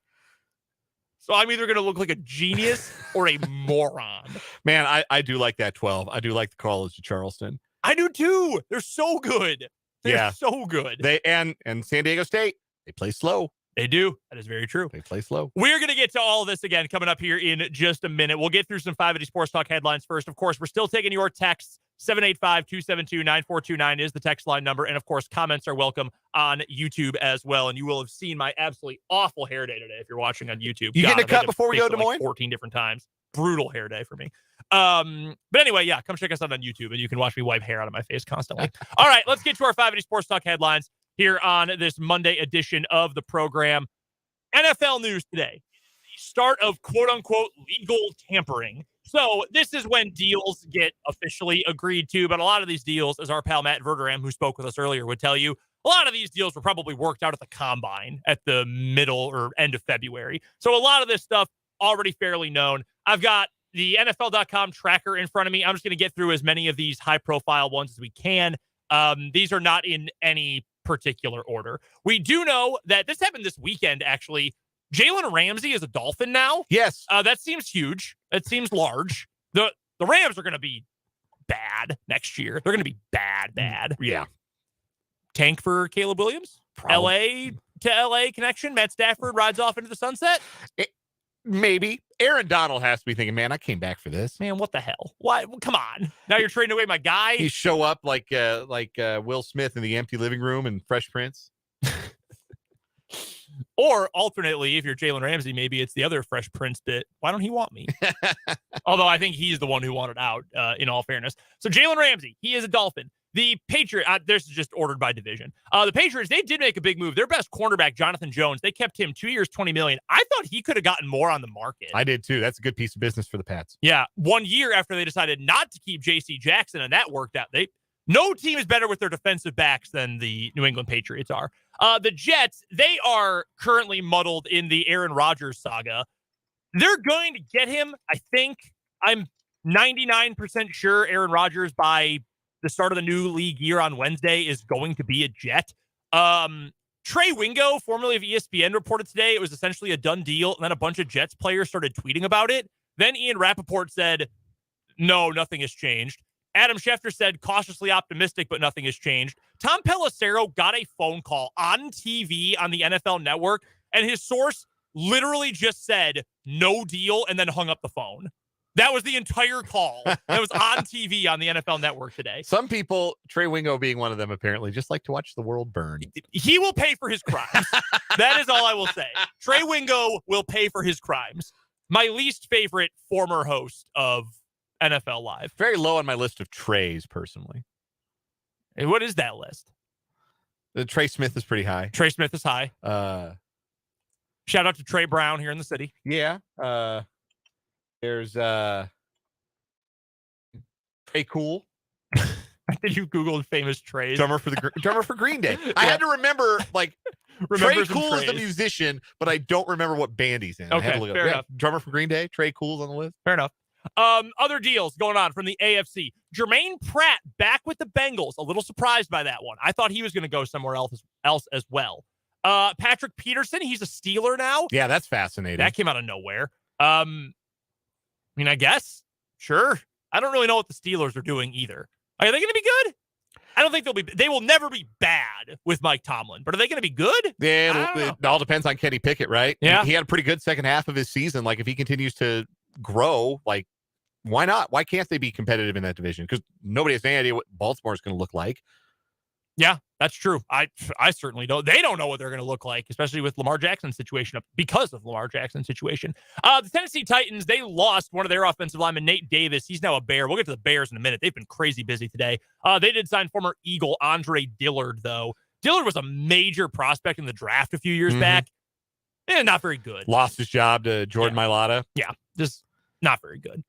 So I'm either going to look like a genius or a moron. Man, I do like that 12. I do like the College of Charleston. I do too. They're so good. They're so good. They and San Diego State, they play slow. They do. That is very true. They play slow. We're going to get to all of this again coming up here in just a minute. We'll get through some 580 Sports Talk headlines first. Of course, we're still taking your texts. 785-272-9429 is the text line number. And, of course, comments are welcome on YouTube as well. And you will have seen my absolutely awful hair day today if you're watching on YouTube. You getting a cut before we go to Des Moines? Like 14 different times. Brutal hair day for me. But anyway, yeah, come check us out on YouTube, and you can watch me wipe hair out of my face constantly. All right, let's get to our 580 Sports Talk headlines here on this Monday edition of the program. NFL news today. The start of quote-unquote legal tampering. So this is when deals get officially agreed to, but a lot of these deals, as our pal Matt Verderame, who spoke with us earlier, would tell you, a lot of these deals were probably worked out at the combine at the middle or end of February. So a lot of this stuff already fairly known. I've got the NFL.com tracker in front of me. I'm just going to get through as many of these high-profile ones as we can. These are not in any particular order. We do know that this happened this weekend, actually. Jalen Ramsey is a Dolphin now. Yes. That seems huge. That seems large. The Rams are going to be bad next year. They're going to be bad. Yeah. Tank for Caleb Williams? Probably. LA to LA connection? Matt Stafford rides off into the sunset? Maybe. Aaron Donald has to be thinking, man, I came back for this. Man, what the hell? Why? Well, come on. Now you're trading away my guy? You show up like Will Smith in the empty living room in Fresh Prince. Or alternately, if you're Jalen Ramsey, maybe it's the other Fresh Prince bit. Why don't he want me? Although I think he's the one who wanted out, in all fairness. So Jalen Ramsey, he is a Dolphin. The Patriots, this is just ordered by division. The Patriots, they did make a big move. Their best cornerback, Jonathan Jones, they kept him 2 years, $20 million. I thought he could have gotten more on the market. I did too. That's a good piece of business for the Pats. Yeah. 1 year after they decided not to keep J.C. Jackson, and that worked out. No team is better with their defensive backs than the New England Patriots are. The Jets, they are currently muddled in the Aaron Rodgers saga. They're going to get him, I think. I'm 99% sure Aaron Rodgers, by the start of the new league year on Wednesday, is going to be a Jet. Trey Wingo, formerly of ESPN, reported today it was essentially a done deal, and then a bunch of Jets players started tweeting about it. Then Ian Rappaport said, no, nothing has changed. Adam Schefter said cautiously optimistic, but nothing has changed. Tom Pelissero got a phone call on TV on the NFL Network, and his source literally just said no deal and then hung up the phone. That was the entire call that was on TV on the NFL Network today. Some people, Trey Wingo being one of them, apparently just like to watch the world burn. He will pay for his crimes. That is all I will say. Trey Wingo will pay for his crimes. My least favorite former host of NFL Live. Very low on my list of Treys, personally. Hey, what is that list? The Trey Smith is pretty high. Trey Smith is high. Shout out to Trey Brown here in the city. Yeah. There's Trey Cool. Did you Googled famous Treys? Drummer for Green Day. Yeah. I had to remember Trey Cool is the musician, but I don't remember what band he's in. Okay, fair enough. Drummer for Green Day. Trey Cool's on the list. Fair enough. Other deals going on from the AFC. Jermaine Pratt back with the Bengals. A little surprised by that one. I thought he was going to go somewhere else as well. Patrick Peterson, he's a Steeler now. Yeah, that's fascinating. That came out of nowhere. I mean, I guess. Sure. I don't really know what the Steelers are doing either. Are they going to be good? I don't think they will never be bad with Mike Tomlin, but are they going to be good? Yeah, it all depends on Kenny Pickett, right? Yeah. He had a pretty good second half of his season. Like, if he continues to grow, like, why not? Why can't they be competitive in that division? Because nobody has any idea what Baltimore is going to look like. Yeah, that's true. I certainly don't. They don't know what they're going to look like, especially with Lamar Jackson's situation, because of Lamar Jackson's situation. The Tennessee Titans, they lost one of their offensive linemen, Nate Davis. He's now a Bear. We'll get to the Bears in a minute. They've been crazy busy today. They did sign former Eagle Andre Dillard, though. Dillard was a major prospect in the draft a few years back. Not very good. Lost his job to Jordan Mailata. Yeah, just not very good.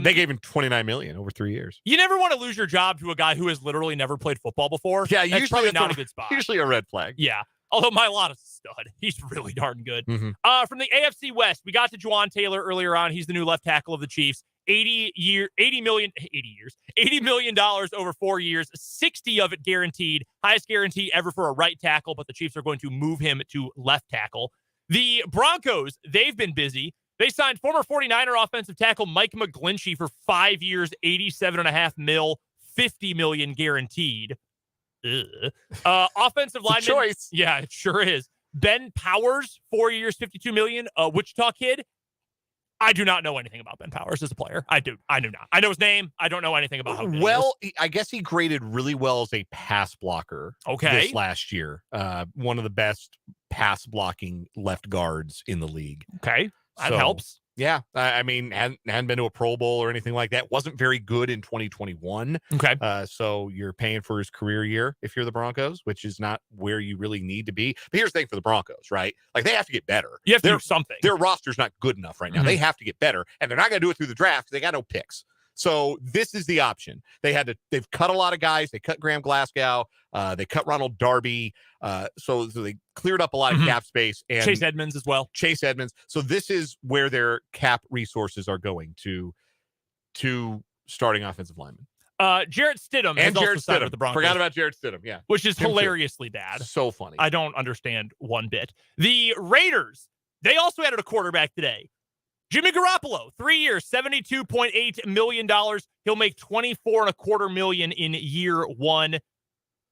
They gave him $29 million over 3 years. You never want to lose your job to a guy who has literally never played football before. Yeah, that's probably not a good spot. Usually a red flag. Yeah, although Mailata's a stud. He's really darn good. Mm-hmm. From the AFC West, we got to Jawaan Taylor earlier on. He's the new left tackle of the Chiefs. $80 million over 4 years, 60 of it guaranteed. Highest guarantee ever for a right tackle, but the Chiefs are going to move him to left tackle. The Broncos, they've been busy. They signed former 49er offensive tackle Mike McGlinchey for 5 years, $87.5 million, $50 million guaranteed. Offensive lineman. Choice. Yeah, it sure is. Ben Powers, 4 years, $52 million. Wichita kid. I do not know anything about Ben Powers as a player. I do not. I know his name. I don't know anything about how good he is. I guess he graded really well as a pass blocker. This last year. One of the best pass blocking left guards in the league. Okay. That helps. Yeah. I mean, hadn't been to a Pro Bowl or anything like that. Wasn't very good in 2021. Okay. So you're paying for his career year if you're the Broncos, which is not where you really need to be. But here's the thing for the Broncos, right? Like, they have to get better. You have to do something. Their roster's not good enough right now. They have to get better, and they're not going to do it through the draft because they got no picks. So this is the option. They've cut a lot of guys. They cut Graham Glasgow. They cut Ronald Darby. So they cleared up a lot of cap space. And Chase Edmonds as well. Chase Edmonds. So this is where their cap resources are going to starting offensive linemen. Jarrett Stidham and Jarrett Stidham with the Broncos. Forgot about Jarrett Stidham, yeah. Which is hilariously bad. So funny. I don't understand one bit. The Raiders, they also added a quarterback today. Jimmy Garoppolo, 3 years, $72.8 million. He'll make $24.25 million in year one.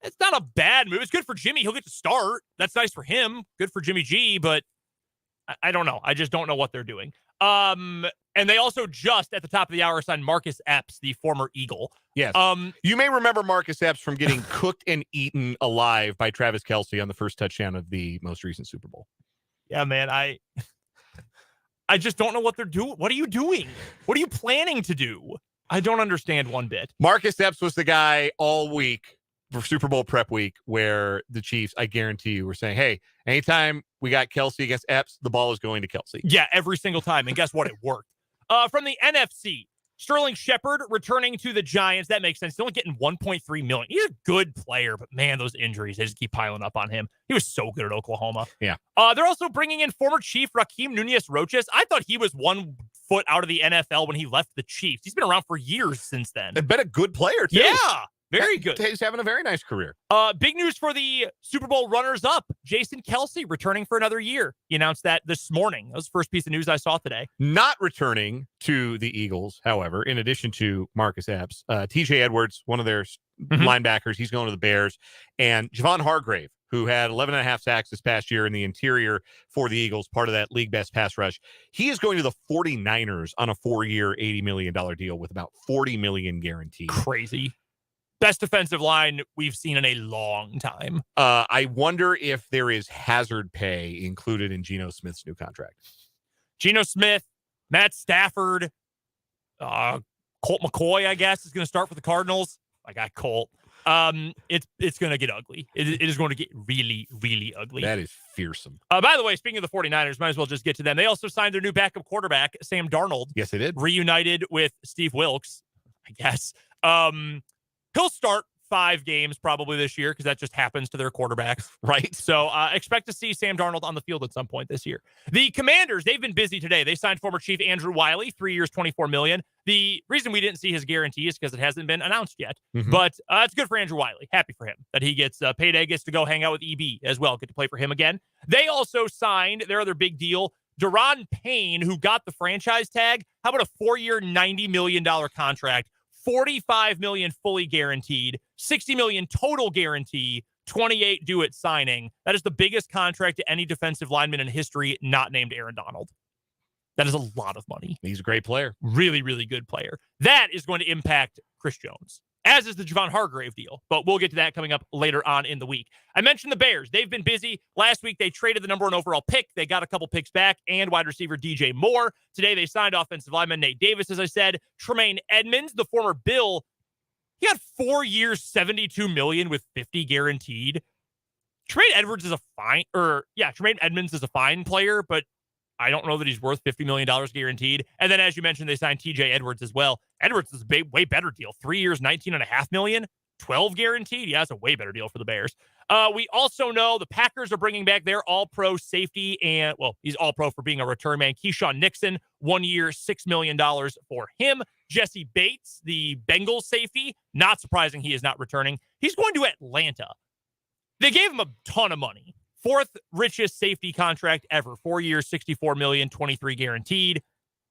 It's not a bad move. It's good for Jimmy. He'll get to start. That's nice for him. Good for Jimmy G, but I don't know. I just don't know what they're doing. And they also just, at the top of the hour, signed Marcus Epps, the former Eagle. Yes. You may remember Marcus Epps from getting cooked and eaten alive by Travis Kelce on the first touchdown of the most recent Super Bowl. Yeah, man. I just don't know what they're doing. What are you doing? What are you planning to do? I don't understand one bit. Marcus Epps was the guy all week for Super Bowl prep week where the Chiefs, I guarantee you, were saying, hey, anytime we got Kelce against Epps, the ball is going to Kelce. Yeah, every single time. And guess what? It worked. From the NFC, Sterling Shepard returning to the Giants. That makes sense. He's only getting $1.3 million. He's a good player, but man, those injuries, they just keep piling up on him. He was so good at Oklahoma. Yeah. They're also bringing in former Chief Raheem Nunez-Roches. I thought he was 1 foot out of the NFL when he left the Chiefs. He's been around for years since then. They've been a good player, too. Yeah. Very good. He's having a very nice career. Big news for the Super Bowl runners-up. Jason Kelce returning for another year. He announced that this morning. That was the first piece of news I saw today. Not returning to the Eagles, however, in addition to Marcus Epps, TJ Edwards, one of their linebackers, he's going to the Bears, and Javon Hargrave, who had 11.5 sacks this past year in the interior for the Eagles, part of that league best pass rush. He is going to the 49ers on a 4-year, $80 million deal with about $40 million guaranteed. Crazy. Best defensive line we've seen in a long time. I wonder if there is hazard pay included in Geno Smith's new contract. Geno Smith, Matt Stafford, Colt McCoy, I guess, is going to start for the Cardinals. I got Colt. It's going to get ugly. It is going to get really, really ugly. That is fearsome. By the way, speaking of the 49ers, might as well just get to them. They also signed their new backup quarterback, Sam Darnold. Yes, they did. Reunited with Steve Wilkes, I guess. He'll start 5 games probably this year because that just happens to their quarterbacks. Right. So expect to see Sam Darnold on the field at some point this year. The Commanders, they've been busy today. They signed former Chief Andrew Wiley, 3 years, $24 million. The reason we didn't see his guarantee is because it hasn't been announced yet. But it's good for Andrew Wiley. Happy for him that he gets payday, gets to go hang out with EB as well, get to play for him again. They also signed their other big deal, Verderame, who got the franchise tag. How about a 4-year, $90 million contract? $45 million fully guaranteed, $60 million total guarantee, 28 due at signing. That is the biggest contract to any defensive lineman in history not named Aaron Donald. That is a lot of money. He's a great player. Really, really good player. That is going to impact Chris Jones, as is the Javon Hargrave deal. But we'll get to that coming up later on in the week. I mentioned the Bears. They've been busy. Last week, they traded the number 1 overall pick. They got a couple picks back and wide receiver DJ Moore. Today, they signed offensive lineman Nate Davis, as I said. Tremaine Edmonds, the former Bill, he had 4 years, $72 million with $50 guaranteed. Tremaine Edmonds is a fine player, but I don't know that he's worth $50 million guaranteed. And then, as you mentioned, they signed TJ Edwards as well. Edwards is a way better deal. 3 years, $19.5 million, 12 guaranteed. Yeah, that's a way better deal for the Bears. We also know the Packers are bringing back their all-pro safety, and, well, he's all-pro for being a return man. Keyshawn Nixon, 1 year, $6 million for him. Jesse Bates, the Bengals safety, not surprising he is not returning. He's going to Atlanta. They gave him a ton of money. 4th richest safety contract ever. 4 years, $64 million, 23 guaranteed.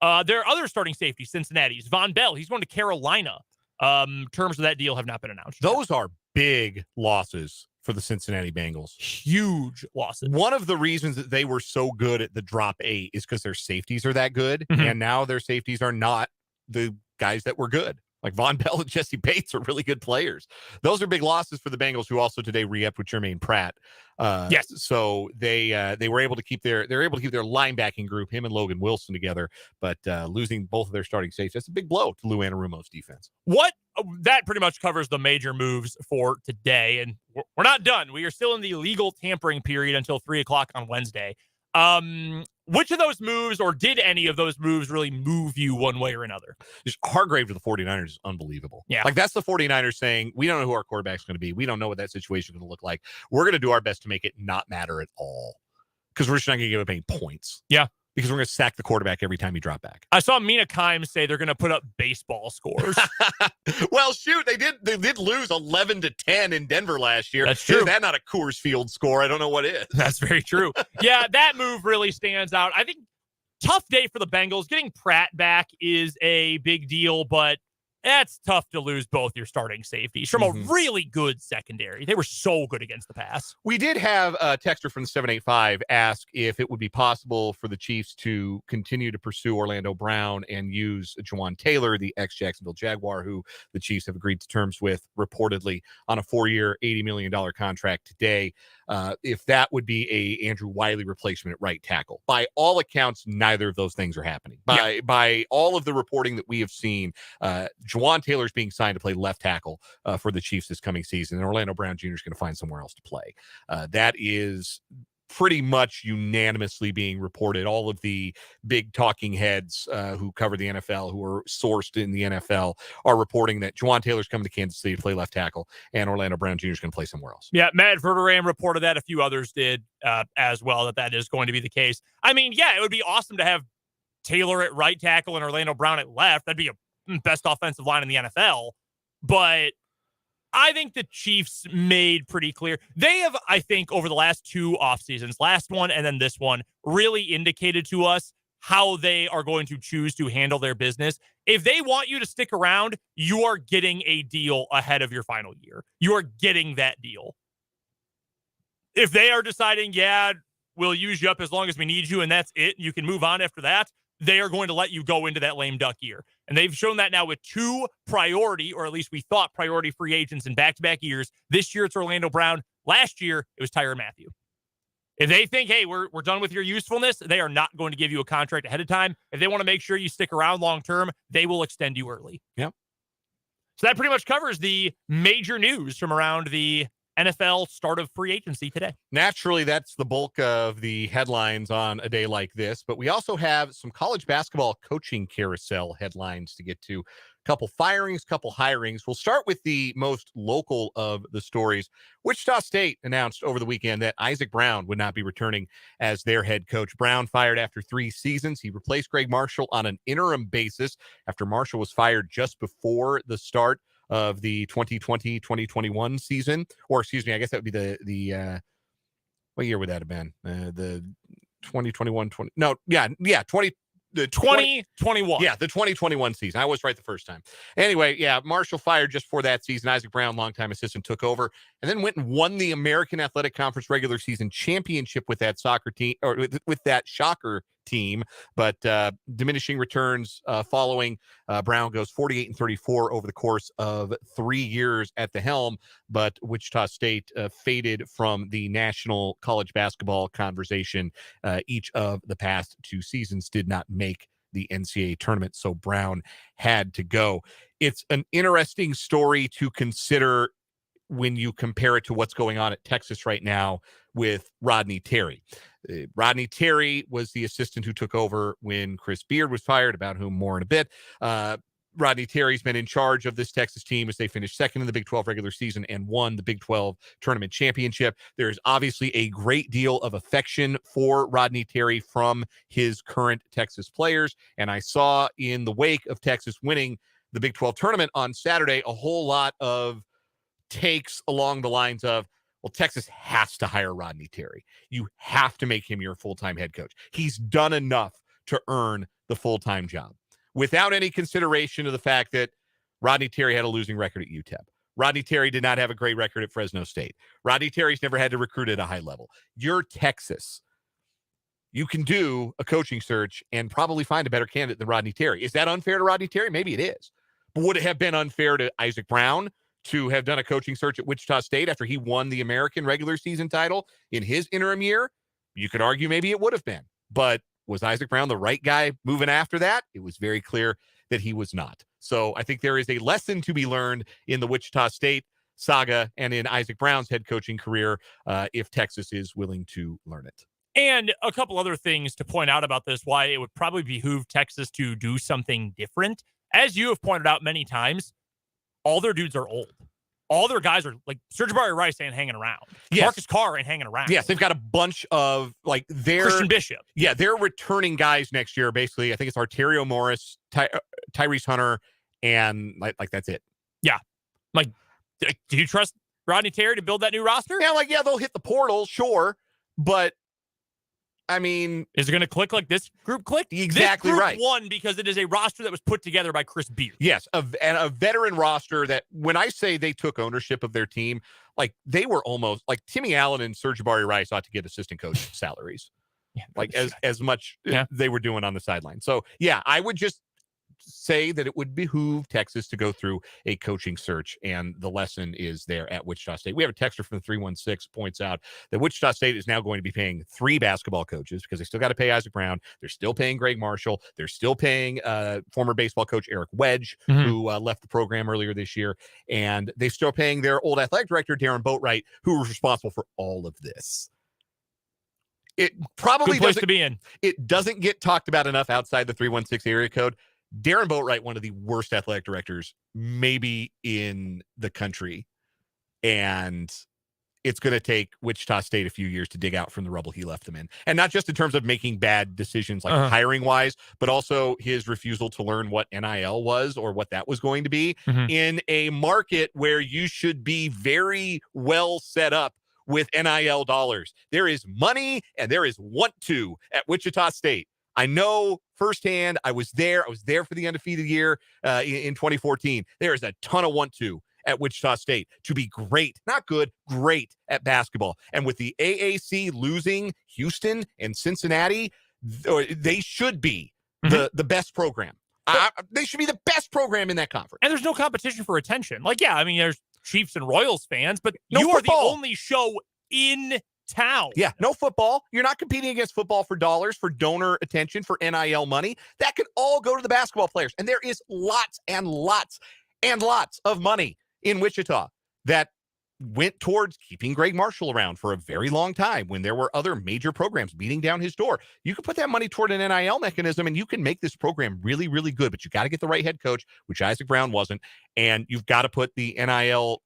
Their other starting safety, Cincinnati's Von Bell. He's going to Carolina. Terms of that deal have not been announced yet. Those are big losses for the Cincinnati Bengals. Huge losses. One of the reasons that they were so good at the drop 8 is because their safeties are that good, and now their safeties are not the guys that were good. Like Von Bell and Jesse Bates are really good players. Those are big losses for the Bengals, who also today re-upped with Jermaine Pratt. Yes. So they were able to keep their linebacking group, him and Logan Wilson, together. But losing both of their starting safeties, that's a big blow to Lou Anarumo's defense. That pretty much covers the major moves for today, and we're not done. We are still in the legal tampering period until 3:00 on Wednesday. Which of those moves, or did any of those moves really move you one way or another? Just Hargrave to the 49ers is unbelievable. Yeah. Like, that's the 49ers saying, we don't know who our quarterback's going to be. We don't know what that situation is going to look like. We're going to do our best to make it not matter at all, because we're just not going to give up any points. Yeah. Because we're going to sack the quarterback every time you drop back. I saw Mina Kimes say they're going to put up baseball scores. Well, shoot, they did lose 11-10 in Denver last year. That's true. Is that not a Coors Field score? I don't know what is. That's very true. Yeah, that move really stands out. I think tough day for the Bengals. Getting Pratt back is a big deal, but that's tough to lose both your starting safeties from a really good secondary. They were so good against the pass. We did have a texter from the 785 ask if it would be possible for the Chiefs to continue to pursue Orlando Brown and use Jawaan Taylor, the ex-Jacksonville Jaguar, who the Chiefs have agreed to terms with reportedly on a 4-year, $80 million contract today. If that would be a Andrew Wiley replacement at right tackle. By all accounts, neither of those things are happening. By all of the reporting that we have seen, Jawaan Taylor is being signed to play left tackle for the Chiefs this coming season, and Orlando Brown Jr. is going to find somewhere else to play. That is pretty much unanimously being reported. All of the big talking heads who cover the NFL, who are sourced in the NFL, are reporting that Jawaan Taylor's coming to Kansas City to play left tackle, and Orlando Brown Jr. is going to play somewhere else. Yeah, Matt Verderame reported that. A few others did as well, that is going to be the case. I mean, yeah, it would be awesome to have Taylor at right tackle and Orlando Brown at left. That'd be a best offensive line in the NFL. But I think the Chiefs made pretty clear. They have, I think, over the last 2 off seasons, last one and then this one, really indicated to us how they are going to choose to handle their business. If they want you to stick around, you are getting a deal ahead of your final year. You are getting that deal. If they are deciding, yeah, we'll use you up as long as we need you, and that's it, you can move on after that, they are going to let you go into that lame duck year. And they've shown that now with 2 priority, or at least we thought priority free agents in back-to-back years. This year it's Orlando Brown. Last year it was Tyrann Mathieu. If they think, hey, we're done with your usefulness, they are not going to give you a contract ahead of time. If they want to make sure you stick around long-term, they will extend you early. Yep. So that pretty much covers the major news from around the NFL start of free agency today. Naturally, that's the bulk of the headlines on a day like this, but we also have some college basketball coaching carousel headlines to get to. Couple firings, couple hirings. We'll start with the most local of the stories. Wichita State announced over the weekend that Isaac Brown would not be returning as their head coach. Brown fired after 3 seasons. He replaced Greg Marshall on an interim basis after Marshall was fired just before the start of the 2020-2021 season. Or excuse me, I guess that would be the what year would that have been? The 2021, 20. No, yeah, 20. The 2021. Yeah, the 2021 season. I was right the first time. Anyway, yeah, Marshall fired just for that season. Isaac Brown, longtime assistant, took over and then went and won the American Athletic Conference regular season championship with that soccer team, or with that Shocker team. But diminishing returns following. Brown goes 48-34 over the course of 3 years at the helm. But Wichita State faded from the national college basketball conversation. Each of the past 2 seasons did not make the NCAA tournament, so Brown had to go. It's an interesting story to consider when you compare it to what's going on at Texas right now with Rodney Terry. Rodney Terry was the assistant who took over when Chris Beard was fired, about whom more in a bit. Rodney Terry's been in charge of this Texas team as they finished second in the Big 12 regular season and won the Big 12 tournament championship. There's obviously a great deal of affection for Rodney Terry from his current Texas players. And I saw in the wake of Texas winning the Big 12 tournament on Saturday a whole lot of takes along the lines of, well, Texas has to hire Rodney Terry. You have to make him your full-time head coach. He's done enough to earn the full-time job, without any consideration of the fact that Rodney Terry had a losing record at UTEP. Rodney Terry did not have a great record at Fresno State. Rodney Terry's never had to recruit at a high level. You're Texas. You can do a coaching search and probably find a better candidate than Rodney Terry. Is that unfair to Rodney Terry? Maybe it is. But would it have been unfair to Isaac Brown to have done a coaching search at Wichita State after he won the American regular season title in his interim year? You could argue maybe it would have been. But was Isaac Brown the right guy moving after that? It was very clear that he was not. So I think there is a lesson to be learned in the Wichita State saga and in Isaac Brown's head coaching career if Texas is willing to learn it. And a couple other things to point out about this, why it would probably behoove Texas to do something different. As you have pointed out many times, all their dudes are old. All their guys are like Serge-Ibaka Rice ain't hanging around. Yes. Marcus Carr ain't hanging around. Yes, they've got a bunch of like their Christian Bishop. Yeah, they're returning guys next year. Basically, I think it's Arterio Morris, Tyrese Hunter, and like that's it. Yeah, like do you trust Rodney Terry to build that new roster? Yeah, they'll hit the portal, sure, but I mean, is it going to click like this group clicked? Exactly this group right. Won because it is a roster that was put together by Chris Beard. Yes, and a veteran roster that when I say they took ownership of their team, like they were almost like Timmy Allen and Serge-Ibaka Rice ought to get assistant coach salaries, like as much they were doing on the sideline. So yeah, I would just say that it would behoove Texas to go through a coaching search, and the lesson is there at Wichita State. We have a texter from the 316 points out that Wichita State is now going to be paying 3 basketball coaches because they still got to pay Isaac Brown. They're still paying Greg Marshall. They're still paying former baseball coach Eric Wedge, who left the program earlier this year, and they're still paying their old athletic director Darren Boatwright, who was responsible for all of this. It probably good place to be in. It doesn't get talked about enough outside the 316 area code. Darren Boatwright, one of the worst athletic directors maybe in the country. And it's going to take Wichita State a few years to dig out from the rubble he left them in. And not just in terms of making bad decisions like hiring wise, but also his refusal to learn what NIL was or what that was going to be in a market where you should be very well set up with NIL dollars. There is money and there is want to at Wichita State. I know firsthand. I was there for the undefeated year in 2014. There is a ton of want to at Wichita State to be great, not good, great at basketball. And with the AAC losing Houston and Cincinnati, they should be the best program. They should be the best program in that conference. And there's no competition for attention. Like, yeah, I mean, there's Chiefs and Royals fans, but you are the only show in town. Yeah, no football. You're not competing against football for dollars, for donor attention, for NIL money. That could all go to the basketball players. And there is lots and lots and lots of money in Wichita that went towards keeping Greg Marshall around for a very long time when there were other major programs beating down his door. You can put that money toward an NIL mechanism and you can make this program really, really good, but you got to get the right head coach, which Isaac Brown wasn't. And you've got to put the NIL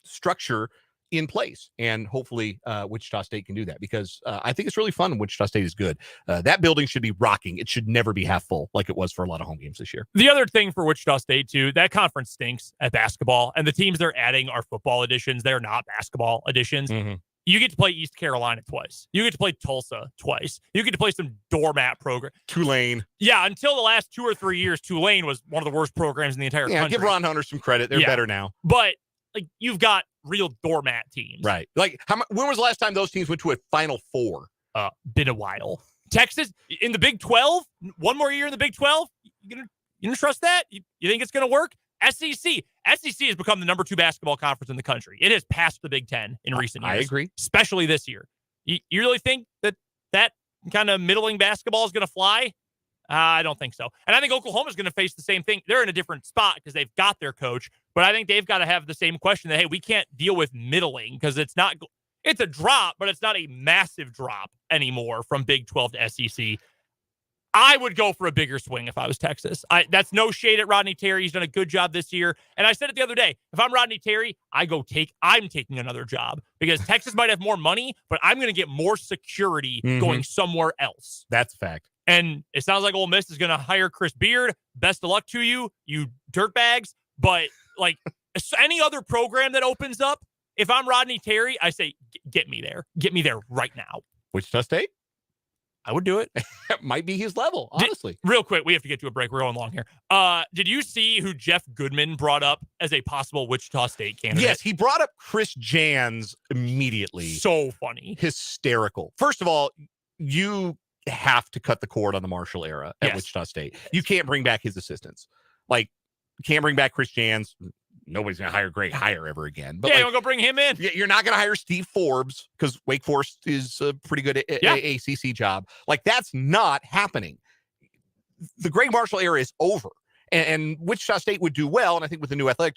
structure in place. And hopefully Wichita State can do that, because I think it's really fun when Wichita State is good. That building should be rocking. It should never be half full like it was for a lot of home games this year. The other thing for Wichita State, too, that conference stinks at basketball, and the teams they're adding are football editions. They're not basketball editions. Mm-hmm. You get to play East Carolina twice. You get to play Tulsa twice. You get to play some doormat program. Tulane. Yeah, until the last 2 or 3 years, Tulane was one of the worst programs in the entire country. Give Ron Hunter some credit. They're better now. But like, you've got real doormat teams. Right. Like, when was the last time those teams went to a Final Four? Been a while. Texas in the Big 12, one more year in the Big 12. You gonna trust that? You think it's gonna work? SEC has become the number 2 basketball conference in the country. It has passed the Big 10 in recent years. I agree, especially this year. You really think that kind of middling basketball is gonna fly? I don't think so. And I think Oklahoma's going to face the same thing. They're in a different spot because they've got their coach, but I think they've got to have the same question that, hey, we can't deal with middling, because it's a drop, but it's not a massive drop anymore from Big 12 to SEC. I would go for a bigger swing if I was Texas. That's no shade at Rodney Terry. He's done a good job this year. And I said it the other day, if I'm Rodney Terry, I'm taking another job, because Texas might have more money, but I'm going to get more security going somewhere else. That's a fact. And it sounds like Ole Miss is going to hire Chris Beard. Best of luck to you, you dirtbags. But like any other program that opens up, if I'm Rodney Terry, I say, get me there. Get me there right now. Wichita State? I would do it. It might be his level, honestly. Real quick, we have to get to a break. We're going long here. Did you see who Jeff Goodman brought up as a possible Wichita State candidate? Yes, he brought up Chris Jans immediately. So funny. Hysterical. First of all, you have to cut the cord on the Marshall era at Wichita State. You can't bring back his assistants. Like, you can't bring back Chris Jans. Nobody's going to hire Greg Heyer ever again. But you want to go bring him in? You're not going to hire Steve Forbes, because Wake Forest is a pretty good ACC job. Like, that's not happening. The Greg Marshall era is over. And Wichita State would do well, and I think with the new athletic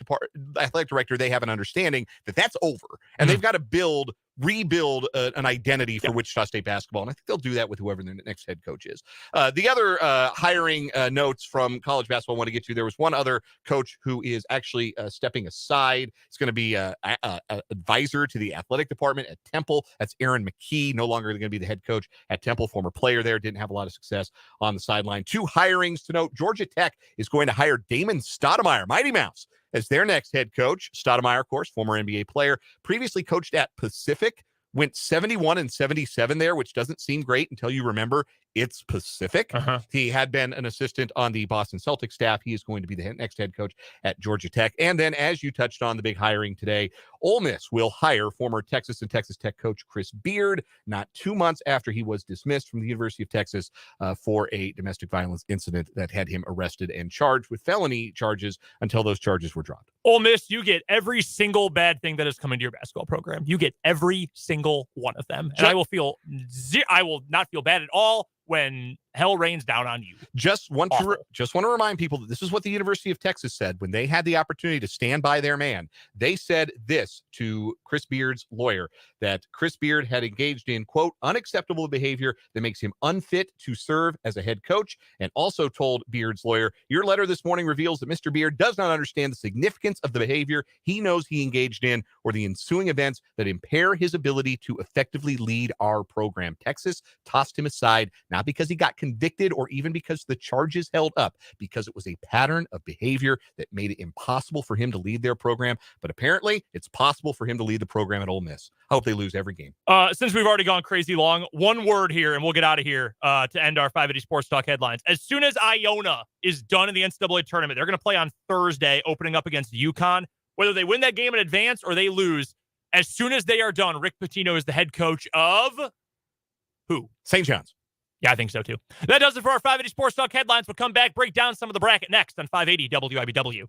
director, they have an understanding that that's over. And they've got to rebuild an identity for Wichita State basketball, and I think they'll do that with whoever their next head coach is. The other hiring notes from college basketball I want to get to, there was one other coach who is actually stepping aside. It's going to be an advisor to the athletic department at Temple. That's Aaron McKee, no longer going to be the head coach at Temple, former player there, didn't have a lot of success on the sideline. 2 hirings to note. Georgia Tech is going to hire Damon Stoudemire, Mighty Mouse, as their next head coach. Stoudemire, of course, former NBA player, previously coached at Pacific, went 71-77 there, which doesn't seem great until you remember it's Pacific. He had been an assistant on the Boston Celtics staff. He is going to be the next head coach at Georgia Tech. And then, as you touched on, the big hiring today, Ole Miss will hire former Texas and Texas Tech coach Chris Beard, not 2 months after he was dismissed from the University of Texas for a domestic violence incident that had him arrested and charged with felony charges until those charges were dropped. Ole Miss, you get every single bad thing that has come into your basketball program. You get every single one of them. And I will not feel bad at all when hell rains down on you. Just want to remind people that this is what the University of Texas said when they had the opportunity to stand by their man. They said this to Chris Beard's lawyer, that Chris Beard had engaged in, quote, unacceptable behavior that makes him unfit to serve as a head coach, and also told Beard's lawyer, your letter this morning reveals that Mr. Beard does not understand the significance of the behavior he knows he engaged in or the ensuing events that impair his ability to effectively lead our program. Texas tossed him aside, not because he got convicted or even because the charges held up, because it was a pattern of behavior that made it impossible for him to lead their program. But apparently it's possible for him to lead the program at Ole Miss. I hope they lose every game. Since we've already gone crazy long, one word here and we'll get out of here to end our 580 Sports Talk headlines. As soon as Iona is done in the NCAA tournament, they're going to play on Thursday, opening up against UConn. Whether they win that game in advance or they lose, as soon as they are done, Rick Pitino is the head coach of who? St. John's. Yeah, I think so, too. That does it for our 580 Sports Talk headlines. We'll come back, break down some of the bracket next on 580 WIBW.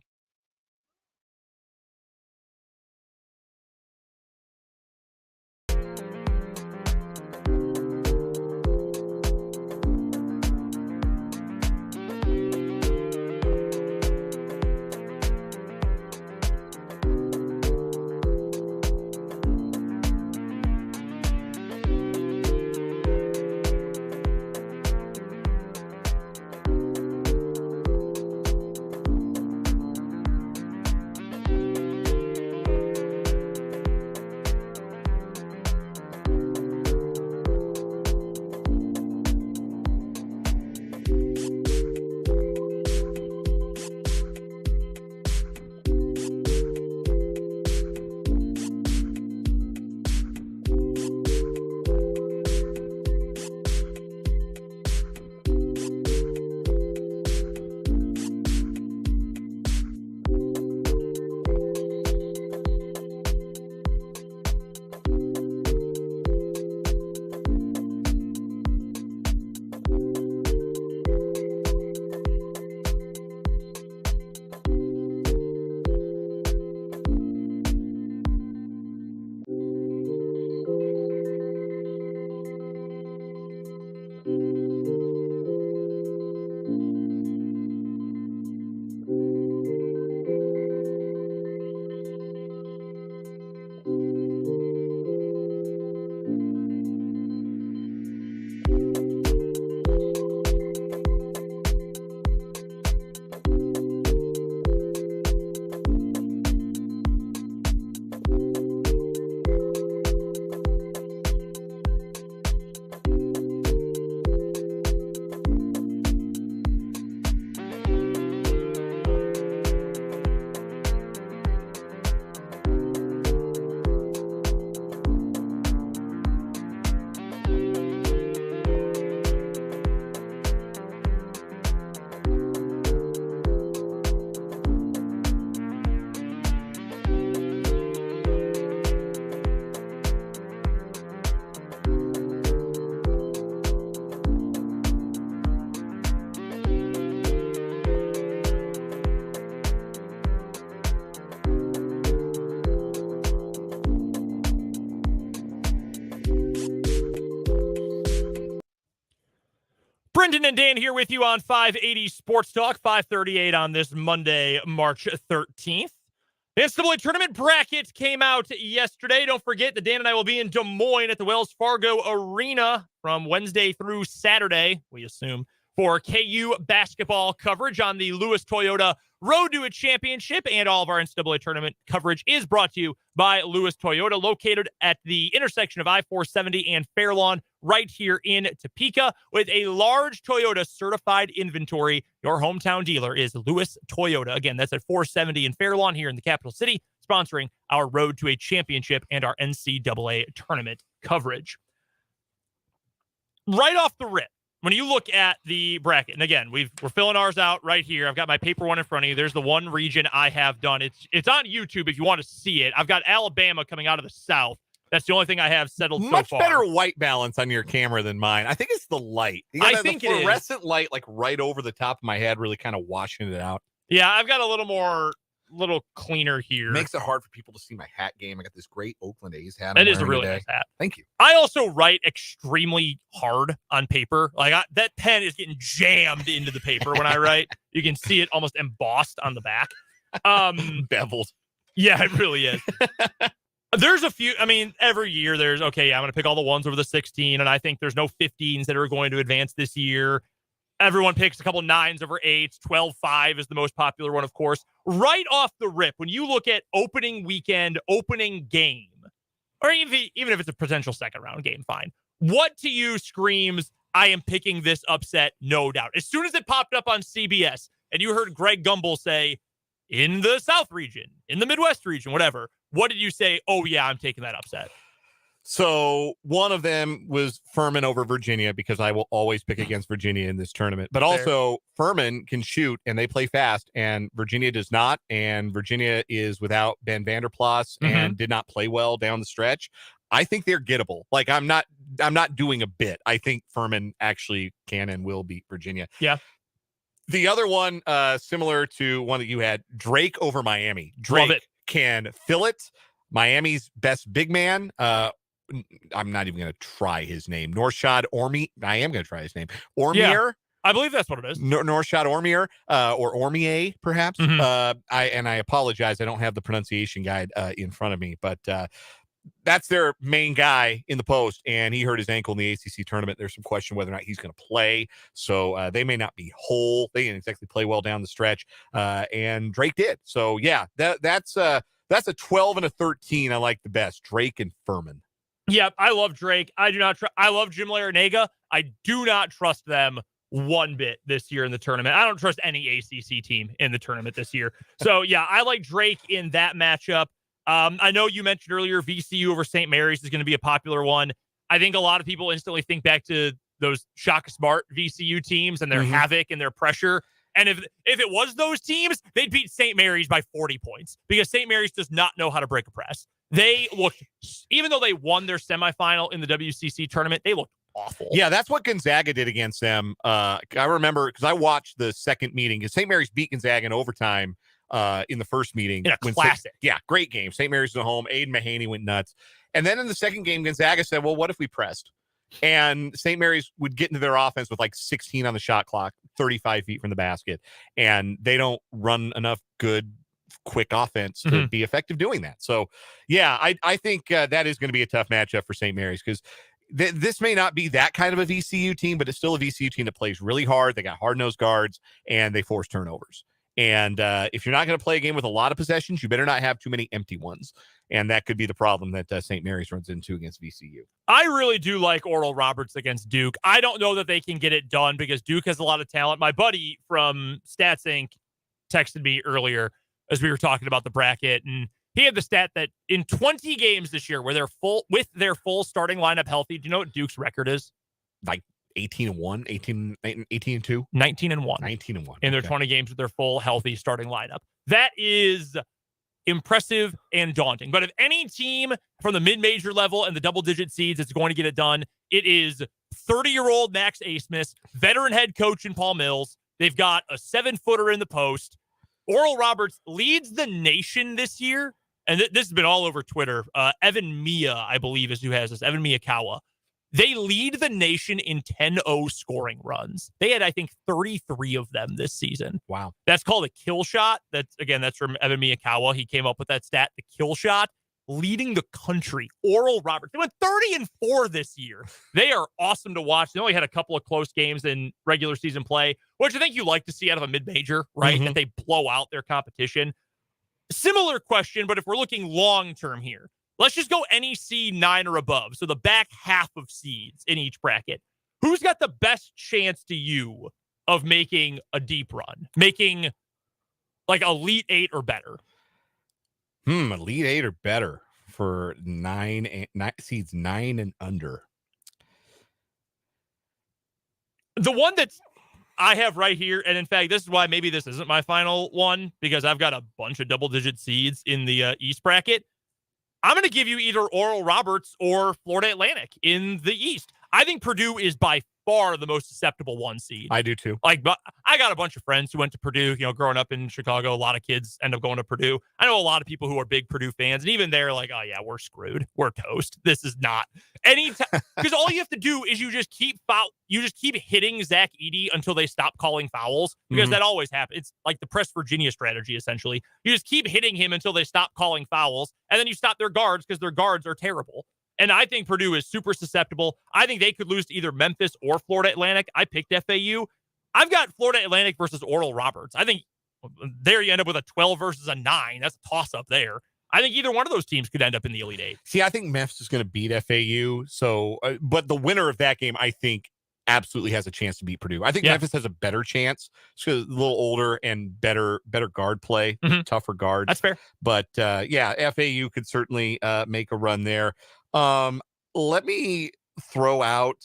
Brendan and Dan here with you on 580 Sports Talk, 538 on this Monday, March 13th. The NCAA tournament bracket came out yesterday. Don't forget that Dan and I will be in Des Moines at the Wells Fargo Arena from Wednesday through Saturday, we assume, for KU basketball coverage on the Lewis Toyota Road to a Championship. And all of our NCAA tournament coverage is brought to you by Lewis Toyota, located at the intersection of I-470 and Fairlawn, right here in Topeka, with a large Toyota certified inventory. Your hometown dealer is Lewis Toyota. Again, that's at 470 in Fairlawn here in the capital city, sponsoring our Road to a Championship and our NCAA tournament coverage. Right off the rip, when you look at the bracket, and again, we're filling ours out right here. I've got my paper one in front of you. There's the one region I have done. It's on YouTube if you want to see it. I've got Alabama coming out of the South. That's the only thing I have settled so far. Much better white balance on your camera than mine. I think it's the light. I think the fluorescent light, like right over the top of my head, really kind of washing it out. Yeah, I've got a little cleaner here. Makes it hard for people to see my hat game. I got this great Oakland A's hat. That is a really nice hat. Thank you. I also write extremely hard on paper. Like that pen is getting jammed into the paper when I write. You can see it almost embossed on the back. Beveled. Yeah, it really is. There's a few, every year there's, I'm going to pick all the ones over the 16, and I think there's no 15s that are going to advance this year. Everyone picks a couple 9s over 8s. 12-5 is the most popular one, of course. Right off the rip, when you look at opening weekend, opening game, or even if it's a potential second round game, fine. What to you screams, I am picking this upset, no doubt? As soon as it popped up on CBS and you heard Greg Gumbel say, in the South region, in the Midwest region, whatever, what did you say? Oh, yeah, I'm taking that upset. So one of them was Furman over Virginia, because I will always pick against Virginia in this tournament. But also Furman can shoot and they play fast, and Virginia does not. And Virginia is without Ben Vanderplas and did not play well down the stretch. I think they're gettable. Like I'm not doing a bit. I think Furman actually can and will beat Virginia. Yeah. The other one, similar to one that you had, Drake over Miami. Drake can fill it. Miami's best big man. I'm not even going to try his name. Norshad Ormi. I am going to try his name. Ormier. Yeah, I believe that's what it is. Norshad Ormier, or Ormier, perhaps. I apologize. I don't have the pronunciation guide in front of me, but that's their main guy in the post, and he hurt his ankle in the ACC tournament. There's some question whether or not he's going to play, so they may not be whole. They didn't exactly play well down the stretch, and Drake did. So yeah, that's a 12 and a 13. I like the best, Drake and Furman. Yep, I love Drake. I love Jim Larrañaga. I do not trust them one bit this year in the tournament. I don't trust any ACC team in the tournament this year. So yeah, I like Drake in that matchup. I know you mentioned earlier VCU over St. Mary's is going to be a popular one. I think a lot of people instantly think back to those Shaka Smart VCU teams and their havoc and their pressure. And if it was those teams, they'd beat St. Mary's by 40 points, because St. Mary's does not know how to break a press. They looked, even though they won their semifinal in the WCC tournament, they looked awful. Yeah, that's what Gonzaga did against them. I remember because I watched the second meeting, because St. Mary's beat Gonzaga in overtime in the first meeting. In a classic. Great game. St. Mary's at home. Aiden Mahaney went nuts. And then in the second game, Gonzaga said, well, what if we pressed? And St. Mary's would get into their offense with like 16 on the shot clock, 35 feet from the basket. And they don't run enough good, quick offense to be effective doing that. So, yeah, I think that is going to be a tough matchup for St. Mary's, because this may not be that kind of a VCU team, but it's still a VCU team that plays really hard. They got hard-nosed guards, and they force turnovers. And if you're not going to play a game with a lot of possessions, you better not have too many empty ones. And that could be the problem that St. Mary's runs into against VCU. I really do like Oral Roberts against Duke. I don't know that they can get it done because Duke has a lot of talent. My buddy from Stats Inc. texted me earlier as we were talking about the bracket, and he had the stat that in 20 games this year where they're with their full starting lineup healthy, do you know what Duke's record is? Like 18-1, 18-2, 19-1. 19-1 in their 20 games with their full healthy starting lineup. That is impressive and daunting. But if any team from the mid-major level and the double-digit seeds is going to get it done, it is 30-year-old Max Asmus, veteran head coach in Paul Mills. They've got a 7-footer in the post. Oral Roberts leads the nation this year, and this has been all over Twitter. Evan Mia, I believe, is who has this. Evan Miyakawa. They lead the nation in 10-0 scoring runs. They had, I think, 33 of them this season. Wow. That's called a kill shot. That's from Evan Miyakawa. He came up with that stat, the kill shot. Leading the country. Oral Roberts. They went 30-4 this year. They are awesome to watch. They only had a couple of close games in regular season play, which I think you like to see out of a mid-major, right? Mm-hmm. That they blow out their competition. Similar question, but if we're looking long-term here, let's just go NEC 9 or above. So the back half of seeds in each bracket. Who's got the best chance to you of making a deep run? Making like Elite 8 or better? Elite 8 or better for seeds 9 and under. The one that's I have right here, and in fact, this is why maybe this isn't my final one, because I've got a bunch of double-digit seeds in the East bracket. I'm going to give you either Oral Roberts or Florida Atlantic in the East. I think Purdue is by far the most susceptible 1 seed. I do too. But I got a bunch of friends who went to Purdue, growing up in Chicago. A lot of kids end up going to Purdue. I know a lot of people who are big Purdue fans, and even they're like, oh yeah, we're screwed. We're toast. This is not any time, because all you have to do is you just keep hitting Zach Edey until they stop calling fouls, because that always happens. It's like the Press Virginia strategy, essentially. You just keep hitting him until they stop calling fouls, and then you stop their guards because their guards are terrible. And I think Purdue is super susceptible. I think they could lose to either Memphis or Florida Atlantic. I picked FAU. I've got Florida Atlantic versus Oral Roberts. I think there you end up with a 12 versus a 9. That's a toss-up there. I think either one of those teams could end up in the Elite 8. See, I think Memphis is going to beat FAU. So, but the winner of that game, I think, absolutely has a chance to beat Purdue. I think Memphis has a better chance. It's a little older and better guard play, tougher guards. That's fair. But FAU could certainly make a run there. Let me throw out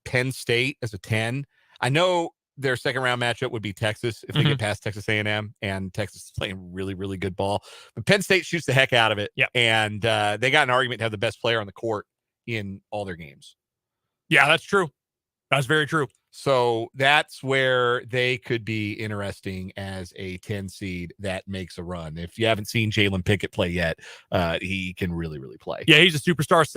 Penn State as a 10. I know their second round matchup would be Texas if they get past Texas A&M, and Texas is playing really, really good ball. But Penn State shoots the heck out of it. Yep. And they got an argument to have the best player on the court in all their games. Yeah, that's true. That's very true. So that's where they could be interesting as a 10 seed that makes a run. If you haven't seen Jalen Pickett play yet, he can really, really play. Yeah, he's a superstar.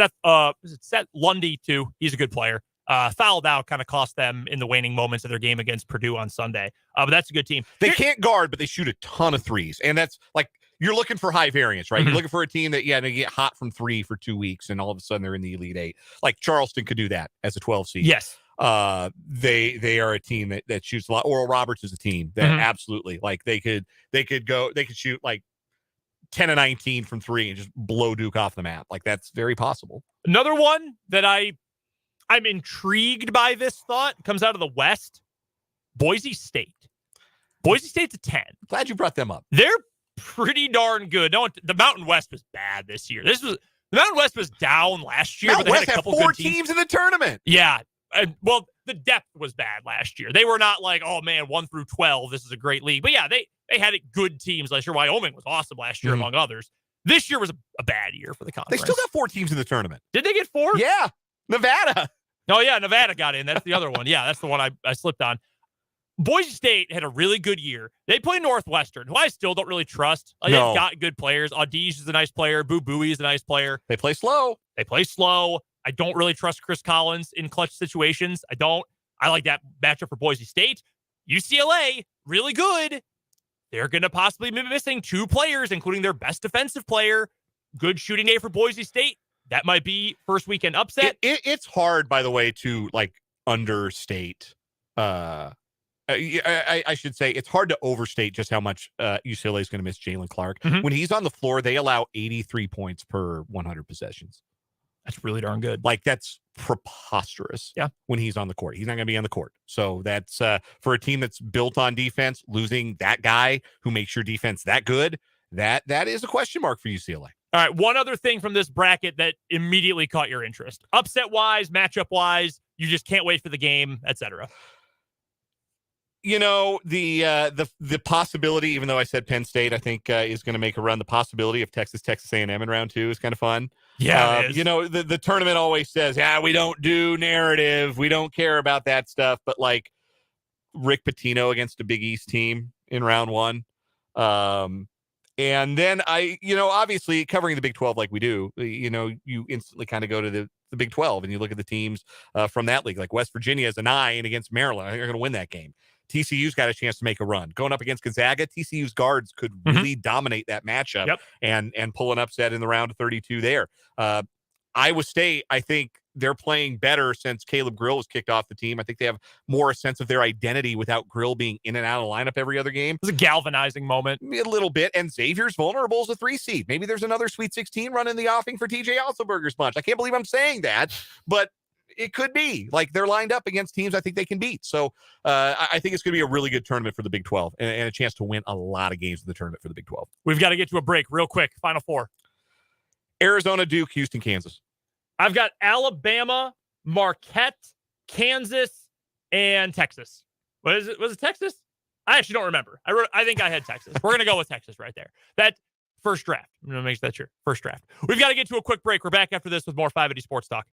Seth Lundy, too. He's a good player. Fouled out, kind of cost them in the waning moments of their game against Purdue on Sunday. But that's a good team. They can't guard, but they shoot a ton of threes. And that's like, you're looking for high variance, right? You're looking for a team that, they get hot from 3 for 2 weeks, and all of a sudden they're in the Elite 8. Like Charleston could do that as a 12 seed. Yes. They are a team that shoots a lot. Oral Roberts is a team that absolutely, like, they could shoot like 10 of 19 from 3 and just blow Duke off the map. Like, that's very possible. Another one that I'm intrigued by this thought comes out of the West. Boise State. Boise State's a 10. Glad you brought them up. They're pretty darn good. No, the Mountain West was bad this year. The Mountain West was down last year, Mountain but they West had a couple had 4 good teams in the tournament. Yeah. Well, the depth was bad last year. They were not like, oh man, 1 through 12, this is a great league. But yeah, they had good teams last year. Wyoming was awesome last year, among others. This year was a bad year for the conference. They still got 4 teams in the tournament. Did they get 4? Yeah. Nevada. Oh yeah, Nevada got in. That's the other one. Yeah, that's the one I slipped on. Boise State had a really good year. They play Northwestern, who I still don't really trust. They've got good players. Audige is a nice player. Boo Booey is a nice player. They play slow. I don't really trust Chris Collins in clutch situations. I like that matchup for Boise State. UCLA, really good. They're going to possibly be missing 2 players, including their best defensive player. Good shooting day for Boise State. That might be first weekend upset. It's hard, by the way, to like understate. I should say it's hard to overstate just how much UCLA is going to miss Jalen Clark. When he's on the floor, they allow 83 points per 100 possessions. That's really darn good. Like, that's preposterous. Yeah. When he's on the court, he's not going to be on the court. So that's for a team that's built on defense, losing that guy who makes your defense that good. That is a question mark for UCLA. All right, one other thing from this bracket that immediately caught your interest. Upset-wise, matchup-wise, you just can't wait for the game, etc. The possibility, even though I said Penn State, I think is going to make a run. The possibility of Texas A&M in round 2 is kind of fun. Yeah, the tournament always says, we don't do narrative. We don't care about that stuff. But like Rick Pitino against a Big East team in round 1, And then obviously covering the Big 12 like we do, you instantly kind of go to the Big 12 and you look at the teams from that league. Like West Virginia is a 9 against Maryland. I think they're going to win that game. TCU's got a chance to make a run. Going up against Gonzaga, TCU's guards could really dominate that matchup and pull an upset in the round of 32 there. Iowa State, I think they're playing better since Caleb Grill has kicked off the team. I think they have more sense of their identity without Grill being in and out of the lineup every other game. It was a galvanizing moment. A little bit. And Xavier's vulnerable as a 3 seed. Maybe there's another Sweet 16 run in the offing for TJ Otzelberger's bunch. I can't believe I'm saying that, but it could be. Like, they're lined up against teams I think they can beat. So I think it's going to be a really good tournament for the Big 12 and a chance to win a lot of games in the tournament for the Big 12. We've got to get to a break real quick. Final 4. Arizona, Duke, Houston, Kansas. I've got Alabama, Marquette, Kansas, and Texas. What is it? Was it Texas? I actually don't remember. I think I had Texas. We're going to go with Texas right there. That first draft. I'm going to make that sure. First draft. We've got to get to a quick break. We're back after this with more 580 Sports Talk.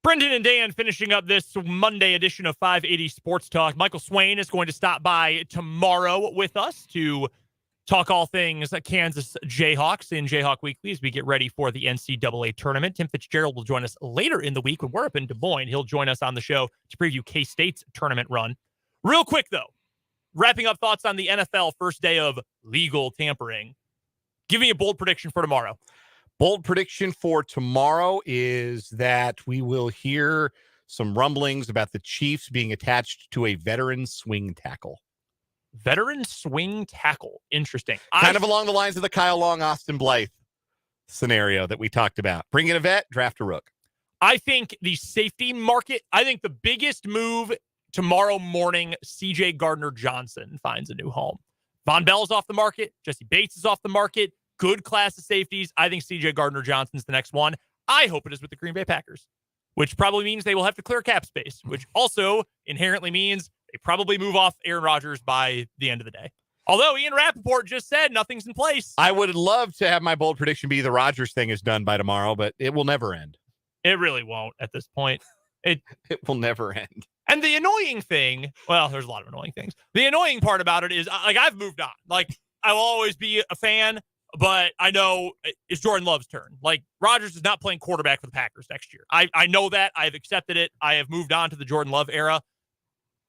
Brendan and Dan finishing up this Monday edition of 580 Sports Talk. Michael Swain is going to stop by tomorrow with us to talk all things Kansas Jayhawks in Jayhawk Weekly as we get ready for the NCAA tournament. Tim Fitzgerald will join us later in the week when we're up in Des Moines. He'll join us on the show to preview K-State's tournament run. Real quick, though, wrapping up thoughts on the NFL first day of legal tampering. Give me a bold prediction for tomorrow. Bold prediction for tomorrow is that we will hear some rumblings about the Chiefs being attached to a veteran swing tackle. Veteran swing tackle. Interesting. Kind of along the lines of the Kyle Long, Austin Blythe scenario that we talked about. Bring in a vet, draft a rook. I think the safety market, I think the biggest move tomorrow morning, C.J. Gardner-Johnson finds a new home. Von Bell's off the market. Jesse Bates is off the market. Good class of safeties. I think C.J. Gardner-Johnson's the next one. I hope it is with the Green Bay Packers, which probably means they will have to clear cap space, which also inherently means they probably move off Aaron Rodgers by the end of the day. Although Ian Rappaport just said nothing's in place. I would love to have my bold prediction be the Rodgers thing is done by tomorrow, but it will never end. It really won't at this point. It will never end. And the annoying thing, well, there's a lot of annoying things. The annoying part about it is, like, I've moved on. Like, I will always be a fan, but I know it's Jordan Love's turn. Like, Rodgers is not playing quarterback for the Packers next year. I know that. I've accepted it. I have moved on to the Jordan Love era.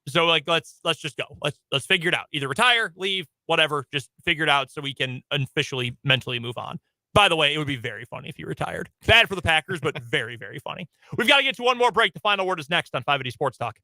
So, like, let's just go. Let's figure it out. Either retire, leave, whatever. Just figure it out so we can officially mentally move on. By the way, it would be very funny if he retired. Bad for the Packers, but very, very funny. We've got to get to one more break. The final word is next on 580 Sports Talk.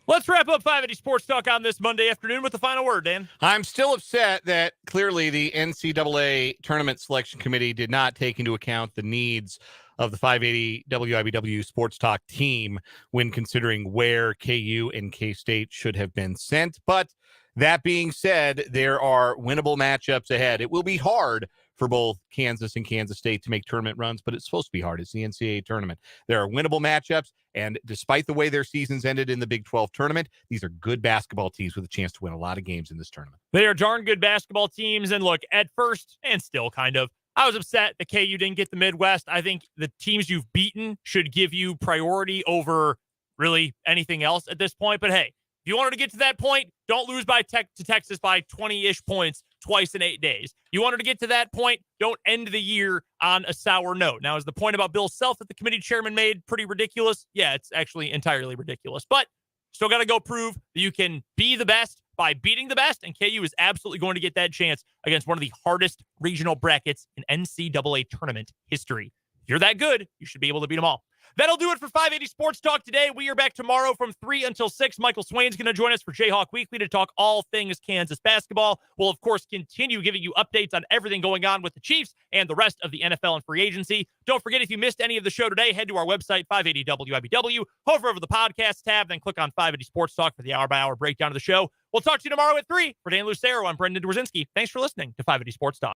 Let's wrap up 580 Sports Talk on this Monday afternoon with the final word, Dan. I'm still upset that clearly the NCAA Tournament Selection Committee did not take into account the needs of the 580 WIBW Sports Talk team when considering where KU and K-State should have been sent. But that being said, there are winnable matchups ahead. It will be hard for both Kansas and Kansas State to make tournament runs, but it's supposed to be hard. It's the NCAA tournament. There are winnable matchups, and despite the way their seasons ended in the Big 12 tournament, these are good basketball teams with a chance to win a lot of games in this tournament. They are darn good basketball teams, and look, at first, and still kind of, I was upset that KU didn't get the Midwest. I think the teams you've beaten should give you priority over really anything else at this point, but hey, if you wanted to get to that point, don't lose to Texas by 20-ish points twice in 8 days. You wanted to get to that point, don't end the year on a sour note. Now, is the point about Bill Self that the committee chairman made pretty ridiculous? Yeah, it's actually entirely ridiculous. But still got to go prove that you can be the best by beating the best, and KU is absolutely going to get that chance against one of the hardest regional brackets in NCAA tournament history. If you're that good, you should be able to beat them all. That'll do it for 580 Sports Talk today. We are back tomorrow from 3 until 6. Michael Swain's going to join us for Jayhawk Weekly to talk all things Kansas basketball. We'll, of course, continue giving you updates on everything going on with the Chiefs and the rest of the NFL and free agency. Don't forget, if you missed any of the show today, head to our website, 580WIBW, hover over the podcast tab, then click on 580 Sports Talk for the hour-by-hour breakdown of the show. We'll talk to you tomorrow at 3. For Dan Lucero, I'm Brendan Dworzinski. Thanks for listening to 580 Sports Talk.